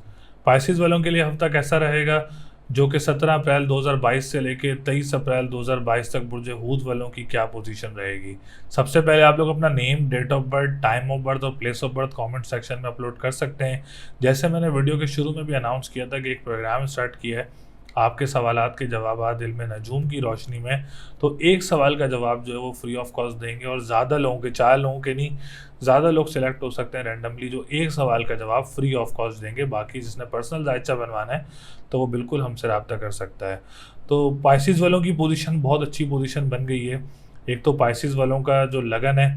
पाइसिस वालों के लिए हफ्ता कैसा रहेगा, जो कि 17 अप्रैल 2022 से लेके 23 अप्रैल 2022 तक बुर्ज हूत वालों की क्या पोजीशन रहेगी। सबसे पहले आप लोग अपना name, date of birth, time of birth और place of birth comment section में अपलोड कर सकते हैं। जैसे मैंने वीडियो के शुरू में भी अनाउंस किया था कि एक प्रोग्राम स्टार्ट किया है आपके सवालात के जवाब इल्म नजूम की रोशनी में, तो एक सवाल का जवाब जो है वो फ्री ऑफ कॉस्ट देंगे, और ज़्यादा लोगों के, 4 लोगों के नहीं, ज़्यादा लोग सिलेक्ट हो सकते हैं रैंडमली जो एक सवाल का जवाब फ्री ऑफ कॉस्ट देंगे। बाकी जिसने पर्सनल जायचा बनवाना है तो वो बिल्कुल हमसे रब्ता कर सकता है। तो पाइसिस वालों की पोजीशन बहुत अच्छी पोजीशन बन गई है। एक तो पाइसिस वालों का जो लगन है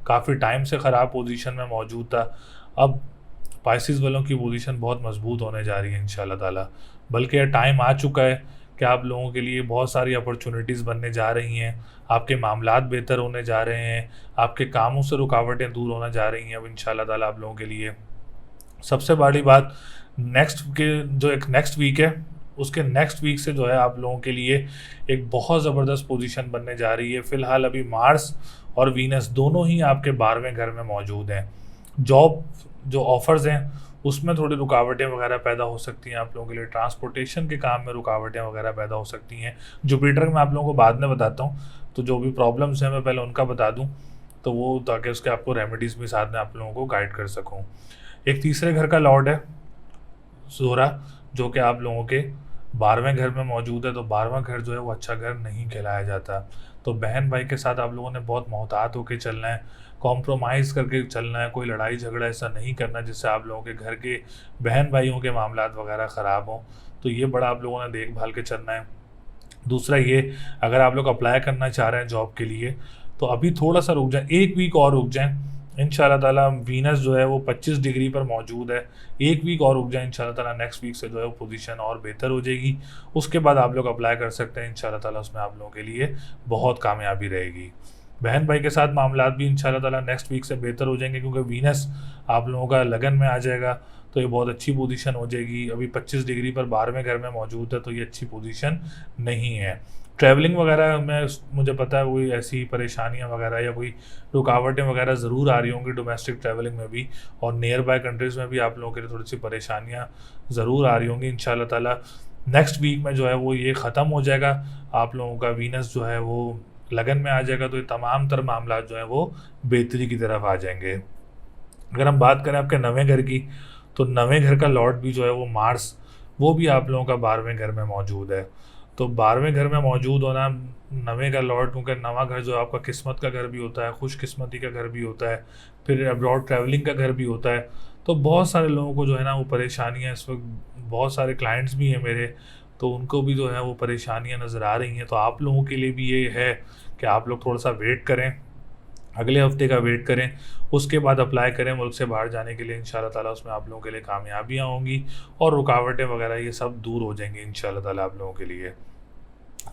काफ़ी टाइम से ख़राब पोजीशन में मौजूद था, अब पाइसिस वालों की पोजीशन बहुत मजबूत होने जा रही है इंशाल्लाह ताला। बल्कि यह टाइम आ चुका है कि आप लोगों के लिए बहुत सारी अपॉर्चुनिटीज़ बनने जा रही हैं, आपके मामलात बेहतर होने जा रहे हैं, आपके कामों से रुकावटें दूर होने जा रही हैं अब इंशाल्लाह ताला आप लोगों के लिए। सबसे बड़ी बात, नेक्स्ट वीक है, उसके नेक्स्ट वीक से जो है आप लोगों के लिए एक बहुत ज़बरदस्त पोजीशन बनने जा रही है। फ़िलहाल अभी मार्स और वीनस दोनों ही आपके 12वें घर में मौजूद हैं। जॉब जो ऑफ़र्स हैं उसमें थोड़ी रुकावटें वगैरह पैदा हो सकती हैं आप लोगों के लिए, ट्रांसपोर्टेशन के काम में रुकावटें वगैरह पैदा हो सकती हैं। जुपिटर मैं आप लोगों को बाद में बताता हूँ, तो जो भी प्रॉब्लम्स हैं मैं पहले उनका बता दूँ तो वो, ताकि उसके आपको रेमेडीज़ भी साथ में आप लोगों को गाइड कर सकूँ। एक तीसरे घर का लॉर्ड है ज़ोरा, जो कि आप लोगों के 12वें घर में मौजूद है, तो 12वां घर जो है वो अच्छा घर नहीं कहलाया जाता। तो बहन भाई के साथ आप लोगों ने बहुत मोहतात होकर चलना है, कॉम्प्रोमाइज़ करके चलना है, कोई लड़ाई झगड़ा ऐसा नहीं करना जिससे आप लोगों के घर के बहन भाइयों के मामलात वगैरह ख़राब हों, तो ये बड़ा आप लोगों ने देखभाल के चलना है। दूसरा ये, अगर आप लोग अप्लाई करना चाह रहे हैं जॉब के लिए तो अभी थोड़ा सा रुक जाएं, 1 वीक और रुक जाएं इंशाल्लाह ताला। वीनस जो है वो 25 डिग्री पर मौजूद है, 1 वीक और रुक जाए इंशाल्लाह ताला, नेक्स्ट वीक से जो है वो पोजीशन और बेहतर हो जाएगी। उसके बाद आप लोग अप्लाई कर सकते हैं इंशाल्लाह ताला, उसमें आप लोगों के लिए बहुत कामयाबी रहेगी। बहन भाई के साथ मामलात भी इंशाल्लाह ताला नेक्स्ट वीक से बेहतर हो जाएंगे, क्योंकि वीनस आप लोगों का लगन में आ जाएगा, तो ये बहुत अच्छी पोजीशन हो जाएगी। अभी 25 डिग्री पर 12वें घर में मौजूद है, तो ये अच्छी पोजीशन नहीं है। ट्रैवलिंग वगैरह में मुझे पता है कोई ऐसी परेशानियां वगैरह या कोई रुकावटें वगैरह ज़रूर आ रही होंगी डोमेस्टिक ट्रैवलिंग में भी, और नियर बाय कंट्रीज़ में भी आप लोगों के लिए थोड़ी सी परेशानियां ज़रूर आ रही होंगी। इंशाल्लाह ताला नेक्स्ट वीक में जो है वो ये ख़त्म हो जाएगा, आप लोगों का वीनस जो है वो लगन में आ जाएगा, तो ये तमाम तर मामला जो है वो बेहतरी की तरफ आ जाएंगे। अगर हम बात करें आपके 9वें घर की, तो 9वें घर का लॉर्ड भी जो है वो मार्स वो भी आप लोगों का 12वें घर में मौजूद है। तो 12वें घर में मौजूद होना, 9वें का लॉर्ड, क्योंकि 9वां घर जो आपका किस्मत का घर भी होता है, खुशकिस्मती का घर भी होता है, फिर अब्रॉड ट्रैवलिंग का घर भी होता है। तो बहुत सारे लोगों को जो है ना वो परेशानियाँ इस वक्त, बहुत सारे क्लाइंट्स भी हैं मेरे, तो उनको भी जो है वो परेशानियाँ नज़र आ रही हैं। तो आप लोगों के लिए भी ये है कि आप लोग थोड़ा सा वेट करें, अगले हफ्ते का वेट करें, उसके बाद अप्लाई करें मुल्क से बाहर जाने के लिए। इंशाल्लाह ताला उसमें आप लोगों के लिए कामयाबियाँ होंगी और रुकावटें वगैरह ये सब दूर हो जाएंगी इंशाल्लाह ताला आप लोगों के लिए।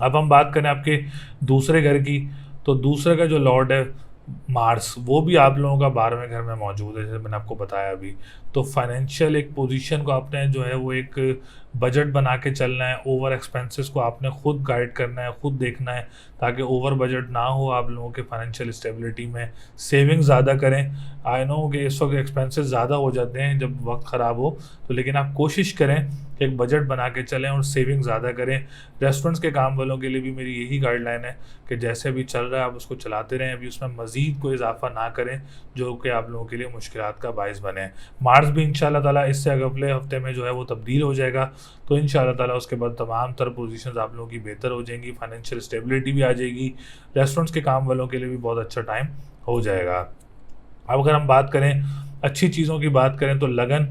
अब हम बात करें आपके दूसरे घर की, तो दूसरे का जो लॉर्ड है मार्स, वो भी आप लोगों का 12वें घर में मौजूद है, जैसे मैंने आपको बताया अभी। तो फाइनेंशियल एक पोजीशन को आपने जो है वो एक बजट बना के चलना है, ओवर एक्सपेंसेस को आपने खुद गाइड करना है, खुद देखना है, ताकि ओवर बजट ना हो आप लोगों के फाइनेंशियल स्टेबिलिटी में। सेविंग ज़्यादा करें। आई नो कि इस वक्त एक्सपेंसेस ज़्यादा हो जाते हैं जब वक्त ख़राब हो, तो लेकिन आप कोशिश करें कि एक बजट बना के चलें और सेविंग ज़्यादा करें। रेस्टोरेंट्स के काम वालों के लिए भी मेरी यही गाइडलाइन है कि जैसे अभी चल रहा है आप उसको चलाते रहें, अभी उसमें मज़ीद कोई इजाफा ना करें जो कि आप लोगों के लिए मुश्किलात का बायस बने। मार्स भी इंशाल्लाह ताला इससे अगले हफ्ते में जो है वो तब्दील हो जाएगा, तो इंशाल्लाह ताला उसके बाद तमाम तर पोजीशंस आप लोगों की बेहतर हो जाएंगी, फाइनेंशियल स्टेबिलिटी भी आ जाएगी, रेस्टोरेंट्स के काम वालों के लिए भी बहुत अच्छा टाइम हो जाएगा। अब अगर हम बात करें अच्छी चीज़ों की बात करें, तो लगन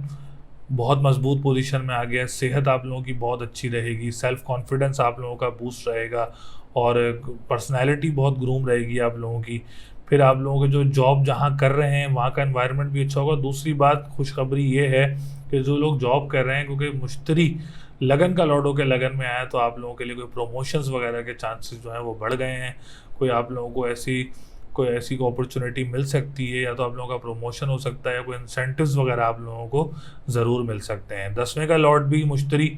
बहुत मजबूत पोजीशन में आ गया है, सेहत आप लोगों की बहुत अच्छी रहेगी, सेल्फ कॉन्फिडेंस आप लोगों का बूस्ट रहेगा और पर्सनैलिटी बहुत ग्रूम रहेगी आप लोगों की। फिर आप लोगों के जो जॉब जहाँ कर रहे हैं वहाँ का एनवायरनमेंट भी अच्छा होगा। दूसरी बात खुशखबरी ये है कि जो लोग जॉब कर रहे हैं, क्योंकि मुश्तरी लगन का लॉर्ड होकर लगन में आया, तो आप लोगों के लिए कोई प्रमोशंस वगैरह के चांसेस जो हैं वो बढ़ गए हैं। कोई आप लोगों को कोई अपॉर्चुनिटी मिल सकती है, या तो आप लोगों का प्रमोशन हो सकता है, या कोई इंसेंटिव्स वगैरह आप लोगों को ज़रूर मिल सकते हैं। 10वें का लॉर्ड भी मुश्तरी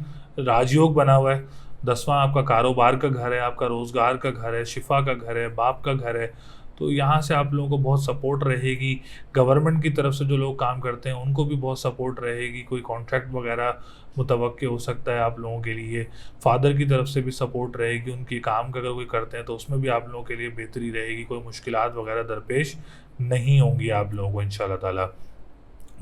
राजयोग बना हुआ है। 10वां आपका कारोबार का घर है, आपका रोज़गार का घर है, शिफा का घर है, बाप का घर है। तो यहाँ से आप लोगों को बहुत सपोर्ट रहेगी। गवर्नमेंट की तरफ से जो लोग काम करते हैं उनको भी बहुत सपोर्ट रहेगी, कोई कॉन्ट्रैक्ट वगैरह मुतवक्के हो सकता है आप लोगों के लिए। फादर की तरफ से भी सपोर्ट रहेगी, उनकी काम का अगर कोई करते हैं तो उसमें भी आप लोगों के लिए बेहतरी रहेगी, कोई मुश्किलात वगैरह दरपेश नहीं होंगी आप लोगों को इंशाल्लाह ताला।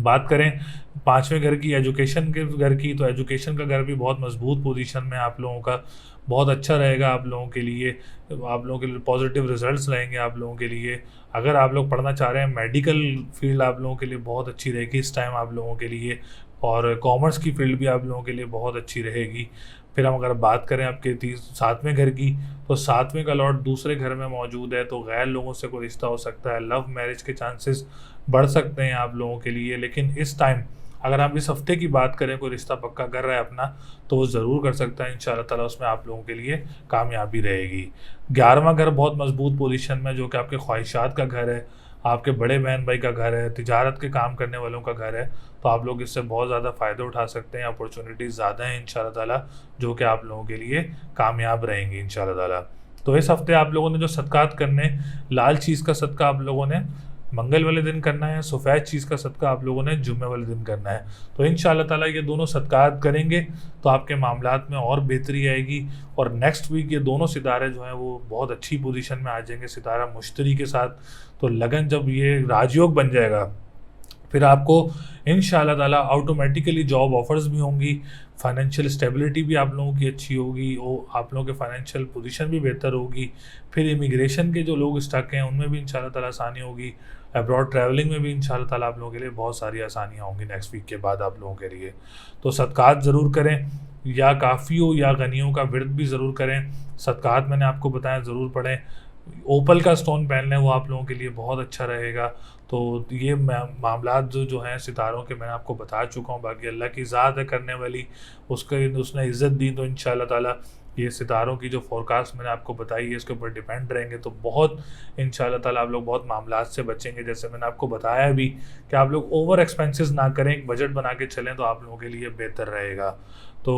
बात करें 5वें घर की, एजुकेशन के घर की, तो एजुकेशन का घर भी बहुत मजबूत पोजीशन में आप लोगों का, बहुत अच्छा रहेगा आप लोगों के लिए। आप लोगों के लिए पॉजिटिव रिजल्ट्स रहेंगे आप लोगों के लिए। अगर आप लोग पढ़ना चाह रहे हैं, मेडिकल फील्ड आप लोगों के लिए बहुत अच्छी रहेगी इस टाइम आप लोगों के लिए, और कॉमर्स की फील्ड भी आप लोगों के लिए बहुत अच्छी रहेगी। फिर हम अगर बात करें आपके 7वें घर की, तो 7वें का लॉर्ड दूसरे घर में मौजूद है, तो गैर लोगों से कोई रिश्ता हो सकता है, लव मैरिज के चांसेस बढ़ सकते हैं आप लोगों के लिए। लेकिन इस टाइम अगर हम इस हफ्ते की बात करें, कोई रिश्ता पक्का कर रहा है अपना, तो वो ज़रूर कर सकता है इंशाल्लाह ताला, उसमें आप लोगों के लिए कामयाबी रहेगी। 11वां घर बहुत मजबूत पोजीशन में, जो कि आपके ख्वाहिशात का घर है, आपके बड़े बहन भाई का घर है, तिजारत के काम करने वालों का घर है, तो आप लोग इससे बहुत ज़्यादा फ़ायदे उठा सकते हैं। अपॉर्चुनिटीज़ ज़्यादा हैं इंशाल्लाह ताला, जो कि आप लोगों के लिए कामयाब रहेंगी इंशाल्लाह ताला। तो इस हफ्ते आप लोगों ने जो सदकात करने, लाल चीज़ का सदका आप लोगों ने मंगल वाले दिन करना है, सफ़ेद चीज़ का सदका आप लोगों ने जुम्मे वाले दिन करना है। तो इंशाल्लाह ताला ये दोनों सदकात करेंगे तो आपके मामलात में और बेहतरी आएगी। और नेक्स्ट वीक ये दोनों सितारे जो हैं वो बहुत अच्छी पोजीशन में आ जाएंगे, सितारा मुश्तरी के साथ। तो लगन जब ये राजयोग बन जाएगा, फिर आपको इंशाल्लाह ताला ऑटोमेटिकली जॉब ऑफर्स भी होंगी, फाइनेंशियल स्टेबिलिटी भी आप लोगों की अच्छी होगी, आप लोगों के फाइनेंशियल पोजीशन भी बेहतर होगी। फिर इमिग्रेशन के जो लोग स्टक हैं उनमें भी इंशाल्लाह ताला आसानी होगी। अब्रॉड ट्रैवलिंग में भी इंशाल्लाह ताला आप लोगों के लिए बहुत सारी आसानियाँ होंगी नेक्स्ट वीक के बाद आप लोगों के लिए। तो सदकात ज़रूर करें, या काफ़ी हो या गनियों का विर्द भी ज़रूर करें। सदकात मैंने आपको बताया ज़रूर पढ़ें। ओपल का स्टोन पहन लें, वो आप लोगों के लिए बहुत अच्छा रहेगा। तो ये मामलात जो हैं सितारों के मैंने आपको बता चुका हूँ। बाकी अल्लाह की ज़ात है करने वाली, उसने इज़्ज़त दी, तो इंशाल्लाह ताला ये सितारों की जो फोरकास्ट मैंने आपको बताई है इसके ऊपर डिपेंड रहेंगे, तो बहुत इंशाल्लाह ताला आप लोग बहुत मामलात से बचेंगे। जैसे मैंने आपको बताया भी कि आप लोग ओवर एक्सपेंसेस ना करें, एक बजट बना के चलें, तो आप लोगों के लिए बेहतर रहेगा। तो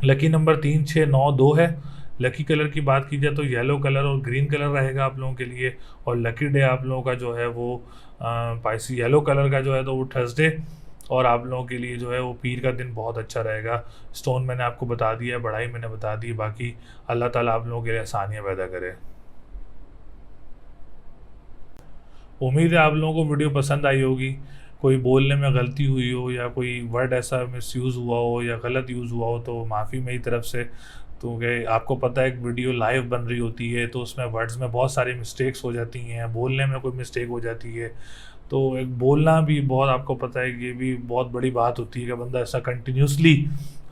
लकी नंबर 3, 6, 9, 2 है। लकी कलर की बात की जाए तो येलो कलर और ग्रीन कलर रहेगा आप लोगों के लिए। और लकी डे आप लोगों का जो है वो पाइसी येलो कलर का जो है तो वो थर्सडे, और आप लोगों के लिए जो है वो पीर का दिन बहुत अच्छा रहेगा। स्टोन मैंने आपको बता दिया है, बढ़ाई मैंने बता दी, बाकी अल्लाह ताला आप लोगों के लिए आसानियाँ पैदा करे। उम्मीद है आप लोगों को वीडियो पसंद आई होगी। कोई बोलने में गलती हुई हो या कोई वर्ड ऐसा मिसयूज़ हुआ हो या गलत यूज़ हुआ हो तो माफ़ी मेरी तरफ से। तो कि आपको पता है एक वीडियो लाइव बन रही होती है तो उसमें वर्ड्स में बहुत सारी मिस्टेक्स हो जाती हैं, बोलने में कोई मिस्टेक हो जाती है। तो एक बोलना भी बहुत, आपको पता है कि ये भी बहुत बड़ी बात होती है कि बंदा ऐसा कंटिन्यूसली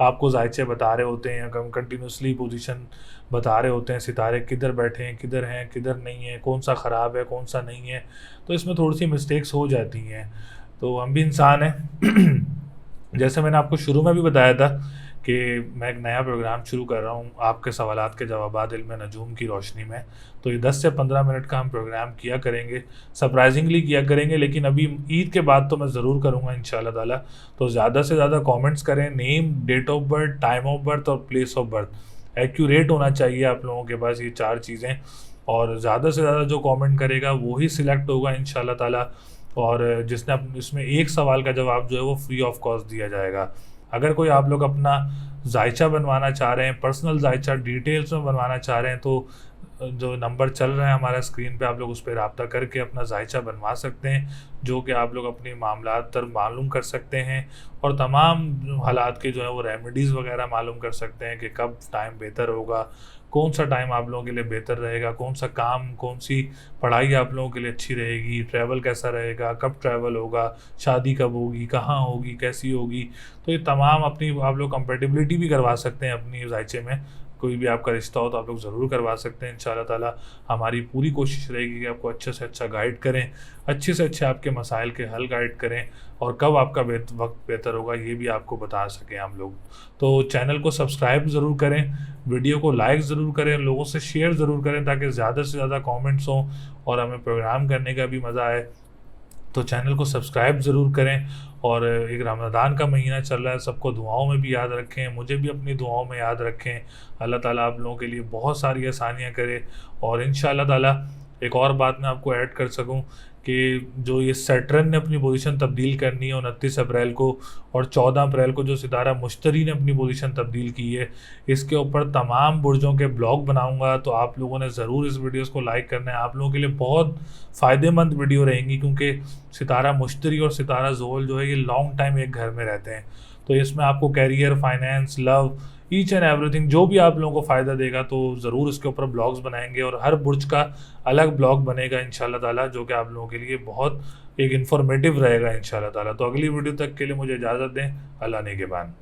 आपको जायचे बता रहे होते हैं, कंटिन्यूसली पोजीशन बता रहे होते हैं, सितारे किधर बैठे हैं, किधर नहीं है, कौन सा ख़राब है, कौन सा नहीं है। तो इसमें थोड़ी सी मिस्टेक्स हो जाती हैं। तो हम भी इंसान हैं। जैसे मैंने आपको शुरू में भी बताया था कि मैं एक नया प्रोग्राम शुरू कर रहा हूँ, आपके सवालात के जवाबात इल्म नजूम की रोशनी में। तो ये 10 से 15 मिनट का हम प्रोग्राम किया करेंगे, सरप्राइजिंगली किया करेंगे, लेकिन अभी ईद के बाद तो मैं ज़रूर करूँगा इंशाल्लाह ताला। तो ज़्यादा से ज़्यादा कमेंट्स करें, name, date of birth, time of birth और प्लेस ऑफ बर्थ एक्यूरेट होना चाहिए आप लोगों के पास, ये 4 चीज़ें। और ज़्यादा से ज़्यादा जो कमेंट करेगा वो ही सिलेक्ट होगा इंशाल्लाह ताला। और जिसने इसमें एक सवाल का जवाब जो है वो फ्री ऑफ कॉस्ट दिया जाएगा। अगर कोई आप लोग अपना जायचा बनवाना चाह रहे हैं, पर्सनल जायचा डिटेल्स में बनवाना चाह रहे हैं, तो जो नंबर चल रहा है हमारा स्क्रीन पे, आप लोग उस पर रब्ता करके अपना जायचा बनवा सकते हैं, जो कि आप लोग अपनी मामलात तर मालूम कर सकते हैं और तमाम हालात के जो है वो रेमेडीज़ वगैरह मालूम कर सकते हैं कि कब टाइम बेहतर होगा, कौन सा टाइम आप लोगों के लिए बेहतर रहेगा, कौन सा काम, कौन सी पढ़ाई आप लोगों के लिए अच्छी रहेगी, ट्रैवल कैसा रहेगा, कब ट्रैवल होगा, शादी कब होगी, कहाँ होगी, कैसी होगी। तो ये तमाम अपनी आप लोग कंपेटिबिलिटी भी करवा सकते हैं अपनी जायचे में। कोई भी आपका रिश्ता हो तो आप लोग ज़रूर करवा सकते हैं इंशाल्लाह ताला। हमारी पूरी कोशिश रहेगी कि आपको अच्छे से अच्छा गाइड करें, अच्छे से अच्छे आपके मसाइल के हल गाइड करें और कब आपका वक्त बेहतर होगा ये भी आपको बता सकें हम लोग। तो चैनल को सब्सक्राइब ज़रूर करें, वीडियो को लाइक ज़रूर करें, लोगों से शेयर ज़रूर करें ताकि ज़्यादा से ज़्यादा कमेंट्स हों और हमें प्रोग्राम करने का भी मज़ा आए। तो चैनल को सब्सक्राइब ज़रूर करें। और एक रमज़ान का महीना चल रहा है, सबको दुआओं में भी याद रखें, मुझे भी अपनी दुआओं में याद रखें। अल्लाह ताला आप लोगों के लिए बहुत सारी आसानियाँ करे। और इंशाअल्लाह ताला एक और बात मैं आपको ऐड कर सकूं कि जो ये सैटर्न ने अपनी पोजीशन तब्दील करनी है 29 अप्रैल को, और 14 अप्रैल को जो सितारा मुश्तरी ने अपनी पोजीशन तब्दील की है, इसके ऊपर तमाम बुर्जों के ब्लॉग बनाऊंगा। तो आप लोगों ने ज़रूर इस वीडियोस को लाइक करना है, आप लोगों के लिए बहुत फ़ायदेमंद वीडियो रहेंगी, क्योंकि सितारा मुश्तरी और सितारा ज़ोहल जो है ये लॉन्ग टाइम एक घर में रहते हैं। तो इसमें आपको career, finance, love, each and everything जो भी आप लोगों को फ़ायदा देगा तो ज़रूर इसके ऊपर ब्लॉग्स बनाएंगे और हर बुर्ज का अलग ब्लॉग बनेगा इंशाल्लाह ताला, जो कि आप लोगों के लिए बहुत एक इन्फॉर्मेटिव रहेगा इंशाल्लाह ताला। तो अगली वीडियो तक के लिए मुझे इजाज़त दें। अल्लाह ने के बाद।